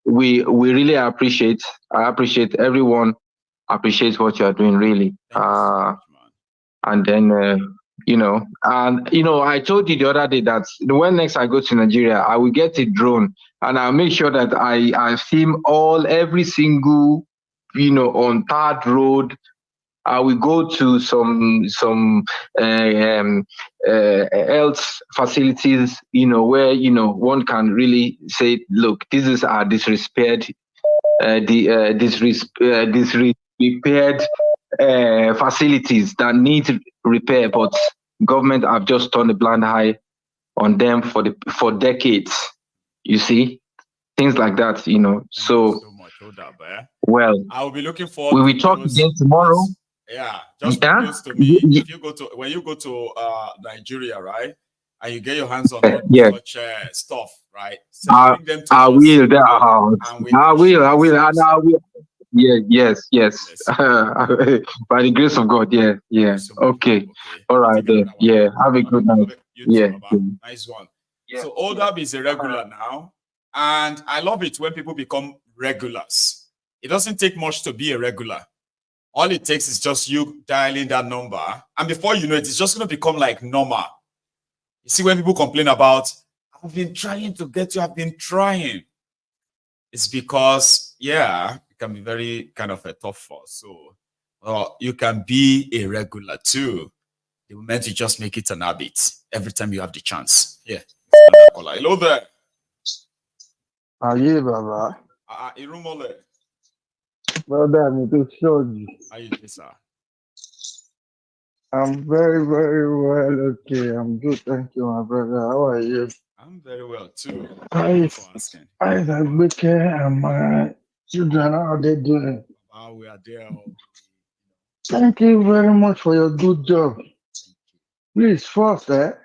We really appreciate. I appreciate everyone. Appreciate what you are doing, really. And then I told you the other day that when next I go to Nigeria, I will get a drone and I'll make sure that I film every single on third road. I will go to some health facilities, where one can really say, look, this is our disrepaired facilities that need repair, but government have just turned a blind eye on them for decades. You see, things like that. So well, I will be looking forward. We will talk again tomorrow. Yeah, just be close to me. If you when you go to Nigeria, right, and you get your hands on all such stuff, right? So bring them to I us, will. I will. Yes. By the grace of God, yeah. Okay. All right. Yeah. Have a good night. Nice one. So Oldab is a regular now, and I love it when people become regulars. It doesn't take much to be a regular. All it takes is just you dialing that number, and before you know it, it's just going to become like normal. You see, when people complain about, I've been trying to get you, I've been trying, it's because, it can be very kind of a tough for. So, you can be a regular too. The moment you just make it an habit, every time you have the chance. Yeah. Hello there. Aye, Baba. Irumole. Brother, me to show you. How you doing, sir? I'm very, very well. Okay, I'm good. Thank you, my brother. How are you? I'm very well too. How Thank you is for asking. Wike and my children? How are they doing? We are there. Thank you very much for your good job. Please, first, I've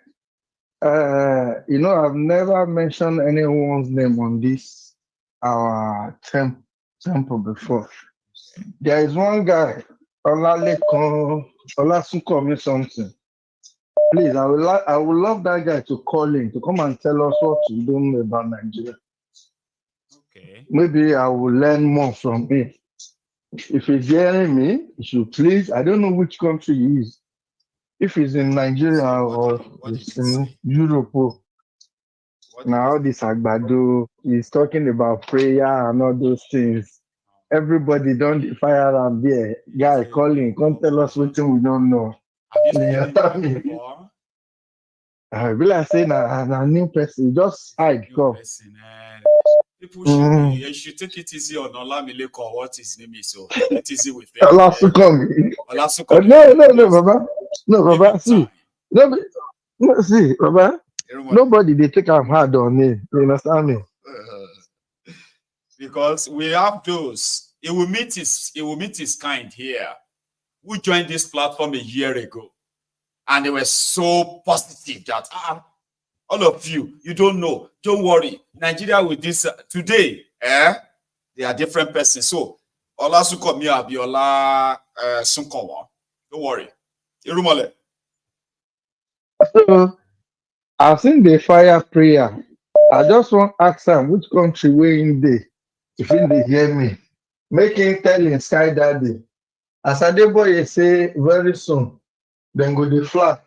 never mentioned anyone's name on this our temple before. There is one guy, Olasukomi something. Please, I would love that guy to call in to come and tell us what he's doing about Nigeria. Okay. Maybe I will learn more from him. If he's hearing me, he should please. I don't know which country he is. If he's in Nigeria or he's in Europe. Now this Agbado is talking about prayer and all those things. Everybody don't fire and there. Guy calling, come tell us what we don't know. You understand me? I be like saying a new person, just hide come. People should take it easy on Olamileko or what his name is. So take it easy with them. Olasukomi. Olasukomi. No, Baba. No, Baba. See, see, Baba. Nobody they take am hard on me. You understand me? Because we have those. He will meet his kind here. Who joined this platform a year ago, and they were so positive that all of you don't know. Don't worry. Nigeria with this today, they are different persons. So Olasukomi Abiola Sunkowa. Don't worry. Irumole. So I've seen the fire prayer. I just want to ask him which country we in there. If they hear me, make him tell in Sky Daddy. As Adeboye say very soon, then go the fly.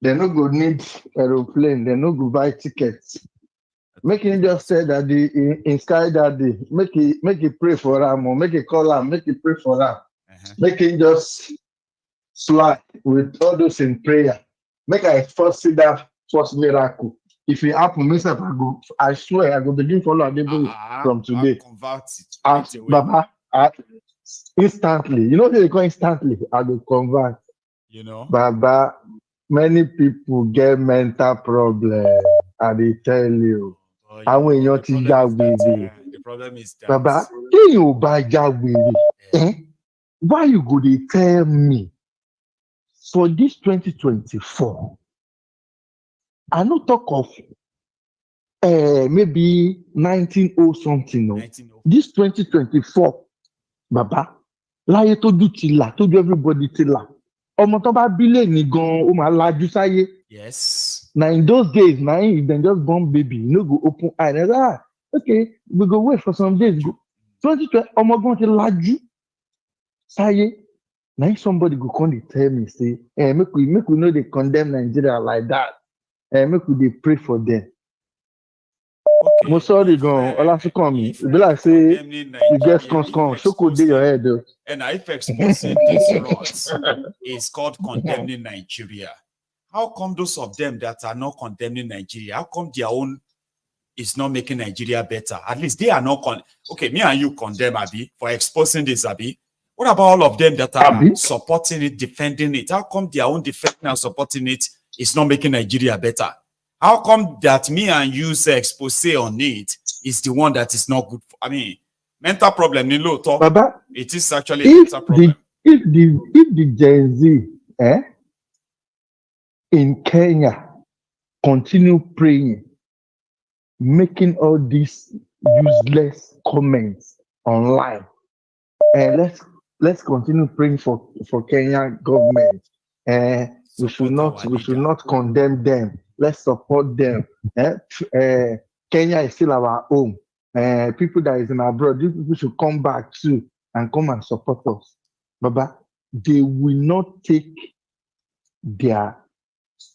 They no go need aeroplane. They no go buy tickets. Make him just say that in Sky Daddy. Make he pray for him or make he call him. Make he pray for him. Make him just fly with all those in prayer. Make I first see that first miracle. If it happen, myself, I swear I go begin follow Adeboye from today. Baba, instantly. You know they call instantly. I will convert. You know, Baba, many people get mental problems. And they tell you. The problem is that Baba, you buy why you go they tell me for this 2024? I no talk of maybe 1900 something. No, this 2024, Baba, láyé tójú ti là, tójú everybody ti là. Ọmọ tó bá bí lẹ́ni gan, ó máa lajú sáyé. Yes. Now in those days, now if they just born baby, you no go open eye. Okay, we go wait for some days. 2020, ọmọ gan ti lajú sáyé. Now somebody go come and tell me, say, make we know they condemn Nigeria like that. Make we they pray for them. Okay. I'm sorry, go. Olasukomi. It be like say you get scone. Shoko dey your head though. And if exposing these rods is called condemning Nigeria, how come those of them that are not condemning Nigeria, how come their own is not making Nigeria better? At least they are not okay, me and you condemn Abi for exposing this Abi. What about all of them that are supporting it, defending it? How come their own defending and supporting it is not making Nigeria better? How come that me and you say expose on it is the one that is not good for, I mean, mental problem, Baba, it is actually a mental problem. If the Gen Z in Kenya continue praying, making all these useless comments online, and let's continue praying for Kenya government. We should not condemn them. Let's support them. Kenya is still our home. People that is in abroad, these people should come back too and come and support us. Baba, they will not take their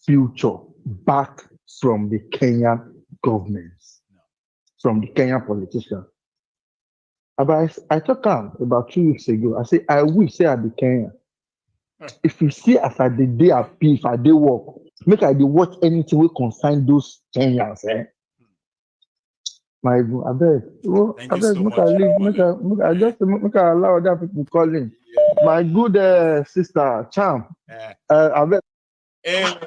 future back from the Kenyan government, from the Kenyan politicians. I talked about 2 weeks ago. I say I wish I be Kenyan. If you see as I the day I pay, if I dey work, make I dey watch anything we concern those Kenyans. Maiyegun, I beg, make I leave, make I just make I allow other people calling. My good sister, Charm. Now, it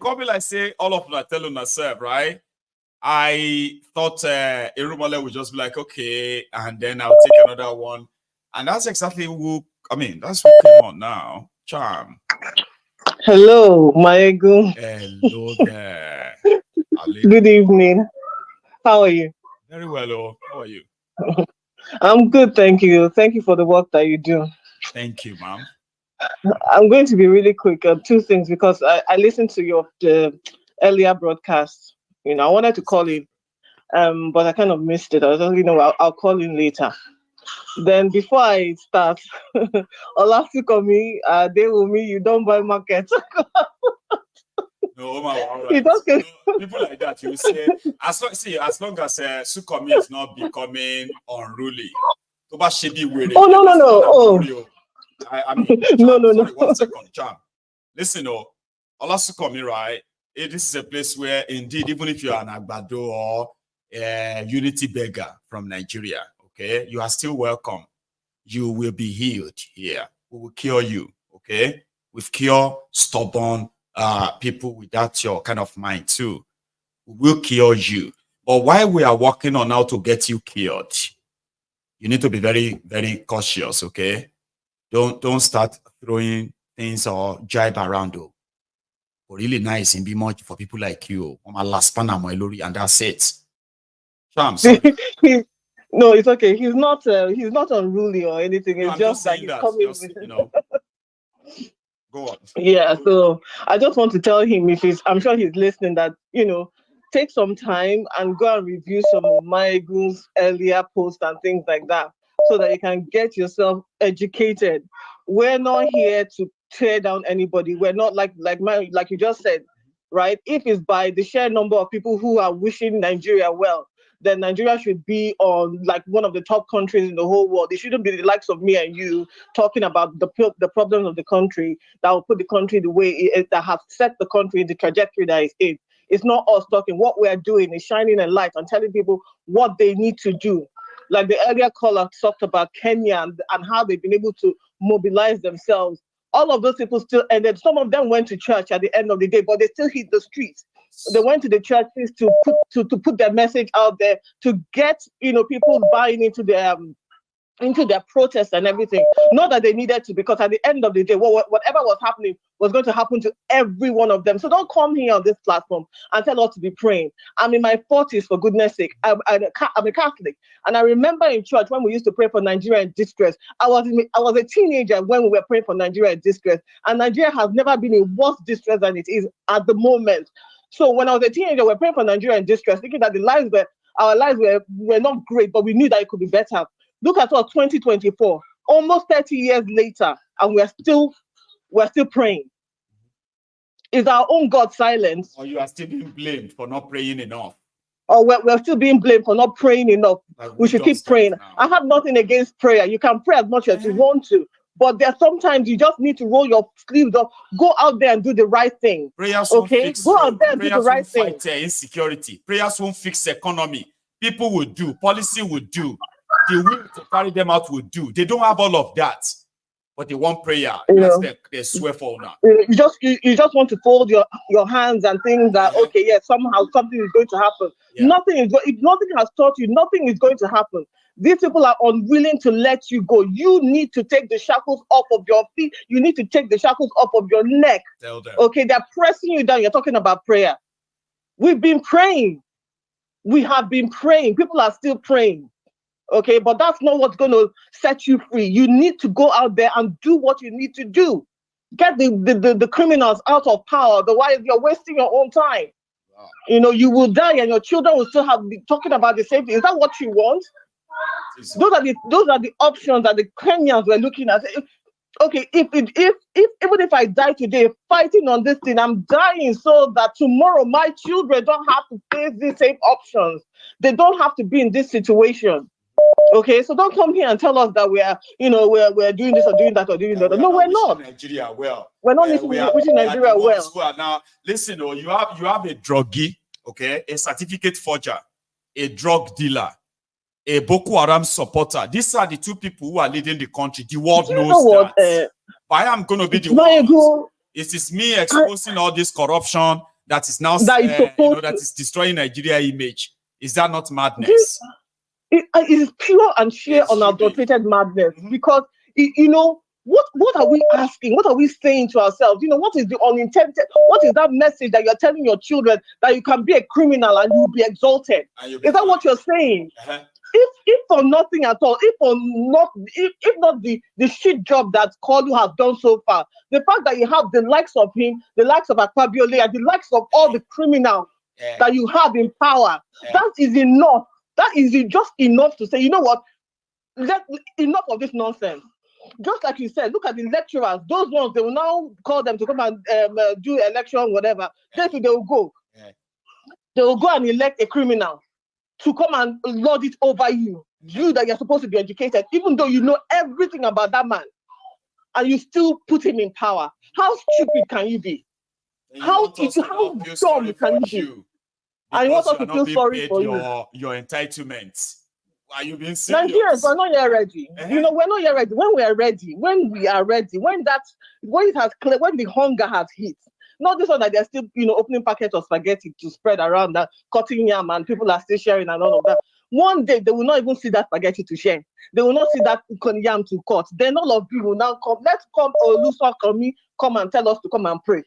can't be like say all of them tell on herself, right? I thought Erumale would just be like, okay, and then I'll take another one. And that's exactly that's who came on now. Charm. Hello, Maiyegun. Hello there. Good evening. How are you? Very well, how are you? I'm good, thank you. Thank you for the work that you do. Thank you, ma'am. I'm going to be really quick. Two things, because I listened to your earlier broadcast. I wanted to call in, but I kind of missed it. I was just, I'll call in later. Then before I start, Olasukomi, Adewumi, you don't buy market. No, all right. No, people like that, you say, as long as Sukomi is not becoming unruly. Oh, no. I mean, Charm, no. 1 second, Charm. Listen, Olasukomi, right? This is a place where, indeed, even if you're an Agbado or a unity beggar from Nigeria, okay, you are still welcome. You will be healed here. We will cure you, okay? We've cured stubborn people without your kind of mind too. We will cure you. But while we are working on how to get you cured, you need to be very, very cautious, okay? Don't start throwing things or jibe around. Really nice and be much for people like you. And that's it. Charm, No, it's okay. He's not unruly or anything. It's just that he's coming with Go on. Yeah, so I just want to tell him, I'm sure he's listening, that take some time and go and review some of Maiyegun's earlier posts and things like that, so that you can get yourself educated. We're not here to tear down anybody. We're not like you just said, right? If it's by the sheer number of people who are wishing Nigeria well, then Nigeria should be on one of the top countries in the whole world. It shouldn't be the likes of me and you talking about the problems of the country that will put the country the way it is, that have set the country in the trajectory that it's in. It's not us talking. What we are doing is shining a light and telling people what they need to do. Like the earlier caller talked about Kenya and how they've been able to mobilize themselves. All of those people still ended. Some of them went to church at the end of the day, but they still hit the streets. They went to the churches to put their message out there, to get people buying into their protests and everything. Not that they needed to, because at the end of the day, whatever was happening was going to happen to every one of them. So don't come here on this platform and tell us to be praying. I'm in my 40s, for goodness sake. I'm a Catholic, and I remember in church when we used to pray for Nigeria in distress. I was a teenager when we were praying for Nigeria in distress, and Nigeria has never been in worse distress than it is at the moment. So when I was a teenager, we were praying for Nigeria in distress, thinking that our lives were not great, but we knew that it could be better. Look at us, 2024, almost 30 years later, and we're still praying. Is our own God silent? Or you are still being blamed for not praying enough? Or we're still being blamed for not praying enough? We should keep praying. I have nothing against prayer. You can pray as much as you want to, but there's sometimes you just need to roll your sleeves up, go out there and do the right thing. Prayers go out there and do the right thing. Fight insecurity. Prayers won't fix economy. People will do. Policy will do. The will to carry them out will do. They don't have all of that, but they want prayer. They swear for now. You just want to fold your hands and think that okay, yes, somehow something is going to happen. Yeah. If nothing has taught you, nothing is going to happen. These people are unwilling to let you go. You need to take the shackles off of your feet. You need to take the shackles off of your neck. Tell them. Okay, they're pressing you down. You're talking about prayer. We've been praying. We have been praying. People are still praying. Okay, but that's not what's going to set you free. You need to go out there and do what you need to do. Get the criminals out of power. Otherwise, you're wasting your own time. Wow. You will die and your children will still be talking about the same thing. Is that what you want? Those are the options that the Kenyans were looking at. Okay, even if I die today fighting on this thing, I'm dying so that tomorrow my children don't have to face these same options. They don't have to be in this situation. Okay, so don't come here and tell us that we're doing this or doing that or doing that. No, we're not. Nigeria well. We're not wishing Nigeria well. Now, listen, you have a druggie, okay, a certificate forger, a drug dealer, a Boko Haram supporter. These are the two people who are leading the country. The world knows what, that. But I am going to be the one. It is me exposing all this corruption that is now that is destroying Nigeria image. Is that not madness? It is pure and sheer unadulterated madness, because what are we asking? What are we saying to ourselves? What is the unintended? What is that message that you're telling your children, that you can be a criminal and you'll be exalted? Is that what you're saying? If for nothing at all, if not the shit job that Kolu has done so far, the fact that you have the likes of him, the likes of Akpabiole, and the likes of all the criminals that you have in power, that is enough. That is just enough to say, you know what? Enough of this nonsense. Just like you said, look at the lecturers. Those ones, they will now call them to come and do election, whatever. Then they will go. They will go and elect a criminal to come and lord it over you. You that you're supposed to be educated, even though you know everything about that man, and you still put him in power. How stupid can you be? How dumb can you be? And you want us to feel sorry for you. Your entitlements. Are you being serious? Nigerians, we're not yet ready. We're not yet ready. When we are ready, when the hunger has hit, not this one that they're still, opening packets of spaghetti to spread around, that cutting yam and people are still sharing and all of that. One day they will not even see that spaghetti to share. They will not see that yam to cut. Then all of you will now come. Let's come, come and tell us to come and pray.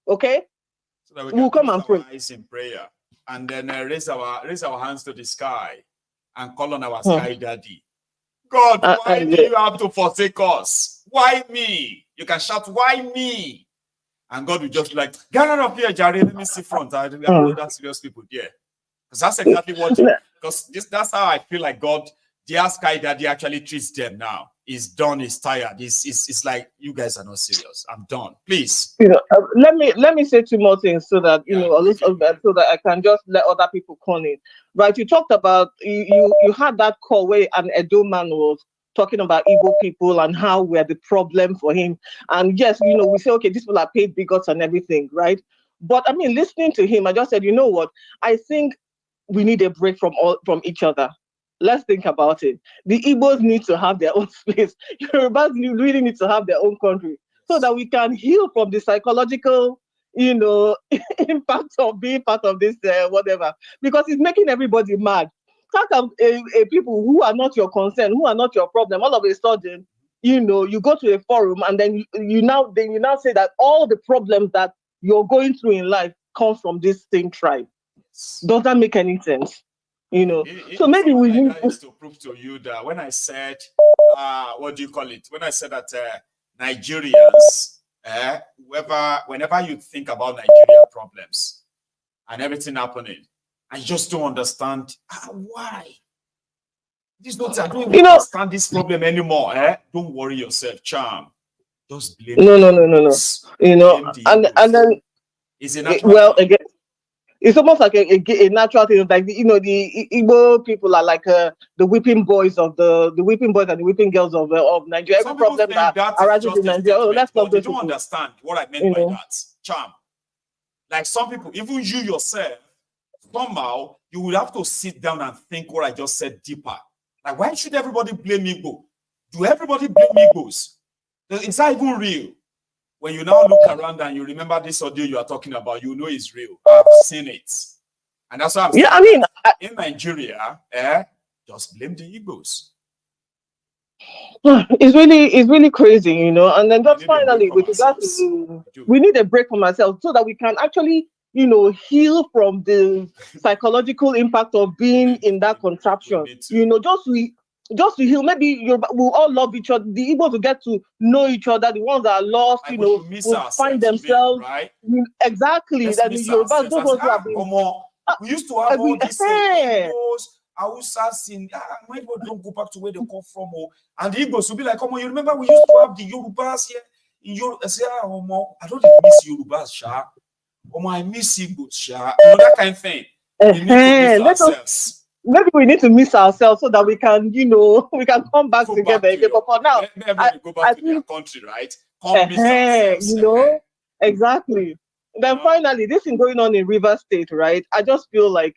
Okay? So that we'll come and pray. Eyes in prayer, and then raise our hands to the sky and call on our sky daddy. God, why do you have to forsake us? Why me? You can shout, why me? And God will just like, get out of here, Jerry. Let me see front. I know that serious people there. Because that's exactly what that's how I feel like God, their sky daddy actually treats them now. He's done, he's tired. It's like, you guys are not serious. I'm done. Please. Let me say two more things so that so that I can just let other people call in. Right. You talked about you had that call where an Edo man was talking about Igbo people and how we're the problem for him. And yes, we say, okay, these people are paid bigots and everything, right? But I mean, listening to him, I just said, you know what? I think we need a break from each other. Let's think about it. The Igbos need to have their own space. Yorubas really need to have their own country so that we can heal from the psychological, impact of being part of this whatever. Because it's making everybody mad. How come people who are not your concern, who are not your problem, all of a sudden, you go to a forum and then you now say that all the problems that you're going through in life comes from this same tribe. Does that make any sense? So maybe we need to prove to you that when I said, what do you call it? When I said that Nigerians, whenever you think about Nigeria problems and everything happening, I just don't understand why. I don't understand this problem anymore. Don't worry yourself, charm. Just blame. No. And then it's a natural again. It's almost like a natural thing. Like the Igbo people are like the whipping boys and the whipping girls of Nigeria. Every problem that arises in Nigeria. Let's not go. You don't understand what I meant by that, charm. Like some people, even you yourself, somehow you will have to sit down and think what I just said deeper. Like, why should everybody blame Igbo? Do everybody blame Igbos? Is that even real? When you now look around and you remember this audio you are talking about, you know it's real. I've seen it. And that's why I'm saying in Nigeria, just blame the Igbos. It's really crazy, and then just finally with regards to we need a break from ourselves so that we can actually, heal from the psychological impact of being in that contraption. Just to heal, maybe we'll all love each other. The Igbos will get to know each other. The ones that are lost, will find themselves. Right? Exactly. That the Yorubas, those ones who have been. We used to have all these Igbos, Hausas in. My God, don't go back to where they come from. And the Igbos will be like, you remember we used to have the Yorubas here in Europe. I say, I don't miss Yorubas, Sha. I miss Igbos, Sha. That kind of thing. We need to miss ourselves. Maybe we need to miss ourselves so that we can, we can come back together again. But for now, go back to their country, right? Miss ourselves. Exactly. Then finally, this is going on in Rivers State, right? I just feel like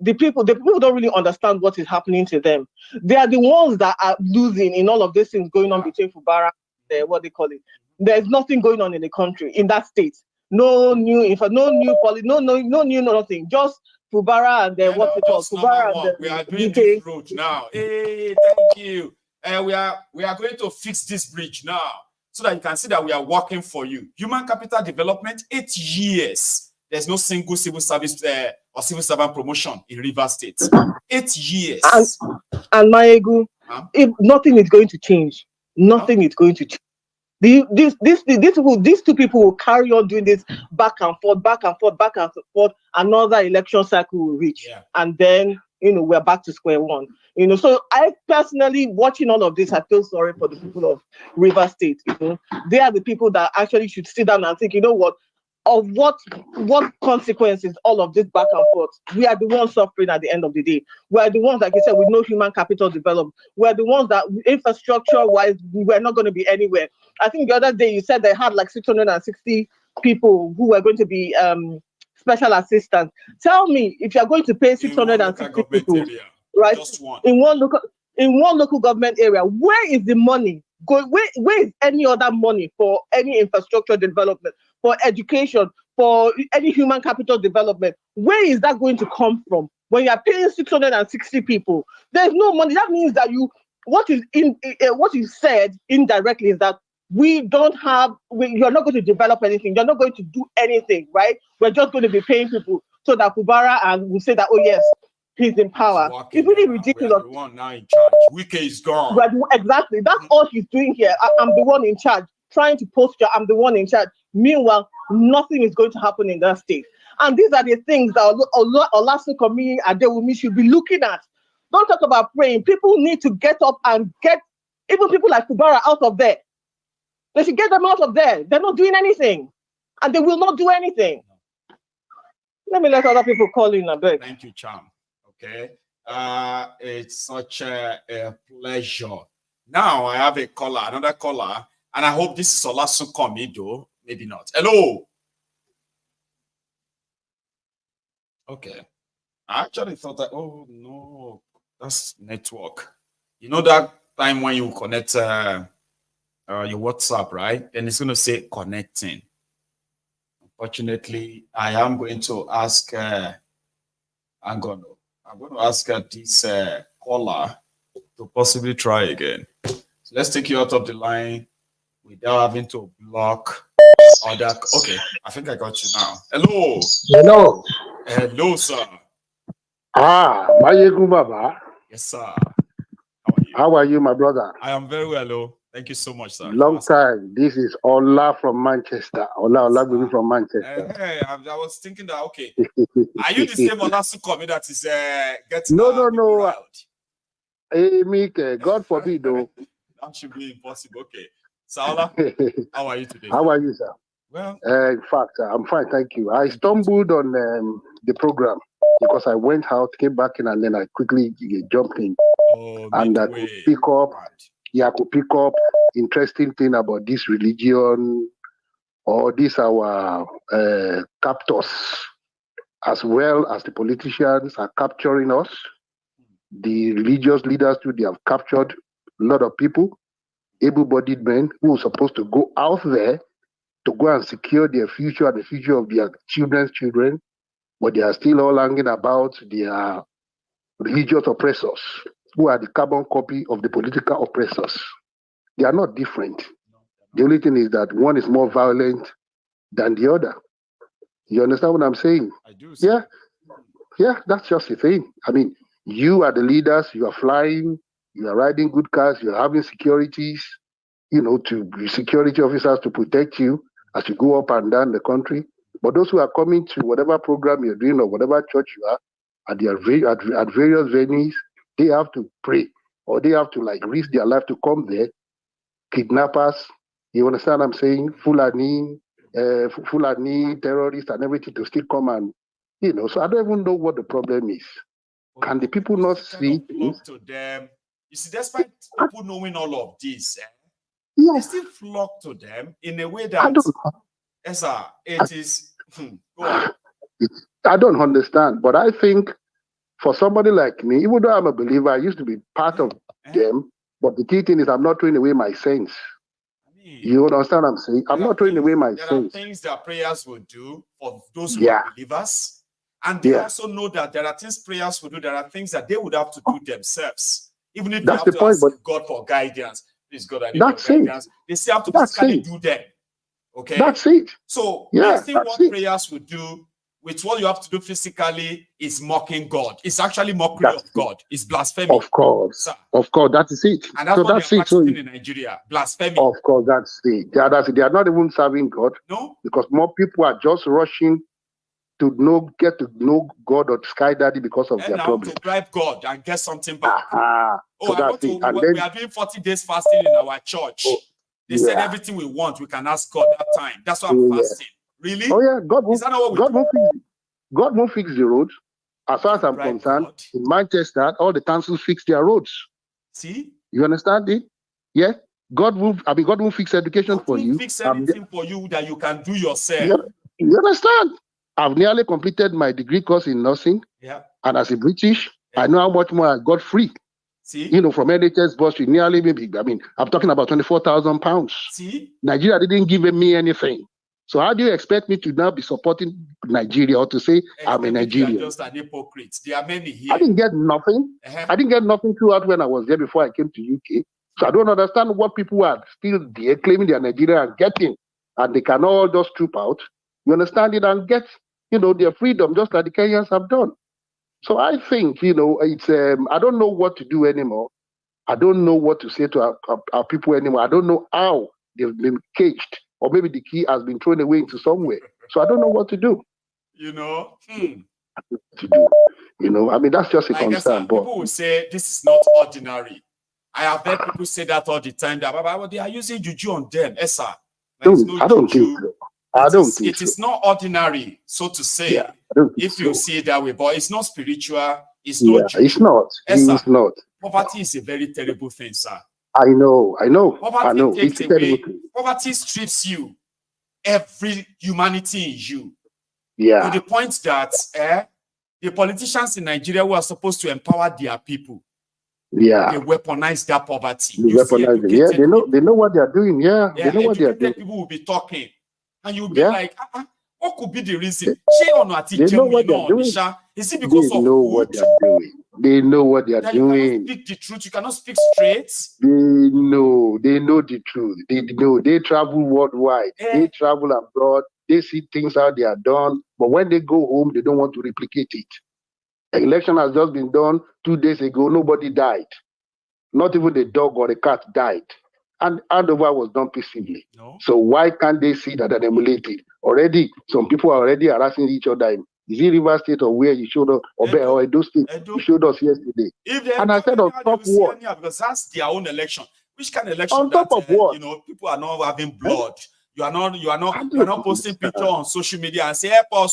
the people don't really understand what is happening to them. They are the ones that are losing in all of these things going on between Fubara and what they call it. There's nothing going on in the country, in that state. No new info, no new policy, no new nothing. Just Fubara and then what's it called? Fubara and we are doing this road now. Hey, thank you. We are going to fix this bridge now so that you can see that we are working for you. Human capital development, 8 years. There's no single civil service or civil servant promotion in Rivers State. 8 years. And Maiyegun, if nothing is going to change. Nothing is going to change. These two people will carry on doing this back and forth. Another election cycle will reach, and then we're back to square one. So I personally, watching all of this, I feel sorry for the people of Rivers State. They are the people that actually should sit down and think, what consequences all of this back and forth. We are the ones suffering at the end of the day. We are the ones, like you said, with no human capital developed. We are the ones that infrastructure wise, we're not going to be anywhere. I think the other day you said they had like 660 people who were going to be special assistants. Tell me, if you're going to pay 660 people, right, in one local government area, where is the money going? Where is any other money for any infrastructure development, for education, for any human capital development? Where is that going to come from? When you are paying 660 people, there's no money. That means that what is said indirectly is that you're not going to develop anything. You're not going to do anything, right? We're just going to be paying people so that Fubara and will say that, oh yes, he's in power. It's really ridiculous. We are the one now in charge. Wike is gone. Exactly. That's all he's doing here. I'm the one in charge. Trying to posture, I'm the one in charge. Meanwhile, nothing is going to happen in that state. And these are the things that Olasunkanmi Adewumi should be looking at. Don't talk about praying. People need to get up and get even people like Fubara out of there. They should get them out of there. They're not doing anything. And they will not do anything. Let me let other people call in a bit. Thank you, Cham. Okay. It's such a pleasure. Now I have another caller, and I hope this is Olasunkanmi though. Maybe not. Hello. Okay. I actually thought that, oh no, that's network. That time when you connect your WhatsApp, right? Then it's going to say connecting. Unfortunately, I am going to ask, I'm going to ask this caller to possibly try again. So let's take you out of the line without having to block other. Okay, I think I got you now. Hello. Hello. Hello, sir. Maiyegun Baba. Yes, sir. How are you, my brother? I am very well, oh. Thank you so much, sir. Long time. This is Ola from Manchester. Ola from Manchester. Hey, I was thinking that, okay. Are you the same Olasunkanmi that is getting No. Hey, Mike, God forbid, though. That should be impossible. Okay. Saola, how are you today? How are you, sir? Well, in fact, I'm fine, thank you. I stumbled on the program because I went out, came back in, and then I quickly jumped in. And I could pick up interesting thing about this religion or this our captors, as well as the politicians are capturing us. The religious leaders too, they have captured a lot of people, able-bodied men who are supposed to go out there to go and secure their future and the future of their children's children, but they are still all hanging about their religious oppressors, who are the carbon copy of the political oppressors. They are not different. The only thing is that one is more violent than the other. You understand what I'm saying? I do. Yeah, that's just the thing. I mean, you are the leaders, you are flying, you are riding good cars, you are having securities, to security officers to protect you as you go up and down the country. But those who are coming to whatever program you're doing or whatever church you are, at various venues, they have to pray or they have to risk their life to come there. Kidnappers, you understand what I'm saying? Fulani terrorists and everything to still come and, so I don't even know what the problem is. Can the people not see things? To them. You see, despite people knowing all of this, they still flock to them in a way that, it is. Go on. I don't understand, but I think for somebody like me, even though I'm a believer, I used to be part of them. But the key thing is I'm not throwing away my sense. You understand what I'm saying? I'm not throwing away my There sense. are things that prayers will do for those who are believers. And they also know that there are things prayers will do. There are things that they would have to do themselves. Even if That's they have the to point, ask God for guidance. Please, God, I need your guidance. They still have to physically do them. Okay? That's it. So, Yeah, I think what prayers will do with what you have to do physically is mocking God. It's actually mockery of God. It's blasphemy. Of course. Sir. Of course, that is it. And that's so what that's they're it. So practicing in Nigeria. Blasphemy. of course, that's it. Yeah, that's it. They are not even serving God. No. Because more people are just rushing to get to know God or Sky Daddy because of their now problems. to bribe God and get something back. So that's it. And we are doing 40 days fasting in our church. They said everything we want, we can ask God that time. That's why I'm fasting. Really? Oh yeah, God Is that not what we do? God won't fix the roads. As far as I'm concerned, in Manchester, all the councils fix their roads. See? You understand it? Yeah. God won't fix education for you. Fix anything for you that you can do yourself. You understand? I've nearly completed my degree course in nursing. Yeah. And as a British, I know how much more I got free. See? You know, from NHS bursary, nearly I'm talking about £24,000. See? Nigeria didn't give me anything. So how do you expect me to now be supporting Nigeria or to say I'm a Nigerian? You are just an hypocrite. There are many here. I didn't get nothing. I didn't get nothing throughout when I was there before I came to UK. So I don't understand what people are still there claiming they are Nigerian and getting. And they can all just troop out. You understand it and get, their freedom just like the Kenyans have done. So I think, it's I don't know what to do anymore. I don't know what to say to our people anymore. I don't know how they've been caged. Or maybe the key has been thrown away into somewhere. So I don't know what to do. That's just a concern. But people will say this is not ordinary. I have heard people say that all the time. That they are using juju on them. Yes, sir. I don't think so. It is not ordinary, so to say, if you see it that way. But it's not spiritual. It's not juju. It's not. It's not. Poverty is a very terrible thing, sir. I know. Poverty takes it's away. Poverty strips you every humanity in you. Yeah. To the point that the politicians in Nigeria who are supposed to empower their people, they weaponize that poverty. They know what they are doing. Yeah, they know what they are doing. People will be talking, and you'll be like, what could be the reason? They know what they are doing. Is it because they know what they are doing? They know what they are doing. You cannot speak the truth. You cannot speak straight. They know the truth. They know. They travel worldwide. They travel abroad. They see things how they are done. But when they go home, they don't want to replicate it. The election has just been done 2 days ago. Nobody died. Not even the dog or the cat died. And handover was done peacefully. No. So why can't they see that and emulate it? Already, some people are already harassing each other. Is it River State or where you showed us, or Edo State? You showed us yesterday. And I said on top what? Because that's their own election. Which kind of election? On top of what? People are not having blood. You are not posting pictures on social media and say help us.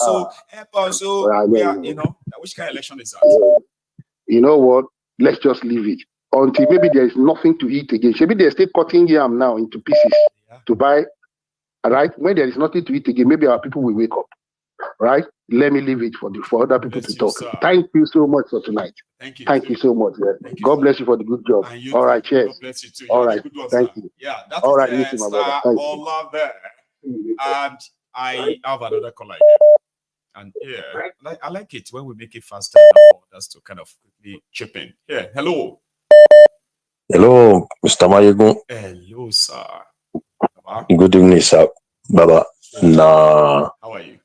Which kind of election is that? You know what? Let's just leave it until maybe there is nothing to eat again. Maybe they're still cutting yam now into pieces to buy. Right? When there is nothing to eat again, maybe our people will wake up. Right? Let me leave it for other people to talk. Thank you so much for tonight. Thank you so much. Yeah. God bless you for the good job. All right, cheers. God bless you too. All right, thank you. Yeah, that's all right. There. And I have another caller. And I like it when we make it faster for us to kind of quickly chip in. Yeah, hello. Hello, Mr. Maiyegun. Hello, sir. Good evening, sir. Baba. How are you?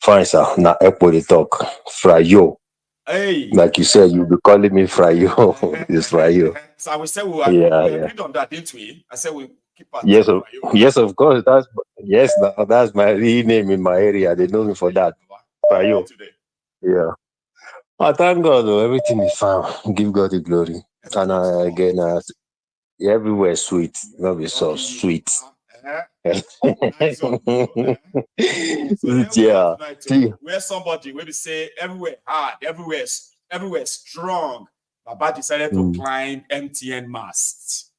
Fine, sir. Na Epo the talk. Frayo. Hey. Like you said, you'll be calling me Frayo. It's Frayo. So I will say we agreed on that, didn't we? I said we keep at yes, of course. That's my real name in my area. They know me for that. Frayo. Yeah. I thank God, though. Everything is fine. Give God the glory. And again, everywhere sweet. Not be so sweet. Yeah. Where somebody will say everywhere hard, everywhere strong. Baba decided to climb MTN Mast.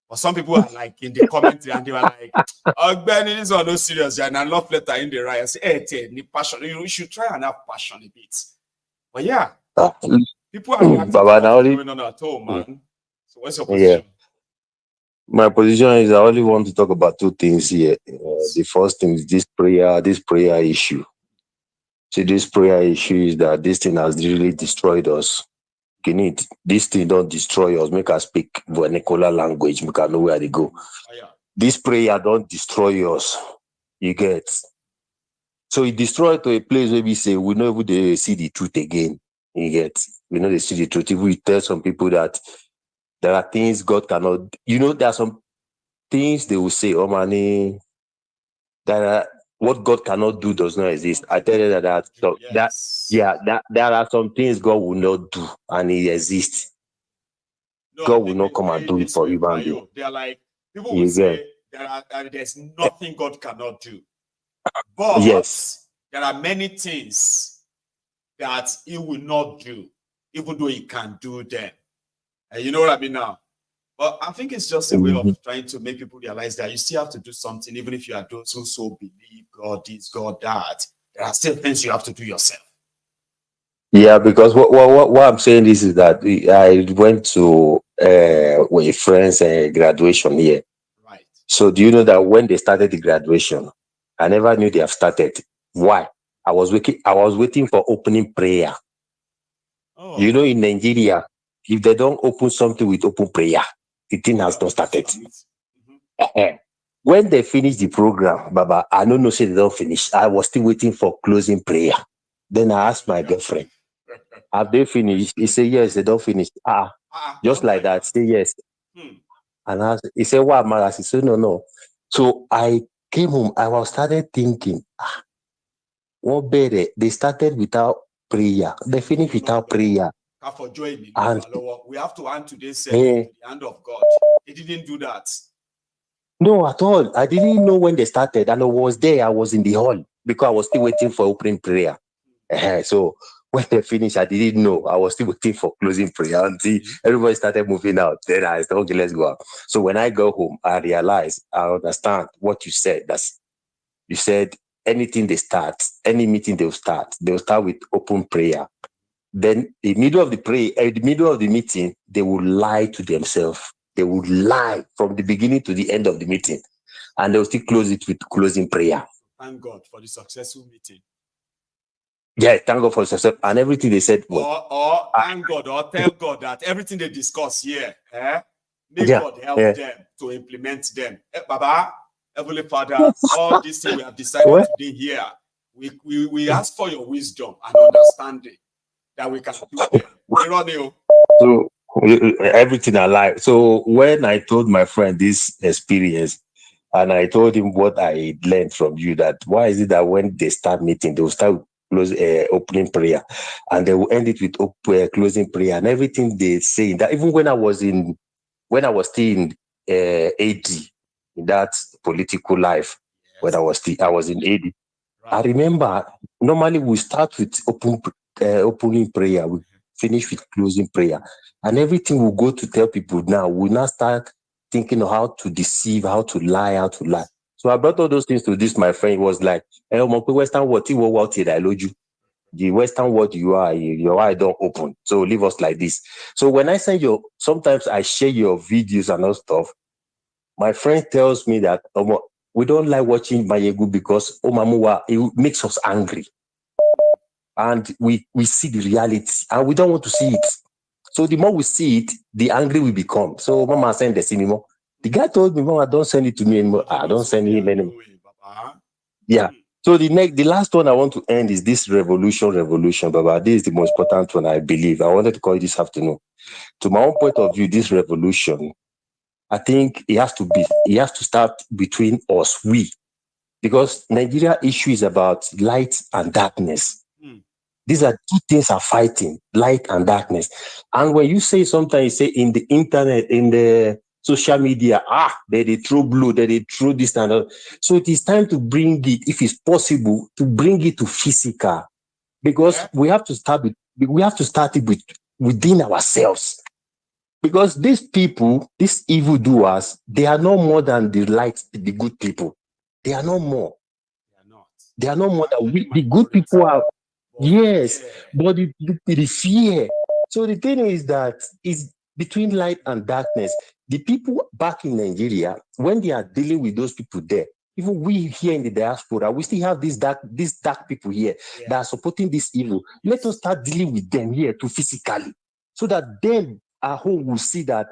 But some people are like in the commentary and they were like, Benny, this one no serious. And a love letter in the right. I say, hey, passion. You should try and have passion a bit. But yeah, people are reacting to Baba, what's going on at home, man. So what's your position? My position is I only want to talk about two things here. The first thing is this prayer issue. See, this prayer issue is that this thing has really destroyed us. This thing don't destroy us, make us speak vernacular language, make us know where they go. This prayer don't destroy us. You get. So it destroyed to a place where we say we never see the truth again. You get. We know they see the truth. If we tell some people that there are things God cannot, there are some things they will say, oh man, what God cannot do does not exist. I tell you that there are some things God will not do and it exists. No, God will not come and do it for human being. They are like, people will say there's nothing God cannot do. But there are many things that he will not do, even though he can do them. And you know what I mean now? But I think it's just a way of trying to make people realize that you still have to do something, even if you are those who so believe God this, God that. There are still things you have to do yourself. Yeah, because what I'm saying is that I went to with a friend's graduation here. Right. So do you know that when they started the graduation, I never knew they have started. Why? I was waiting for opening prayer. Oh. You know, in Nigeria, if they don't open something with open prayer, the thing has not started. When they finished the program, Baba, I don't know, say they don't finish. I was still waiting for closing prayer. Then I asked my girlfriend, have they finished? He said, yes, they don't finish. Just like that, say yes. And he said, what am I? I said, no. So I came home, I started thinking, what better? They started without prayer. They finished without prayer. And we have to hand today's to the hand of God. He didn't do that. No, at all. I didn't know when they started, and I was there. I was in the hall because I was still waiting for opening prayer. So when they finished, I didn't know. I was still waiting for closing prayer until everybody started moving out. Then I said, okay, let's go out. So when I go home, I realized, I understand what you said. You said anything they start, any meeting they'll start with open prayer. Then in the middle of the prayer, in the middle of the meeting, they will lie to themselves. They would lie from the beginning to the end of the meeting, and they'll still close it with closing prayer. Thank God for the successful meeting. Yeah, thank God for success and everything they said. Or thank God, or tell God that everything they discuss here, may God help them to implement them. Baba, Heavenly Father, all these things we have decided today here, we ask for your wisdom and understanding that we can do them. So everything alive. So when I told my friend this experience, and I told him what I learned from you, that why is it that when they start meeting, they will start opening prayer, and they will end it with closing prayer, and everything they say that even when I was still in AD, in that political life, when I was in AD, right. I remember normally we start with opening prayer, we finish with closing prayer, and everything we go to tell people now, we now start thinking of how to deceive, how to lie. So I brought all those things to this. My friend was like, "Hey, Western world, the Western world your eye don't open. So leave us like this." So when I send sometimes I share your videos and all stuff. My friend tells me that we don't like watching Maiyegun because it makes us angry. And we see the reality and we don't want to see it. So the more we see it, the angry we become. So Mama send the cinema. The guy told me, Mama, don't send it to me anymore. I don't send him anymore. Yeah. So the last one I want to end is this revolution, Baba. This is the most important one, I believe. I wanted to call you this afternoon. To my own point of view, this revolution, I think it has to start between us, because Nigeria issue is about light and darkness. These are two things are fighting, light and darkness. And when you say sometimes, you say in the internet, in the social media, they throw blue, they throw this and that. So it is time to bring it, if it's possible, to bring it to physical, because we have to start it within ourselves. Because these people, these evildoers, they are no more than the good people. They are no more. They are no more than the good people are. Yes, but the fear. So the thing is that it's between light and darkness. The people back in Nigeria, when they are dealing with those people there, even we here in the diaspora, we still have these dark people here that are supporting this evil. Let us start dealing with them here too physically, so that them at home will see that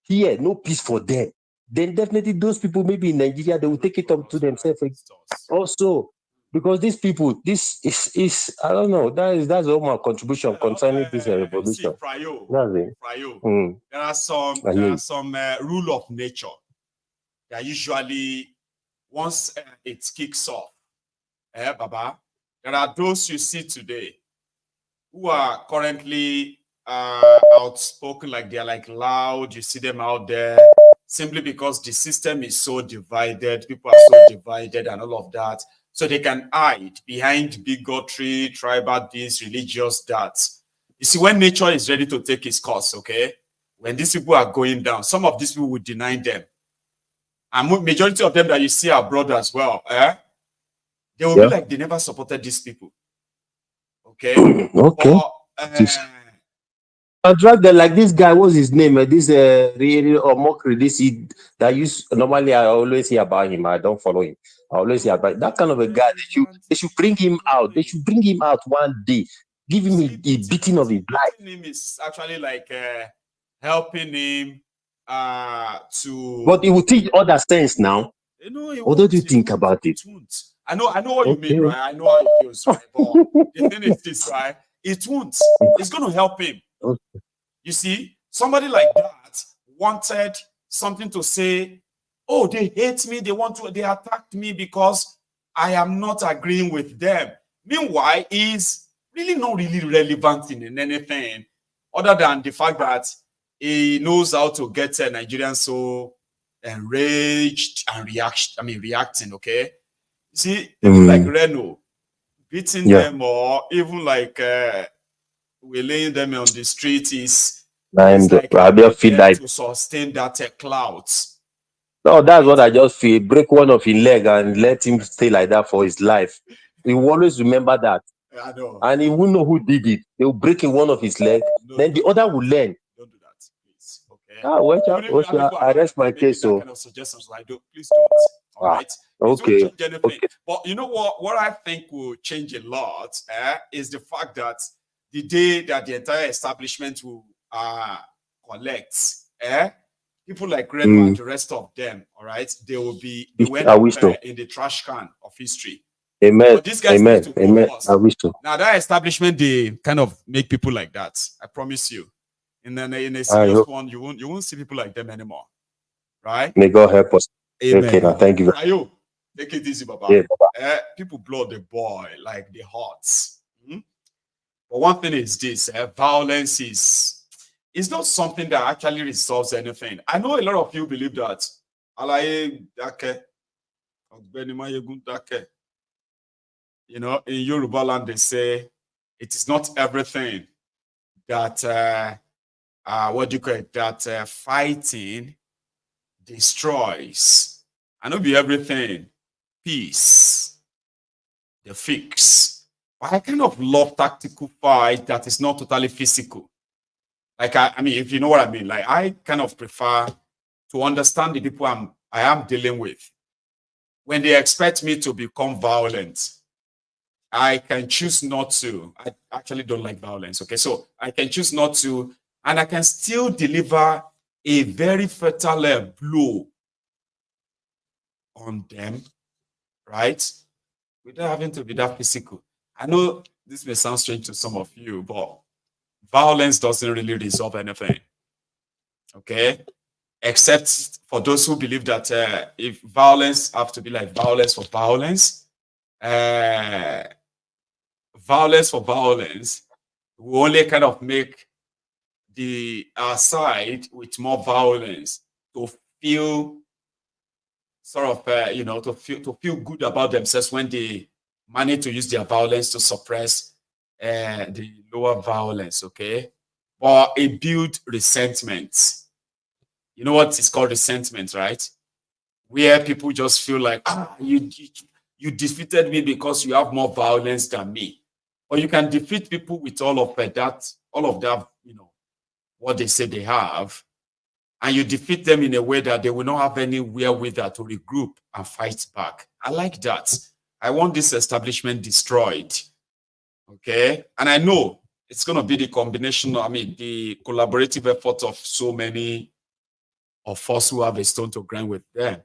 here no peace for them. Then definitely those people maybe in Nigeria they will take it up to themselves also. Because these people, this is I don't know. That's all my contribution concerning this revolution. That's it. There are some rule of nature that usually once it kicks off, Baba, there are those you see today who are currently outspoken, like they're like loud. You see them out there simply because the system is so divided. People are so divided and all of that. So they can hide behind bigotry, tribal this, religious that. You see, when nature is ready to take its course, okay, when these people are going down, some of these people will deny them. And majority of them that you see abroad as well, they will be like they never supported these people. Okay? Okay. I drag them like this guy. What's his name? This or mockery. That used normally I always hear about him. I don't follow him. I always hear about that kind of a guy. They should bring him out. They should bring him out one day. Give him a beating of his life. Him is actually like helping him to. But it will teach other sense now. What do you think about it? I know what you mean, right? I know how it feels, right? But the thing is this, right? It won't. It's going to help him. Okay. You see, somebody like that wanted something to say, oh, they hate me, they attacked me because I am not agreeing with them. Meanwhile, he's really not really relevant in anything other than the fact that he knows how to get Nigerians so enraged and reacting, okay? You see, even like Reno, beating them or even like we're laying them on the street is like I feel like to sustain that clouds. No, that's what I just feel. Break one of his leg and let him stay like that for his life. He will always remember that. I know. And he will know who did it. They will break in one of his legs. Then the other will learn. Don't do that, please. Okay. I rest my case. So kind of suggestions like please don't. All right. Okay. Change anything. But you know what I think will change a lot is the fact that the day that the entire establishment will collect people like Reno and the rest of them, all right, they will be in the trash can of history. Amen. But these guys Amen. need to Amen. first. I wish to. Now that establishment, they kind of make people like that. I promise you. In a serious one, you won't see people like them anymore. Right? May God help us. Amen. Okay, now thank you. Ayo, take it easy, Baba. Yeah, Baba. People blow the boy like the hearts. But one thing is this: violence is not something that actually resolves anything. I know a lot of you believe that. You know, in Yoruba land, they say it is not everything that what do you call it? That fighting destroys. I know be everything. Peace, the fix. But I kind of love tactical fight that is not totally physical. Like I mean, if you know what I mean, like I kind of prefer to understand the people I am dealing with. When they expect me to become violent, I can choose not to. I actually don't like violence. Okay, so I can choose not to, and I can still deliver a very fertile blow on them, right? Without having to be that physical. I know this may sound strange to some of you, but violence doesn't really resolve anything. Okay? Except for those who believe that if violence have to be like violence for violence, violence for violence will only kind of make the side with more violence to feel sort of to feel good about themselves when they manage to use their violence to suppress the lower violence. Okay, or it builds resentment. You know what is called resentment, right? Where people just feel like you defeated me because you have more violence than me. Or you can defeat people with all of that, what they say they have, and you defeat them in a way that they will not have anywhere with that to regroup and fight back. I like that. I want this establishment destroyed. Okay? And I know it's going to be the combination, the collaborative effort of so many of us who have a stone to grind with them.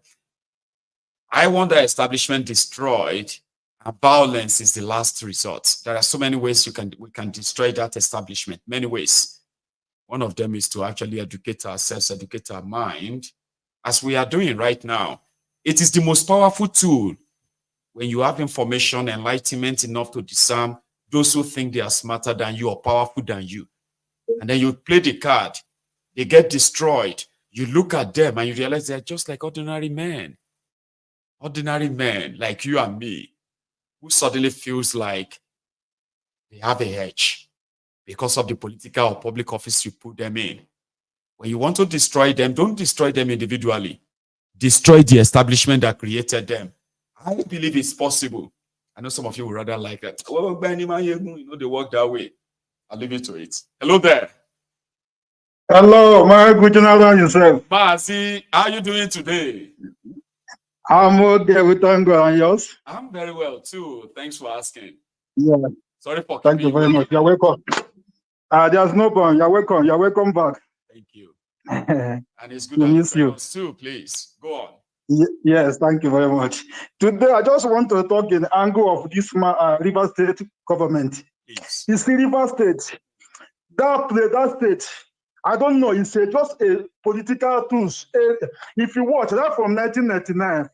I want the establishment destroyed, and violence is the last resort. There are so many ways we can destroy that establishment, many ways. One of them is to actually educate ourselves, educate our mind, as we are doing right now. It is the most powerful tool when you have information, enlightenment enough to discern those who think they are smarter than you or powerful than you. And then you play the card, they get destroyed. You look at them and you realize they're just like ordinary men like you and me, who suddenly feels like they have a edge because of the political or public office you put them in. When you want to destroy them, don't destroy them individually. Destroy the establishment that created them. I believe it's possible. I know some of you would rather like that. Oh, Maiyegun, they work that way. I'll leave it to it. Hello there. Hello, Maiyegun, General yourself. Mazi, how are you doing today? I'm okay with Tango and yours. I'm very well too. Thanks for asking. Yeah. Sorry for Thank you very much. You're welcome. There's no problem. You're welcome. You're welcome back. Thank you. And it's good to that miss you too. Please go on. Yes, thank you very much. Today, I just want to talk in the angle of this River State government. Please. You see, River State, that state, I don't know, it's just a political tools. If you watch that from 1999,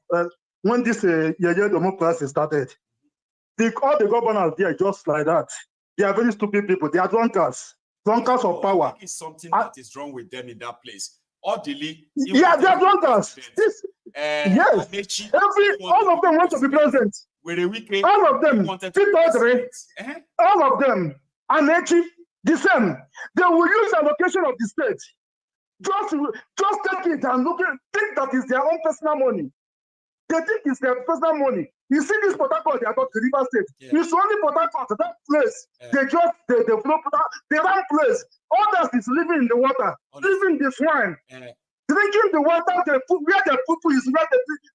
when this Yeye democracy started, all the governors there just like that. They are very stupid people. They are drunkards of power. It's something that is wrong with them in that place. Orderly. Yeah, they are drunkards. Yes. All of them want to be president. All of them. All of them. Anechi, the same. They will use allocation of the state. Just take it and think that is their own personal money. They think it's their personal money. You see this Politico, they are not the River State. Yeah. It's only Politico, that place. Yeah. They run place. Others is living in the water, living the swine, drinking the water. Where the people is where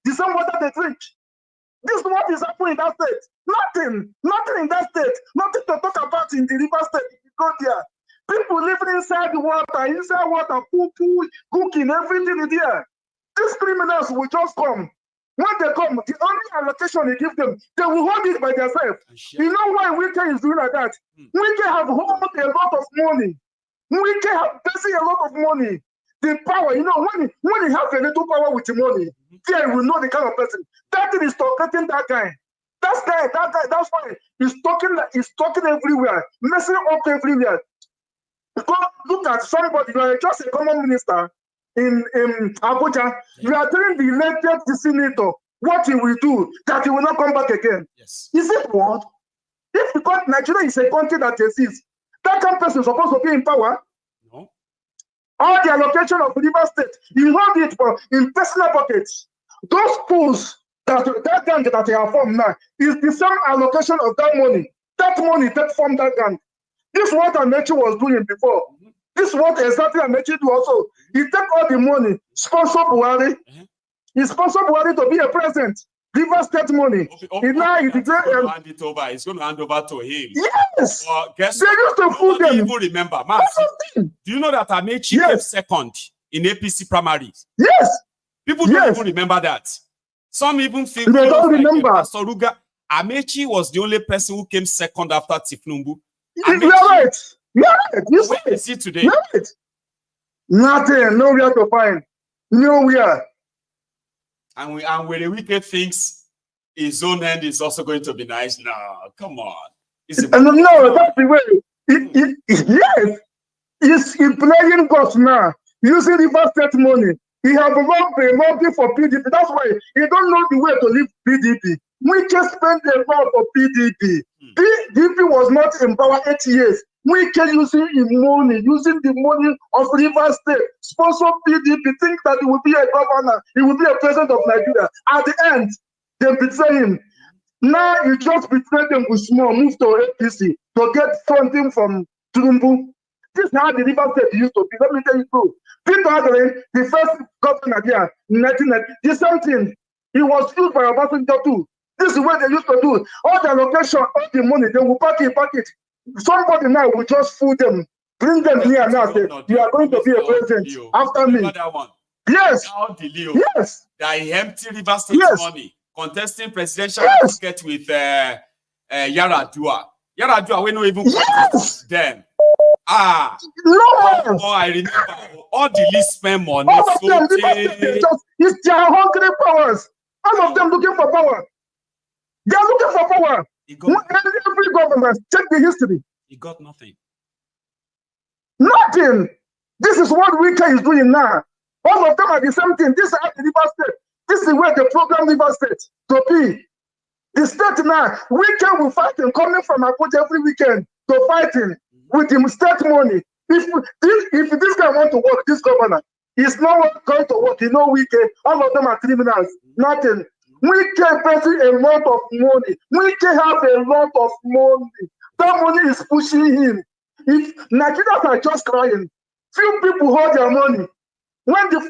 the same water they drink. This is what is happening in that state. Nothing in that state. Nothing to talk about in the River State. If you go there, people living inside the water, poo, cooking, everything in there. These criminals will just come. When they come, the only allocation they give them, they will hold it by themselves. You know why Wike is doing like that? Wike have hold a lot of money. Wike have basically a lot of money. The power, when he have a little power with the money, then we know the kind of person. That thing is talking that guy. That's why he's talking everywhere, messing up everywhere. Look at somebody, you are just a common minister in Abuja. You are telling the elected senator what he will do, that he will not come back again. Yes. Is it what? If because Nigeria is a country that exists, that kind of person is supposed to be in power. No. All the allocation of River State, you hold it in personal pockets. Those fools that gang that they are formed now is the same allocation of that money. That money that formed that gang. This is what Amechi was doing before. This is what exactly Amechi do also. He take all the money, sponsor Buhari. He sponsor Buhari to be a president. River State money. He's going to hand it over. He's going to hand over to him. Yes. Guess they used to fool them. People remember. Do you know that Amechi came second in APC primaries? Yes. People don't even remember that. Some even think they don't remember. Amechi was the only person who came second after Thiefnubu. You're right. Where is he today? Right. Nothing. Nowhere to find. Nowhere. And when the Wike thinks his own end is also going to be nice, no, come on. No, that's the way. Yes. He's playing God now. Using River State money. He has a lobby for PDP. That's why he don't know the way to leave PDP. We just spent a lot for PDP. PDP was not in power 8 years. We can using the money of River State, sponsor PDP, think that he will be a governor, he will be a president of Nigeria. At the end, they betray him. Now he just betrayed them with small, move to APC. to get something from Thiefnubu. This is how the River State used to be. Let me tell you true. Peter Adelaide, the first governor there in 1990, the same thing. He was used by Obasanjo too. This is what they used to do. All the allocation, all the money, they will pack it. Somebody now will just fool them, bring them here now. Say, you are going to be a president after me. That one. Yes. Yes. That empty River State money, contesting presidential ticket with Yaradua. Yaradua, we don't even contest them. No. I remember all the list spend money. All of them, it's their hungry powers. All of them looking for power. They are looking for power. Every government, check the history. He got nothing. Nothing. This is what Wike is doing now. All of them are the same thing. This is the River State. This is where the program River State to be. The state now, Wike will fight and coming from Abuja every weekend to fighting with him state money. If this guy want to work, this governor, he's not going to work. You know, Wike, all of them are criminals. Nothing. Wike paying a lot of money. Wike have a lot of money. That money is pushing him. If Nigerians are just crying, few people hold their money. When they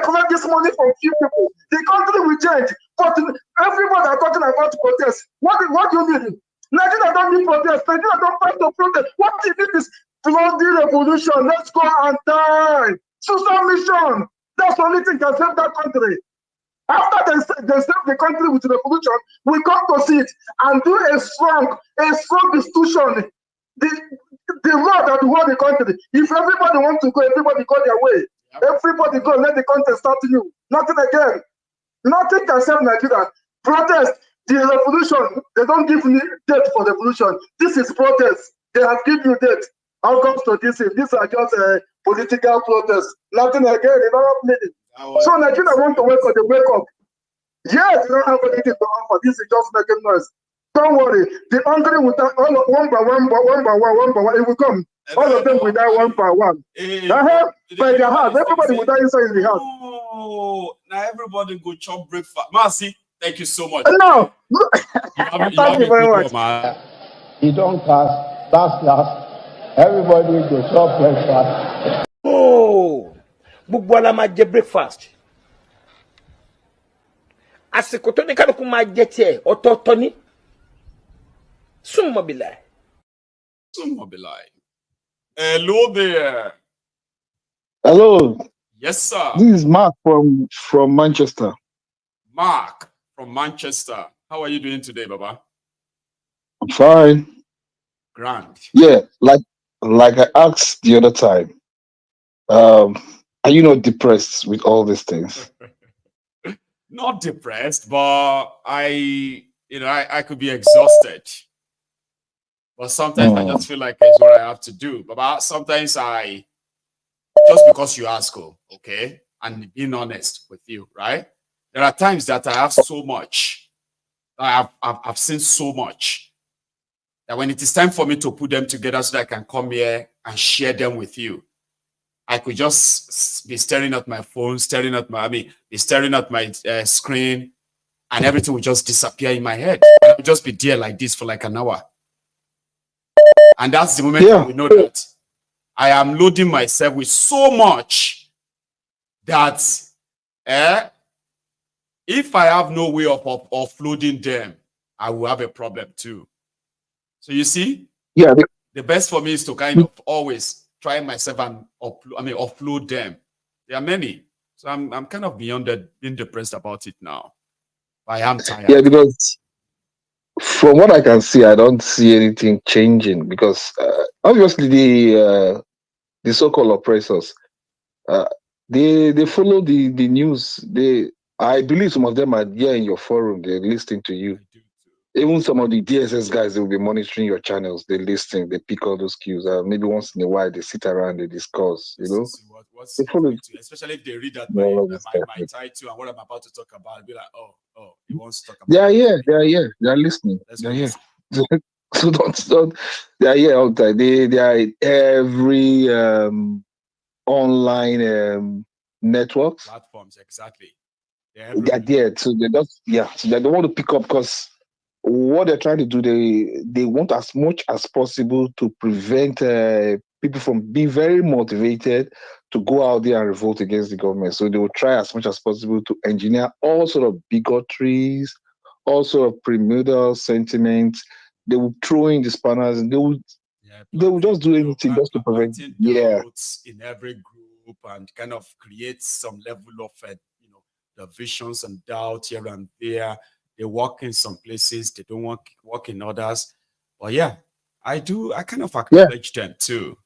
collect this money from few people, the country will change. But everybody are talking about protest. What do you need? Nigeria don't need protest. Nigeria don't fight to protest. What they need is bloody revolution. Let's go and die. Social mission. That's the only thing can save that country. After they save the country with revolution, we come to see it and do a strong institution. The law that will hold the country. If everybody wants to go, everybody go their way. Everybody go, let the country start new. Nothing again. Nothing can save Nigeria. Protest. The revolution, they don't give me date for the revolution. This is protest. They have given you date. How comes to this? These are just political protests. Nothing again. They don't have anything. So Nigeria want to wake up. They wake up. Yes, they don't have anything to offer. This is just making noise. Don't worry. The hungry will die all one by one. It will come. All of them will die one by one. By their house. Everybody will die inside the house. Oh, now everybody go chop breakfast. Mercy. Thank you so much. No. Thank you very much. Man. You don't pass. Last. Everybody go chop breakfast. Oh, Bugwala ma jẹ breakfast. Àsìkò tó ní kálukú máa jẹ tiẹ̀ ọ̀tọ̀ọ̀tọ̀ ni. Summa bilai. Hello there. Hello. Yes, sir. This is Mark from Manchester. Mark from Manchester. How are you doing today, Baba? I'm fine. Grand. Yeah, like I asked the other time. Are you not depressed with all these things? Not depressed, but I could be exhausted. But sometimes I just feel like it's what I have to do. But sometimes just because you ask, okay, and being honest with you, right? There are times that I have so much. I've seen so much that when it is time for me to put them together so that I can come here and share them with you, I could just be staring at my phone, be staring at my screen, and everything will just disappear in my head. I will just be there like this for like an hour. And that's the moment we know that I am loading myself with so much that if I have no way of offloading them, I will have a problem too. So you see, the best for me is to kind of always try myself and offload them. There are many. So I'm kind of beyond that, being depressed about it now. I am tired. Yeah, because from what I can see, I don't see anything changing because obviously the so-called oppressors, they follow the news. I believe some of them are here in your forum. They're listening to you. Even some of the DSS guys, they will be monitoring your channels. They listen. They pick all those cues. Maybe once in a while, they sit around, they discuss. You know, they follow. Especially if they read that my title and what I'm about to talk about, I'll be like, oh, he wants to talk about. They are here. They are listening. They're here. So don't. They are here all the time. They are every online networks. Platforms, exactly. They're there. So they don't. Yeah. So they don't want to pick up because what they're trying to do, they want as much as possible to prevent people from being very motivated to go out there and revolt against the government. So they will try as much as possible to engineer all sort of bigotries, all sort of primordial sentiments. They will throw in the spanners, and they will just do anything just to prevent. Yeah, in every group and kind of create some level of divisions and doubt here and there. They work in some places, they don't work in others. But yeah, I kind of acknowledge them too,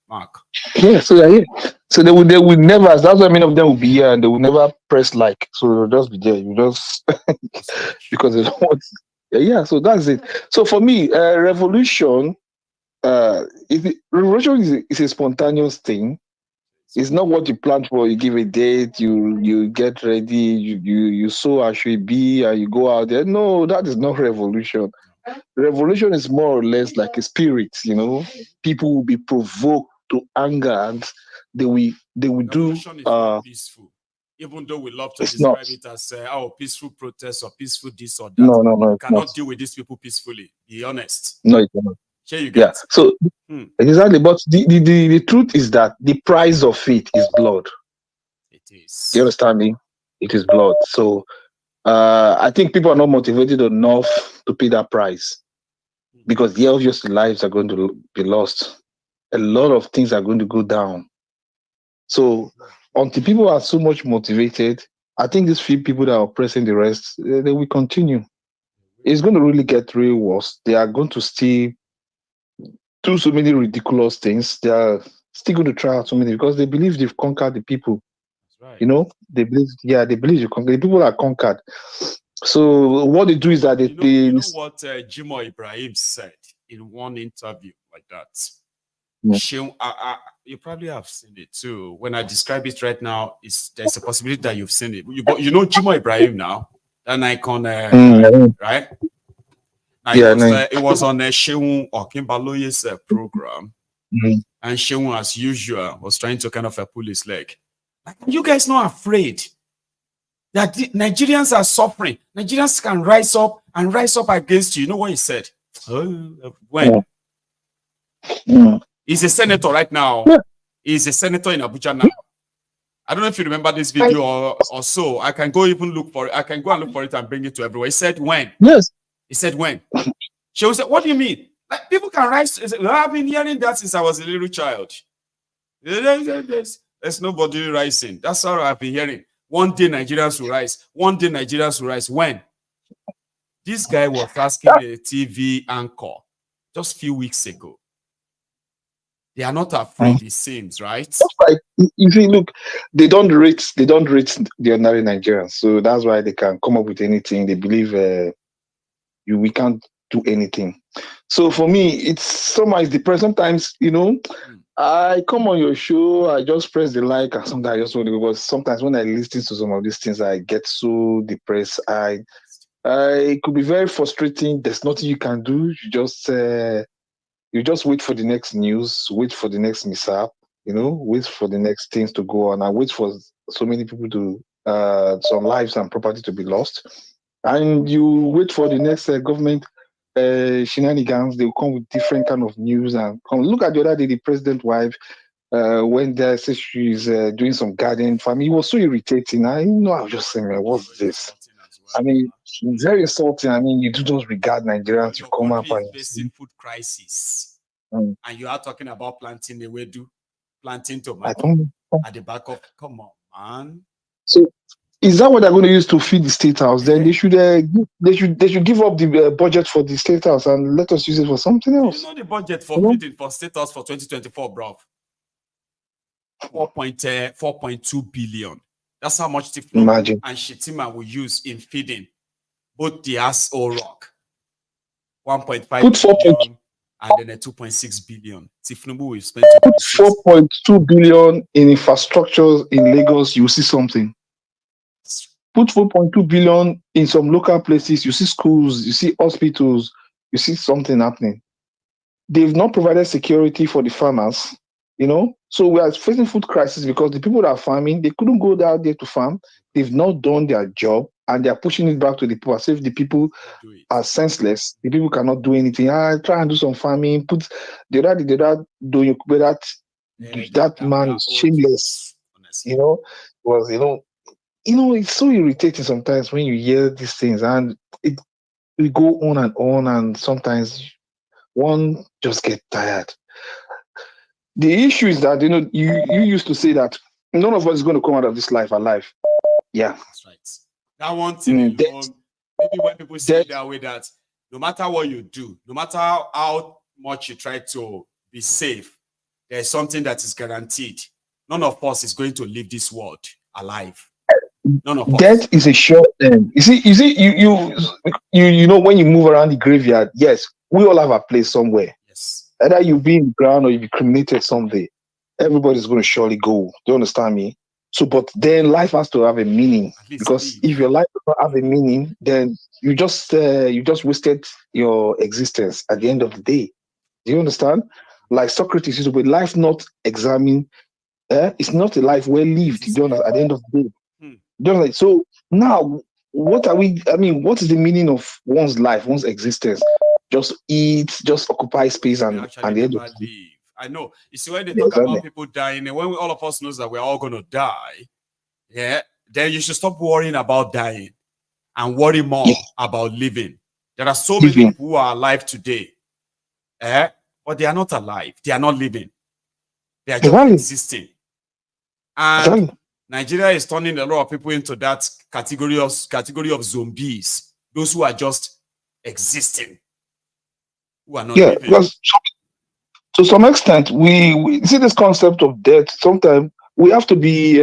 Mark. Yeah, so they will never, that's why many of them will be here and they will never press like. So they'll just be there. You just because they don't want. Yeah, so that's it. So for me, revolution, revolution is a spontaneous thing. It's not what you plan for. You give a date, you get ready, you sow as should be, and you go out there. No, that is not revolution. Revolution is more or less like a spirit. People will be provoked to anger, and they will do. Revolution is not peaceful, even though we love to describe it as peaceful protest or peaceful this or that. No, you cannot deal with these people peacefully. Be honest. No, you cannot. Here you get. So exactly, but the truth is that the price of it is blood. It is. You understand me? It is blood. So I think people are not motivated enough to pay that price because obviously lives are going to be lost. A lot of things are going to go down. So until people are so much motivated, I think these few people that are oppressing the rest, they will continue. It's going to really get real worse. They are going to still do so many ridiculous things. They are still going to try out so many because they believe they've conquered the people. Right. They believe the people are conquered. So what they do is that you know what Jimoh Ibrahim said in one interview like that. Yeah. You probably have seen it too. When I describe it right now, there's a possibility that you've seen it. But you know Jimoh Ibrahim now, an icon, right? It was on Sheun Okimbaloye's program, and Sheun, as usual, was trying to kind of pull his leg. Like, you guys not afraid that the Nigerians are suffering? Nigerians can rise up against you. You know what he said? When? He's a senator right now. He's a senator in Abuja now. I don't know if you remember this video or so. I can go even look for it. I can go and look for it and bring it to everyone. He said when? Yes. He said when? She said, what do you mean? Like, people can rise. I've been hearing that since I was a little child. There's nobody rising. That's all I've been hearing. One day Nigerians will rise. One day Nigerians will rise. When? This guy was asking a TV anchor just a few weeks ago. They are not afraid, it seems, right? Like, you see, look, they don't rate the ordinary Nigerians. So that's why they can come up with anything. They believe we can't do anything. So for me, it's somehow depressed. Sometimes, I come on your show, I just press the like, and sometimes I just want to go. But sometimes when I listen to some of these things, I get so depressed. It could be very frustrating. There's nothing you can do. You just wait for the next news, wait for the next mishap, wait for the next things to go on, and wait for so many people to, some lives and property to be lost. And you wait for the next government shenanigans. They will come with different kind of news and come. Look at the other day, the president's wife, when they said she's doing some garden farming. It was so irritating. I was just saying, man, what's this? I mean, it's very insulting. I mean, you do just regard Nigerians to come up and facing food crisis, and you are talking about planting planting tomato at the back of. Come on, man. So, is that what they're going to use to feed the state house? Then they should give up the budget for the state house and let us use it for something else. You know the budget for feeding for state house for 2024, bro? 4.2 billion. That's how much Thiefnubu and Shetima will use in feeding both the Aso Rock. 1.5 billion and then a 2.6 billion. Thiefnubu will spend 4.2 billion in infrastructure in Lagos. You see something. Put 4.2 billion in some local places. You see schools, you see hospitals, you see something happening. They've not provided security for the farmers. So we are facing food crisis because the people that are farming, they couldn't go out there to farm. They've not done their job, and they are pushing it back to the people as if the people are senseless. The people cannot do anything. Try and do some farming. Put the other doing that man is shameless. You know, was it's so irritating sometimes when you hear these things, and we go on, and sometimes one just get tired. The issue is that you used to say that none of us is going to come out of this life alive. Yeah, that's right. That one thing alone, maybe when people say that way, that no matter what you do, no matter how much you try to be safe, there's something that is guaranteed. None of us is going to leave this world alive. None of us. Death is a short end. You see, you know, when you move around the graveyard, yes, we all have a place somewhere. Yes. Either you be in the ground or you be cremated someday. Everybody's going to surely go. Do you understand me? So, but then life has to have a meaning, because if your life does not have a meaning, then you just wasted your existence at the end of the day. Do you understand? Like Socrates used to say, life not examined, it's not a life well lived. Do you understand? At the end of the day. Do you understand? So now, what is the meaning of one's life, one's existence? Just eat, just occupy space, and at the end of the day. I know. You see, when they talk about people dying, and when all of us knows that we're all going to die, then you should stop worrying about dying and worry more about living. There are so many people who are alive today, but they are not alive. They are not living. They are just existing. And Nigeria is turning a lot of people into that category of zombies. Those who are just existing, who are not living. Because to some extent, we see this concept of death. Sometimes we have to be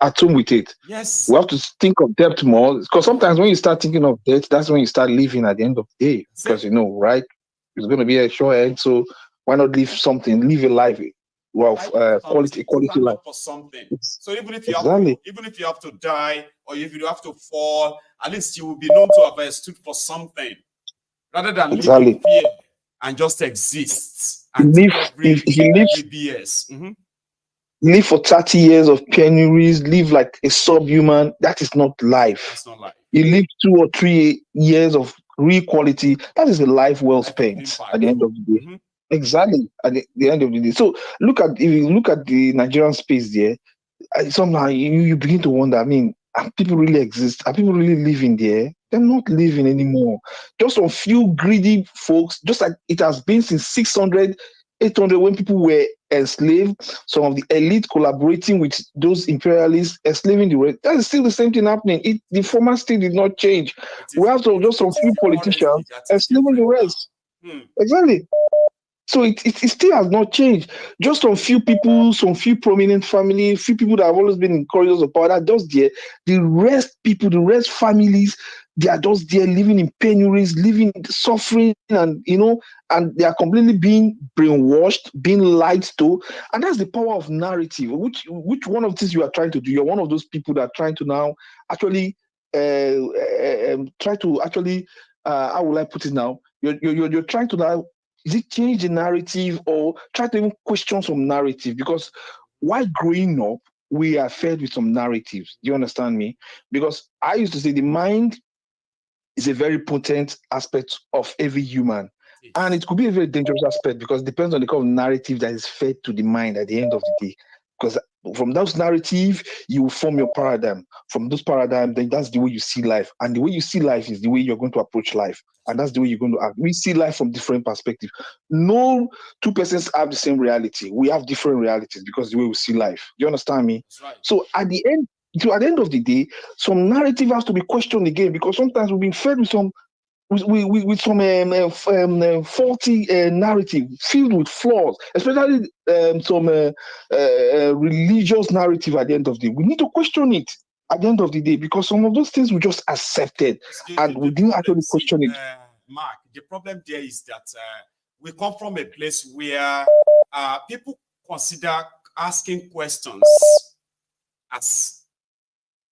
attuned with it. Yes. We have to think of death more, because sometimes when you start thinking of death, that's when you start living at the end of the day. Because right, it's going to be a short end. So why not live a life? Well, quality life for something. So even if you have to die, or if you have to fall, at least you will be known to have stood for something, rather than live in fear and just exist. And if you live for 30 years of penuries, live like a subhuman, that is not life. That's not life. You live 2 or 3 years of real quality, that is a life well spent at the end of the day. Exactly, at the end of the day. So if you look at the Nigerian space there, somehow you begin to wonder, are people really exist? Are people really living there? They're not living anymore. Just a few greedy folks, just like it has been since 600, 800, when people were enslaved, some of the elite collaborating with those imperialists, enslaving the rest. That is still the same thing happening. The format still did not change. We have just some few politicians enslaving the rest. Exactly. So it still has not changed. Just some few people, some few prominent family, few people that have always been in corridors of power, that just there. The rest families, they are just there living in penuries, suffering, and and they are completely being brainwashed, being lied to. And that's the power of narrative, which one of things you are trying to do. You're one of those people that are trying to now actually how will I put it now? You're trying to now, is it change the narrative, or try to even question some narrative? Because while growing up, we are fed with some narratives. Do you understand me? Because I used to say the mind is a very potent aspect of every human. And it could be a very dangerous aspect, because it depends on the kind of narrative that is fed to the mind at the end of the day. Because from those narrative, you will form your paradigm. From those paradigms, then that's the way you see life. And the way you see life is the way you're going to approach life. And that's the way you're going to act. We see life from different perspectives. No two persons have the same reality. We have different realities because the way we see life. Do you understand me? Right. So at the end of the day, some narrative has to be questioned again, because sometimes we've been fed with some faulty narrative filled with flaws, especially some religious narrative. At the end of the day, we need to question it at the end of the day, because some of those things we just accepted and we didn't actually question it. Mark, the problem there is that we come from a place where people consider asking questions as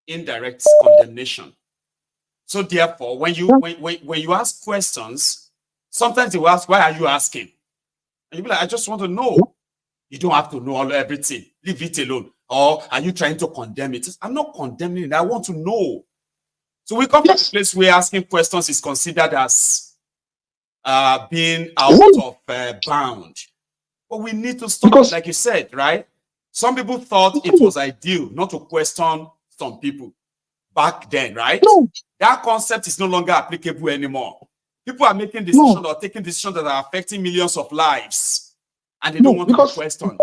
indirect condemnation. So therefore, when you ask questions, sometimes they will ask, "Why are you asking?" And you'll be like, "I just want to know." You don't have to know everything. Leave it alone. Or are you trying to condemn it? I'm not condemning it. I want to know. So we come to a place where asking questions is considered as being out of bound. But we need to stop, like you said, right? Some people thought it was ideal not to question some people back then, right? No. That concept is no longer applicable anymore. People are making decisions or taking decisions that are affecting millions of lives, and they don't want to be questioned.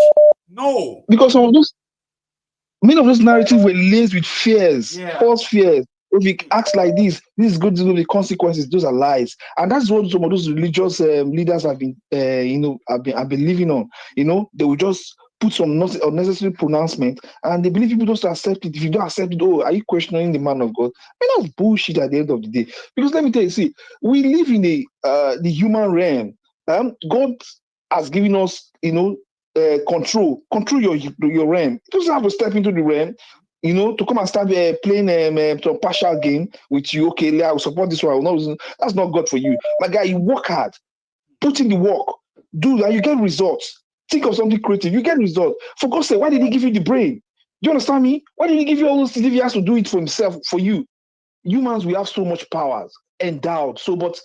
No. Because many of those narratives were laced with fears, false fears. If you act like this is good to the consequences. Those are lies, and that's what some of those religious leaders have been, have been living on. They will just put some unnecessary pronouncement, and they believe people don't accept it. If you don't accept it, are you questioning the man of God? That's bullshit at the end of the day. Because let me tell you, see, we live in the human realm. God has given us, control your realm. You don't have to step into the realm, to come and start playing some partial game with you. Okay, I will support this one. No, that's not God for you. My guy, you work hard, put in the work, do that, you get results. Think of something creative, you get results. For God's sake, why did he give you the brain? Do you understand me? Why did he give you all those things if he has to do it for himself, for you? Humans, we have so much powers endowed. But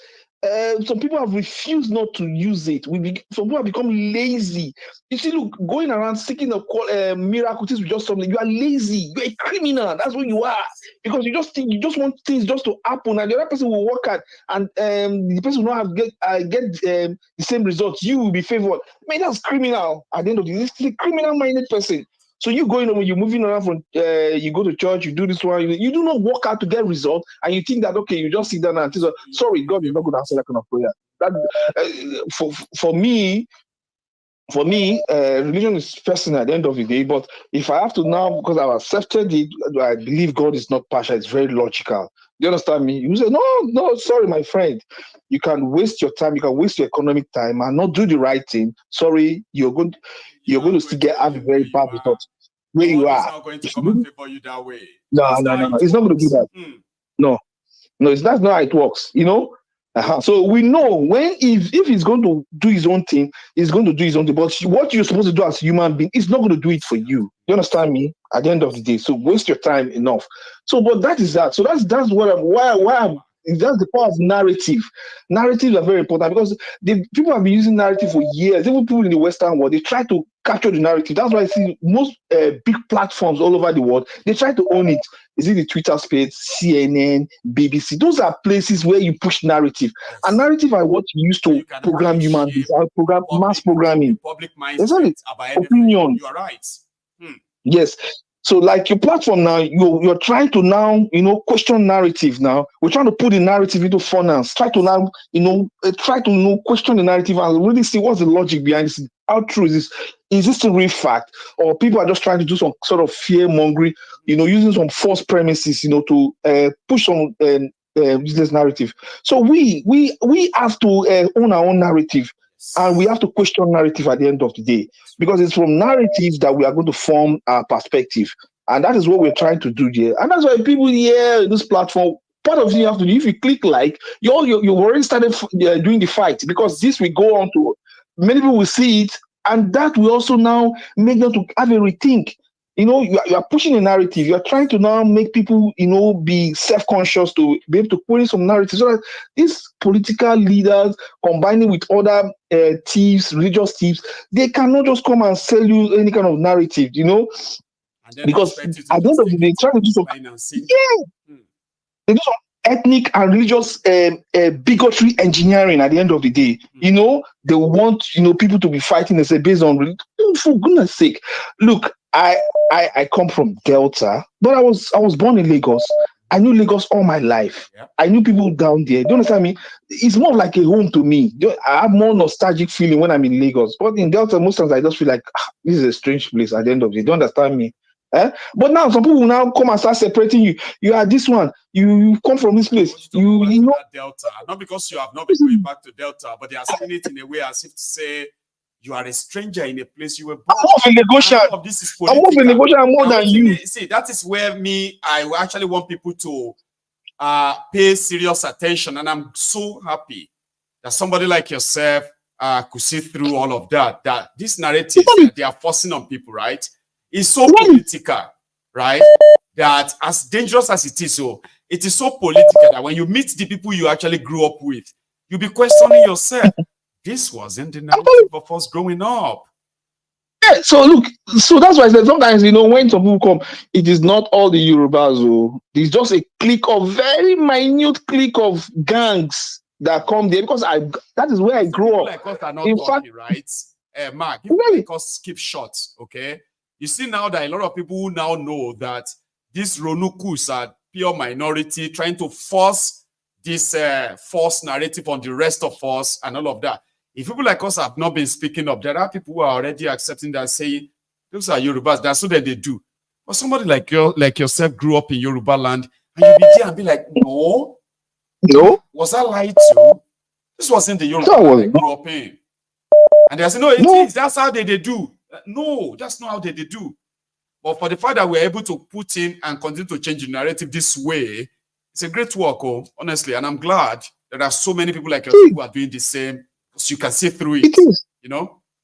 some people have refused not to use it. Some people have become lazy. You see, look, going around seeking a miracle things with just something, you are lazy. You're a criminal. That's what you are. Because you just want things just to happen, and the other person will work hard, and the person will not get the same results. You will be favored. Man, that's criminal. At the end of the day, this is a criminal-minded person. So you going on, you're moving around from, you go to church, you do this one, you do not work out to get results, and you think that, okay, you just sit down and think, sorry, God is not going to answer that kind of prayer. That, for me, religion is personal at the end of the day, but if I have to now, because I've accepted it, I believe God is not partial, it's very logical. Do you understand me? You say, no, sorry, my friend. You can waste your time, you can waste your economic time and not do the right thing. Sorry, you're going to still have a very bad result where you are. It's not going to come and favor you that way. No. It's not going to do that. No, that's not how it works. So we know if he's going to do his own thing, he's going to do his own thing. But what you're supposed to do as a human being, he's not going to do it for you. You understand me? At the end of the day, so waste your time enough. So, but that is that. So that's why that's the power of narrative. Narratives are very important because people have been using narrative for years. Even people in the Western world, they try to capture the narrative. That's why I see most big platforms all over the world, they try to own it. Is it the Twitter space, CNN, BBC? Those are places where you push narrative. Yes. And narrative are what you use to program human beings, mass programming. Public mindset about opinion. You are right. Yes. So like your platform now, you're trying to now, question narrative now. We're trying to put the narrative into finance. Try to now, question the narrative and really see what's the logic behind this. How true is this? Is this a real fact? Or people are just trying to do some sort of fear-mongering, using some false premises, to push some business narrative. So we have to own our own narrative. And we have to question narrative at the end of the day, because it's from narratives that we are going to form our perspective. And that is what we're trying to do here. And that's why people here in this platform, part of it you have to do, if you click like, you've already started doing the fight, because this will go on to, many people will see it, and that will also now make them to have a rethink. You are pushing a narrative. You are trying to now make people, be self-conscious to be able to put in some narrative. So that these political leaders, combining with other thieves, religious thieves, they cannot just come and sell you any kind of narrative, because at the end of the day, trying to do some, they do some ethnic and religious bigotry engineering at the end of the day. They want, people to be fighting and say based on, for goodness sake, look, I come from Delta, but I was born in Lagos. I knew Lagos all my life. Yeah. I knew people down there. Do you understand me? It's more like a home to me. I have more nostalgic feeling when I'm in Lagos. But in Delta, most times I just feel like this is a strange place at the end of the day. Do you understand me? But now some people will now come and start separating you. You are this one. You come from this place. You know Delta. Not because you have not been going back to Delta, but they are saying it in a way as if to say you are a stranger in a place you were born. I'm more of a negotiator. I'm more of a negotiator more than you. See, that is where I actually want people to pay serious attention. And I'm so happy that somebody like yourself could see through all of that. That this narrative that they are forcing on people, right, is so political, right? That as dangerous as it is, so it is so political that when you meet the people you actually grew up with, you'll be questioning yourself. This wasn't the narrative of us growing up. Yeah, so look, so that's why I said sometimes, when some people come, it is not all the Yorubas. It's just a clique of very minute clique of gangs that come there because that is where I grew up. Like us are not talking, right? Mark, people like us keep short, okay? You see now that a lot of people who now know that these Ronukus are pure minority trying to force this false narrative on the rest of us and all of that. If people like us have not been speaking up, there are people who are already accepting that, saying, those are Yorubas, that's what they do. But somebody like yourself grew up in Yoruba land, and you'll be there and be like, no. Was I lied to? This wasn't the Yoruba land I grew up in. And they say, no, it is. That's how they do. No, that's not how they do. But for the fact that we're able to put in and continue to change the narrative this way, it's a great work, honestly. And I'm glad there are so many people like yourself who are doing the same, because you can see through it. It is.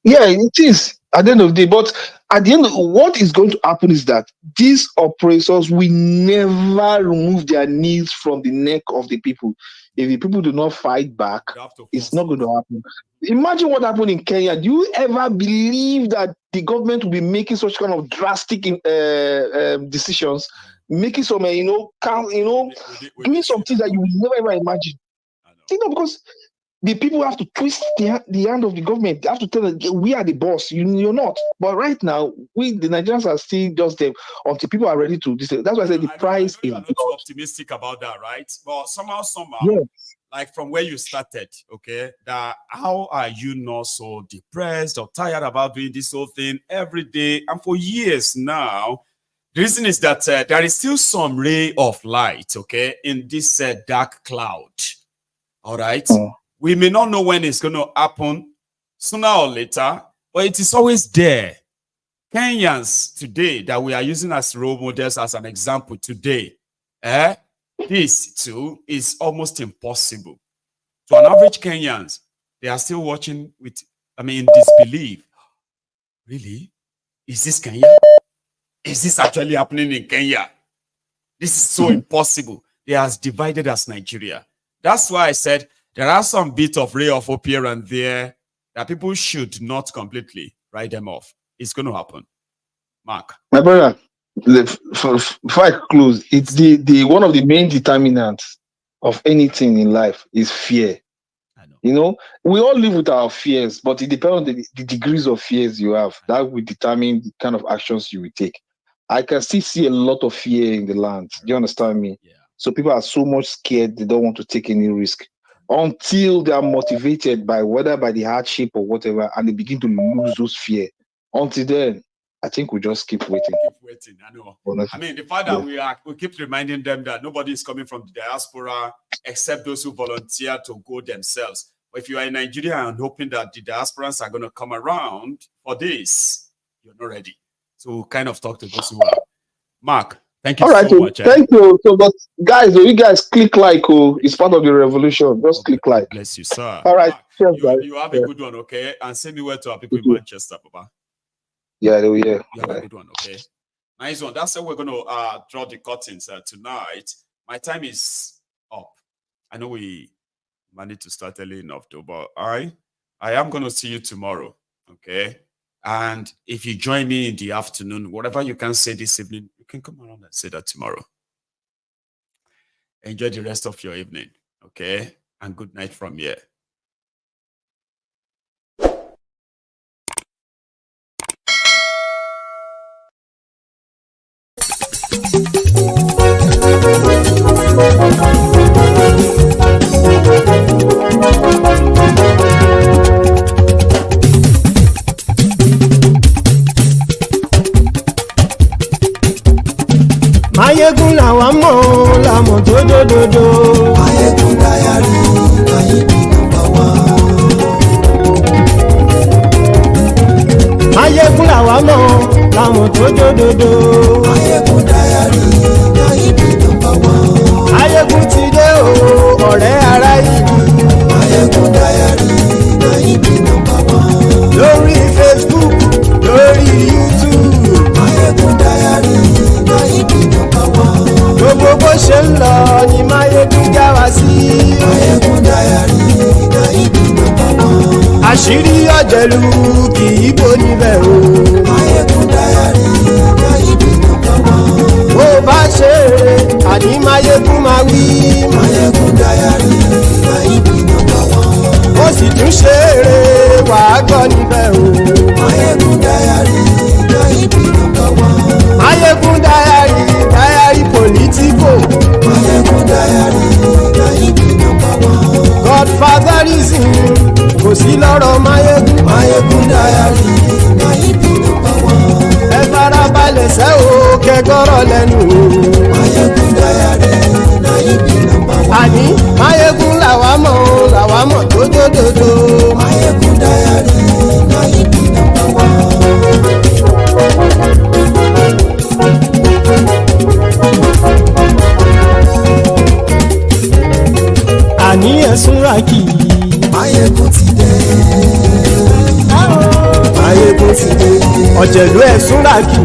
Yeah, it is at the end of the day. But at the end, what is going to happen is that these oppressors will never remove their knees from the neck of the people. If the people do not fight back, it's not going to happen. Imagine what happened in Kenya. Do you ever believe that the government will be making such kind of drastic decisions, making some, doing some things that you will never ever imagine? Because the people have to twist the hand of the government. They have to tell them, we are the boss. You're not. But right now, the Nigerians are still just them until people are ready to. That's why I said the price is. I'm not too optimistic about that, right? But somehow, like from where you started, okay, that how are you not so depressed or tired about doing this whole thing every day and for years now? The reason is that there is still some ray of light, okay, in this dark cloud. All right. We may not know when it's going to happen, sooner or later, but it is always there. Kenyans today that we are using as role models, as an example today, this too is almost impossible. To an average Kenyans, they are still watching with, in disbelief. Really? Is this Kenya? Is this actually happening in Kenya? This is so impossible. They are as divided as Nigeria. That's why I said there are some bits of ray of hope here and there that people should not completely write them off. It's going to happen. Mark. My brother, before I close, it's the one of the main determinants of anything in life is fear. I know. We all live with our fears, but it depends on the degrees of fears you have. That will determine the kind of actions you will take. I can still see a lot of fear in the land. Do you understand me? Yeah. So people are so much scared, they don't want to take any risk until they are motivated by whether by the hardship or whatever, and they begin to lose those fear. Until then, I think we just keep waiting. I know. The fact that we keep reminding them that nobody is coming from the diaspora except those who volunteer to go themselves. But if you are in Nigeria and hoping that the diasporans are going to come around for this, you're not ready. So kind of talk to those who are. Mark, thank you so much. Thank you. So, but guys, you guys click like, it's part of the revolution. Just click like. Bless you, sir. All right. Mark, you have a good one, okay? And send me word to our people in Manchester, Papa. Yeah. You have a good one, okay? Nice one. That's how we're going to draw the curtains tonight. My time is up. I know we managed to start early enough, though, but I am going to see you tomorrow, okay? And if you join me in the afternoon, whatever you can say this evening, you can come around and say that tomorrow. Enjoy the rest of your evening, okay? And good night from here. Maiyegun làwa mọ̀ ọ́ làmọ̀ tó dòdòdò. Maiyegun Diary, Maiyegun. àṣírí ọ̀jẹ̀lú kì í bò níbẹ̀ o. Maiyegun Diary Naibi number one. Bó bá ṣe eré àní Maiyegun máa wí. Maiyegun Diary Naibi number one. Ó sì tún ṣe eré wàá gbọ́ níbẹ̀ o. Maiyegun Diary Naibi number one. Maiyegun Diary Diary Politico. Maiyegun Diary Naibi number one. Godfatherism kò sí lọ́rọ̀ Maiyegun. Maiyegun Diary Naibi number one. Ẹ farabalẹ̀ sẹ́ o kẹ́gọ́rọ̀ lẹ́nu o. Maiyegun Diary Naibi number one. Àní Maiyegun làwa mọ̀ tó dòdòdò. Maiyegun Diary Naibi number one. Àní ẹ̀sùn rákì. Maiyegun ti dé. Maiyegun ti dé. Ọ̀jẹ̀lú ẹ̀sùn rákì.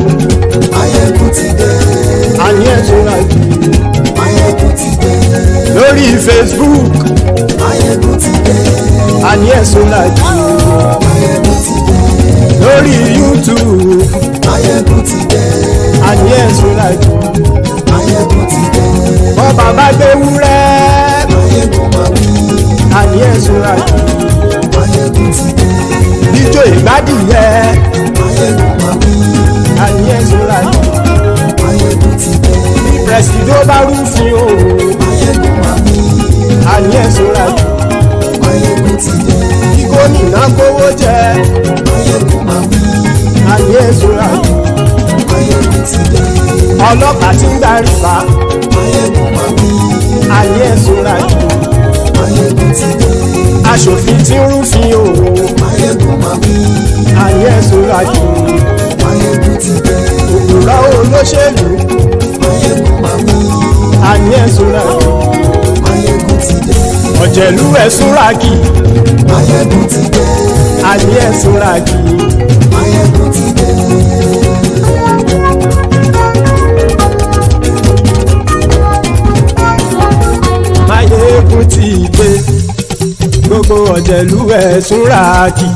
Maiyegun ti dé. Àní ẹ̀sùn rákì. Maiyegun ti dé. Lórí Facebook. Maiyegun ti dé. Àní ẹ̀sùn rákì. Maiyegun ti dé. Lórí YouTube. Maiyegun ti dé. Àní ẹ̀sùn rákì. Maiyegun ti dé. Bọ́ bàbá gbé wúrẹ́. Maiyegun máa wí. Àní ẹ̀sùn rákì. Maiyegun ti dé. Ijó ìgbádìyẹ. Maiyegun máa wí. Àní ẹ̀sùn rákì. Maiyegun ti dé. Pẹ̀sìdó bá rúfin o. Maiyegun máa wí. Àní ẹ̀sùn rákì. Maiyegun ti dé. Kí gómìnà kówó jẹ. Maiyegun máa wí. Àní ẹ̀sùn rákì. Maiyegun ti dé. Ọlọ́pàá ti ń darí bá. Maiyegun máa wí. Àní ẹ̀sùn rákì. Maiyegun ti dé. Aṣòfin tí ń rúfin o. Maiyegun máa wí. Àní ẹ̀sùn rákì. Maiyegun ti dé. Òkúra olóṣèlú. Maiyegun máa wí. Àní ẹ̀sùn rákì. Maiyegun ti dé. Ọ̀jẹ̀lú ẹ̀sùn rákì. Maiyegun ti dé. Àní ẹ̀sùn rákì. Maiyegun ti dé. Maiyegun ti dé. Gbogbo ọ̀jẹ̀lú ẹ̀sùn rákì.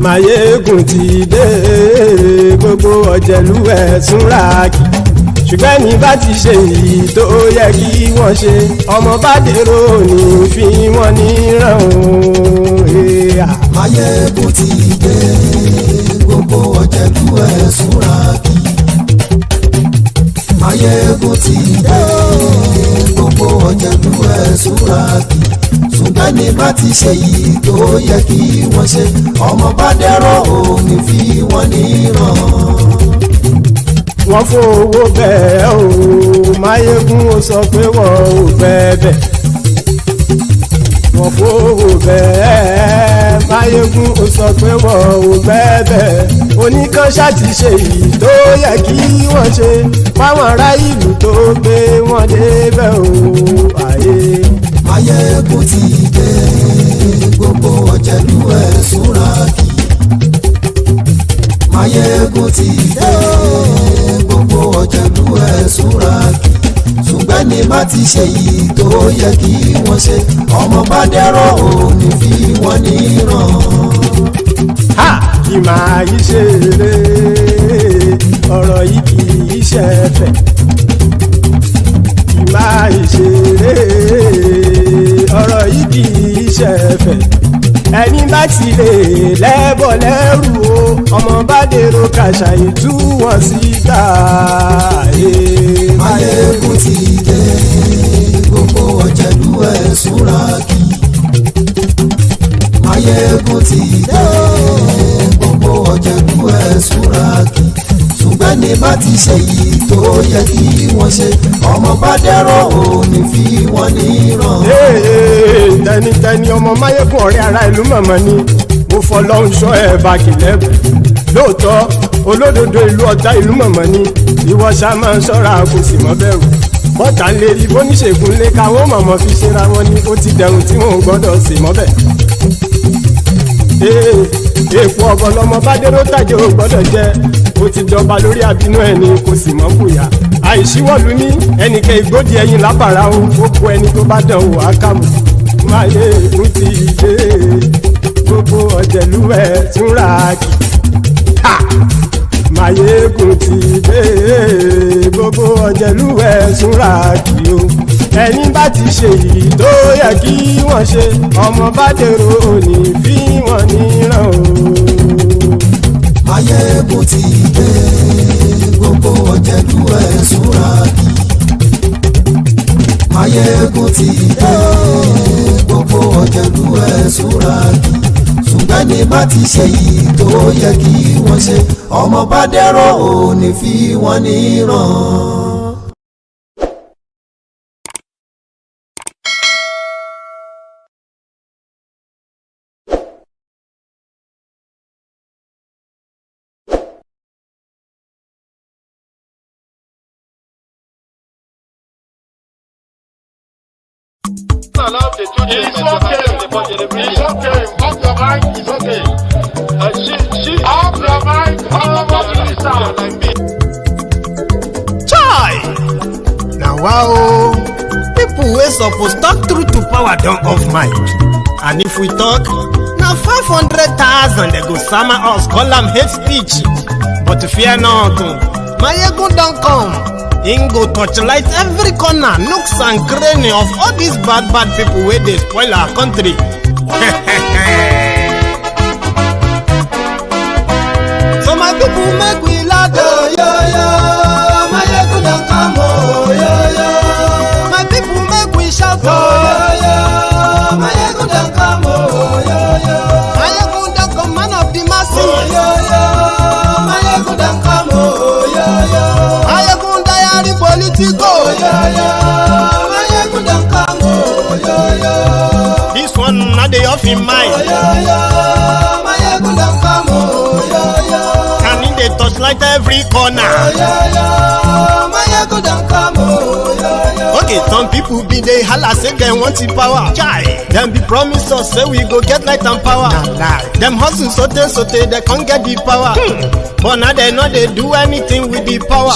Maiyegun ti dé. Gbogbo ọ̀jẹ̀lú ẹ̀sùn rákì. Ṣùgbọ́n ní bá ti ṣe èyí tó yẹ kí wọ́n ṣe, ọmọ bá dèrò ní fi wọ́n níran o. Maiyegun ti dé. Gbogbo ọ̀jẹ̀lú ẹ̀sùn rákì. Maiyegun ti dé. Gbogbo ọ̀jẹ̀lú ẹ̀sùn rákì. Ṣùgbọ́n ní bá ti ṣe èyí tó yẹ kí wọ́n ṣe, ọmọ bá dèrò ní fi wọ́n níran. Wọ́n fowó bẹ́ẹ̀ o. Maiyegun ó sọ pé wọ́n ò fẹ́ bẹ́ẹ̀. Wọ́n fowó bẹ́ẹ̀. Maiyegun ó sọ pé wọ́n ò fẹ́ bẹ́ẹ̀. Oníkan ṣáàtì ṣe èyí tó yẹ kí wọ́n ṣe fáwọn ará ìlú tó gbé wọn débẹ̀ o. Maiyegun ti dé. Gbogbo ọ̀jẹ̀lú ẹ̀sùn rákì. Maiyegun ti dé. Gbogbo ọ̀jẹ̀lú ẹ̀sùn rákì. Ṣùgbọ́n ní bá ti ṣe yìí tó yẹ kí wọ́n ṣe, ọmọ bá dẹ́rọ̀ òní fi wọ́n níran. Kì máa yí ṣeré, ọ̀rọ̀ yìí kì í ṣẹ̀fẹ̀. Kì máa yí ṣeré, ọ̀rọ̀ yìí kì í ṣẹ̀fẹ̀. Ẹni bá ti lè lẹ́bọ̀ lẹ́rù o, ọmọ bá dèrò kàṣàyè tú wọn síta. Maiyegun ti dé. Gbogbo ọ̀jẹ̀lú ẹ̀sùn rákì. Maiyegun ti dé. Gbogbo ọ̀jẹ̀lú ẹ̀sùn rákì. Ṣùgbọ́n ní bá ti ṣe yìí tó yẹ kí wọ́n ṣe, ọmọ bá dẹ́rọ̀ òní fi wọ́n níran. Tẹnitẹni ọmọ Maiyegun ọ̀rẹ́ ara ìlú mọ̀mọ́ ni mo fọlọ́hún ṣọ́ ẹ̀ bá kìlẹ́bù. Lóòótọ́ olódodo ìlú ọ̀tá ìlú mọ̀mọ́ ni ìwọ ṣá máa ń ṣọ́ra kò sì mọ́ bẹ̀rù. Bọ́tà ń lè rí bóníṣègùn lé káwọn mọ̀mọ́ fi ṣera wọn ni ó ti dẹrùn tí wọn ò gbọ́dọ̀ sì mọ́ bẹ̀. Èèpo ọ̀bọ lọmọ bá dérò tàjẹ́ ò gbọ́dọ̀ jẹ́, ó ti jọba lórí àbínú ẹni kò sì mọ́ bùyà. Àìsíwọ́lu ní ẹnìkẹ́ ìgbódì ẹyin lábàrá o, ó kó ẹni tó bá dán o àkàmù. Maiyegun ti dé, gbogbo ọ̀jẹ̀lú ẹ̀ túnra kì. Maiyegun ti dé, gbogbo ọ̀jẹ̀lú ẹ̀ túnra kì o. Ẹni bá ti ṣe èyí tó yẹ kí wọ́n ṣe, ọmọ bá dèrò òní fi wọ́n níran o. Maiyegun ti dé, gbogbo ọ̀jẹ̀lú ẹ̀ túnra kì. Maiyegun ti dé, gbogbo ọ̀jẹ̀lú ẹ̀ túnra kì. Ṣùgbọ́n ní bá ti ṣe yìí tó yẹ kí wọ́n ṣe, ọmọ bá dẹ̀rọ̀ òní fi wọ́n níran. Allow the children it's okay. Off your mind, it's okay. She off your mind, like me. Chai! Now wow, people wey suppose talk truth to power don't off mic. And if we talk, now 500,000 they go summer us, call them hate speech. But fear not, Maiyegun don't come. Ingo torchlight every corner, nooks and cranny of all these bad people where they spoil our country. So my people make we laugh, yo yo. Maiyegun don't come, oh yo yo. My people make we shout, oh yo yo. Maiyegun don't come, oh yo yo. Maiyegun don't come, man of the masses, oh yo yo. Maiyegun don't come, oh yo yo. Politico, Maiyegun don come, this one not the off in mind. Maiyegun don come, and in the touchlight every corner. Maiyegun don come, okay, some people be they holla say they want the power. Chai, them be promise us say we go get light and power. Them hustle sote they can't get the power. But now they know they do anything with the power.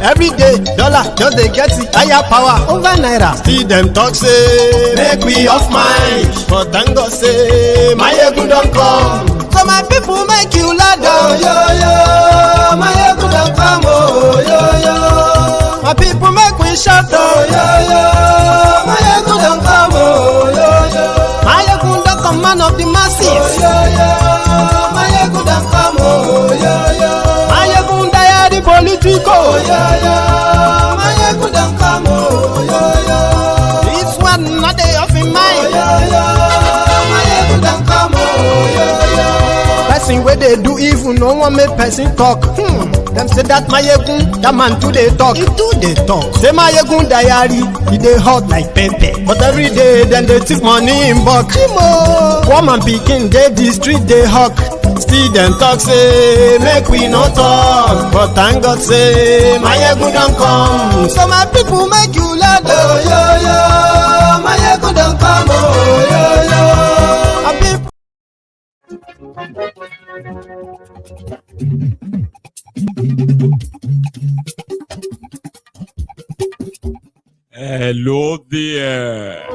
Every day, dollar just they get the higher power over naira. See them talk say make we off mind, but thank God say Maiyegun don come. So my people make you laugh, oh yo yo. Maiyegun don come, oh yo yo. My people make we shout, oh yo yo. Maiyegun don come, oh yo yo. Maiyegun don come, man of the masses, oh yo yo. Maiyegun don come, oh yo yo. Maiyegun Diary Politico, oh yo yo. Maiyegun don come, oh yo yo. This one not the off in mind, oh yo yo. Maiyegun don come, oh yo yo. Person where they do evil, no one make person talk. Them say that Maiyegun, that man too they talk. He too they talk. Say Maiyegun Diary, he they hot like pepper. But every day then they take money in bulk. Woman picking they the street they hawk. Still them talk say make we no talk. But thank God say Maiyegun don't come. So my people make you laugh, oh yo yo. Maiyegun don't come, oh yo yo. Hello there.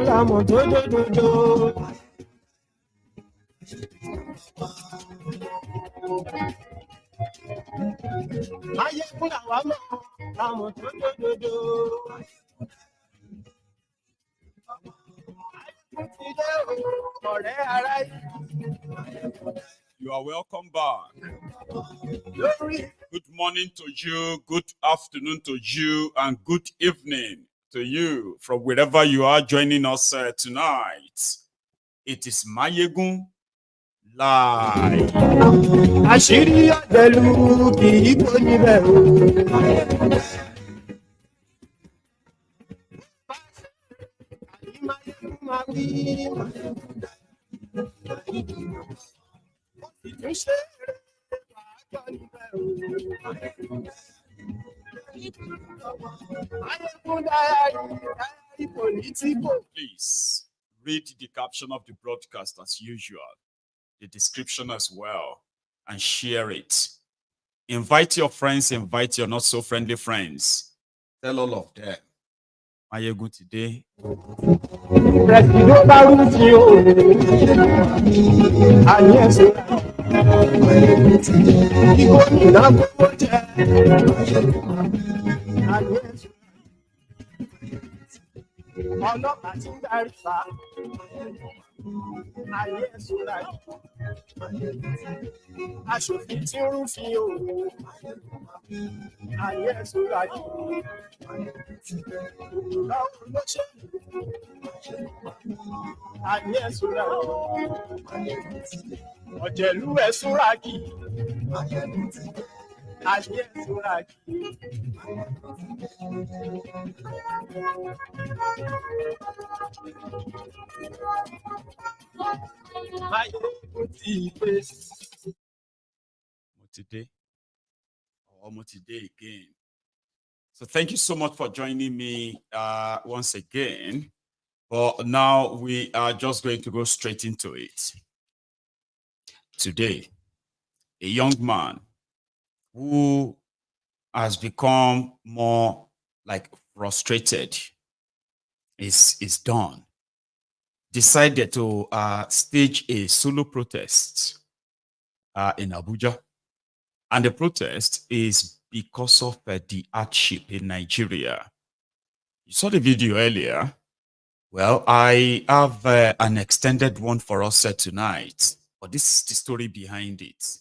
You are welcome back. Good morning to you, good afternoon to you, and good evening to you from wherever you are joining us tonight. It is Maiyegun Live. Àṣírí ọ̀dẹ̀lú kì í kó níbẹ̀ o. Please read the caption of the broadcast as usual, the description as well, and share it. Invite your friends, invite your not so friendly friends. Tell all of them Maiyegun today. Aṣòfin tí ń rúfin o, ayé ẹ̀sùn láyé. Báwo ló ṣe ayé ẹ̀sùn láyé? Ọ̀jẹ̀lú ẹ̀sùn rákì, ayé ẹ̀sùn rákì. Today again. So thank you so much for joining me once again. But now we are just going to go straight into it. Today, a young man who has become more like frustrated is done. Decided to stage a solo protest in Abuja. And the protest is because of the hardship in Nigeria. You saw the video earlier. Well, I have an extended one for us tonight, but this is the story behind it.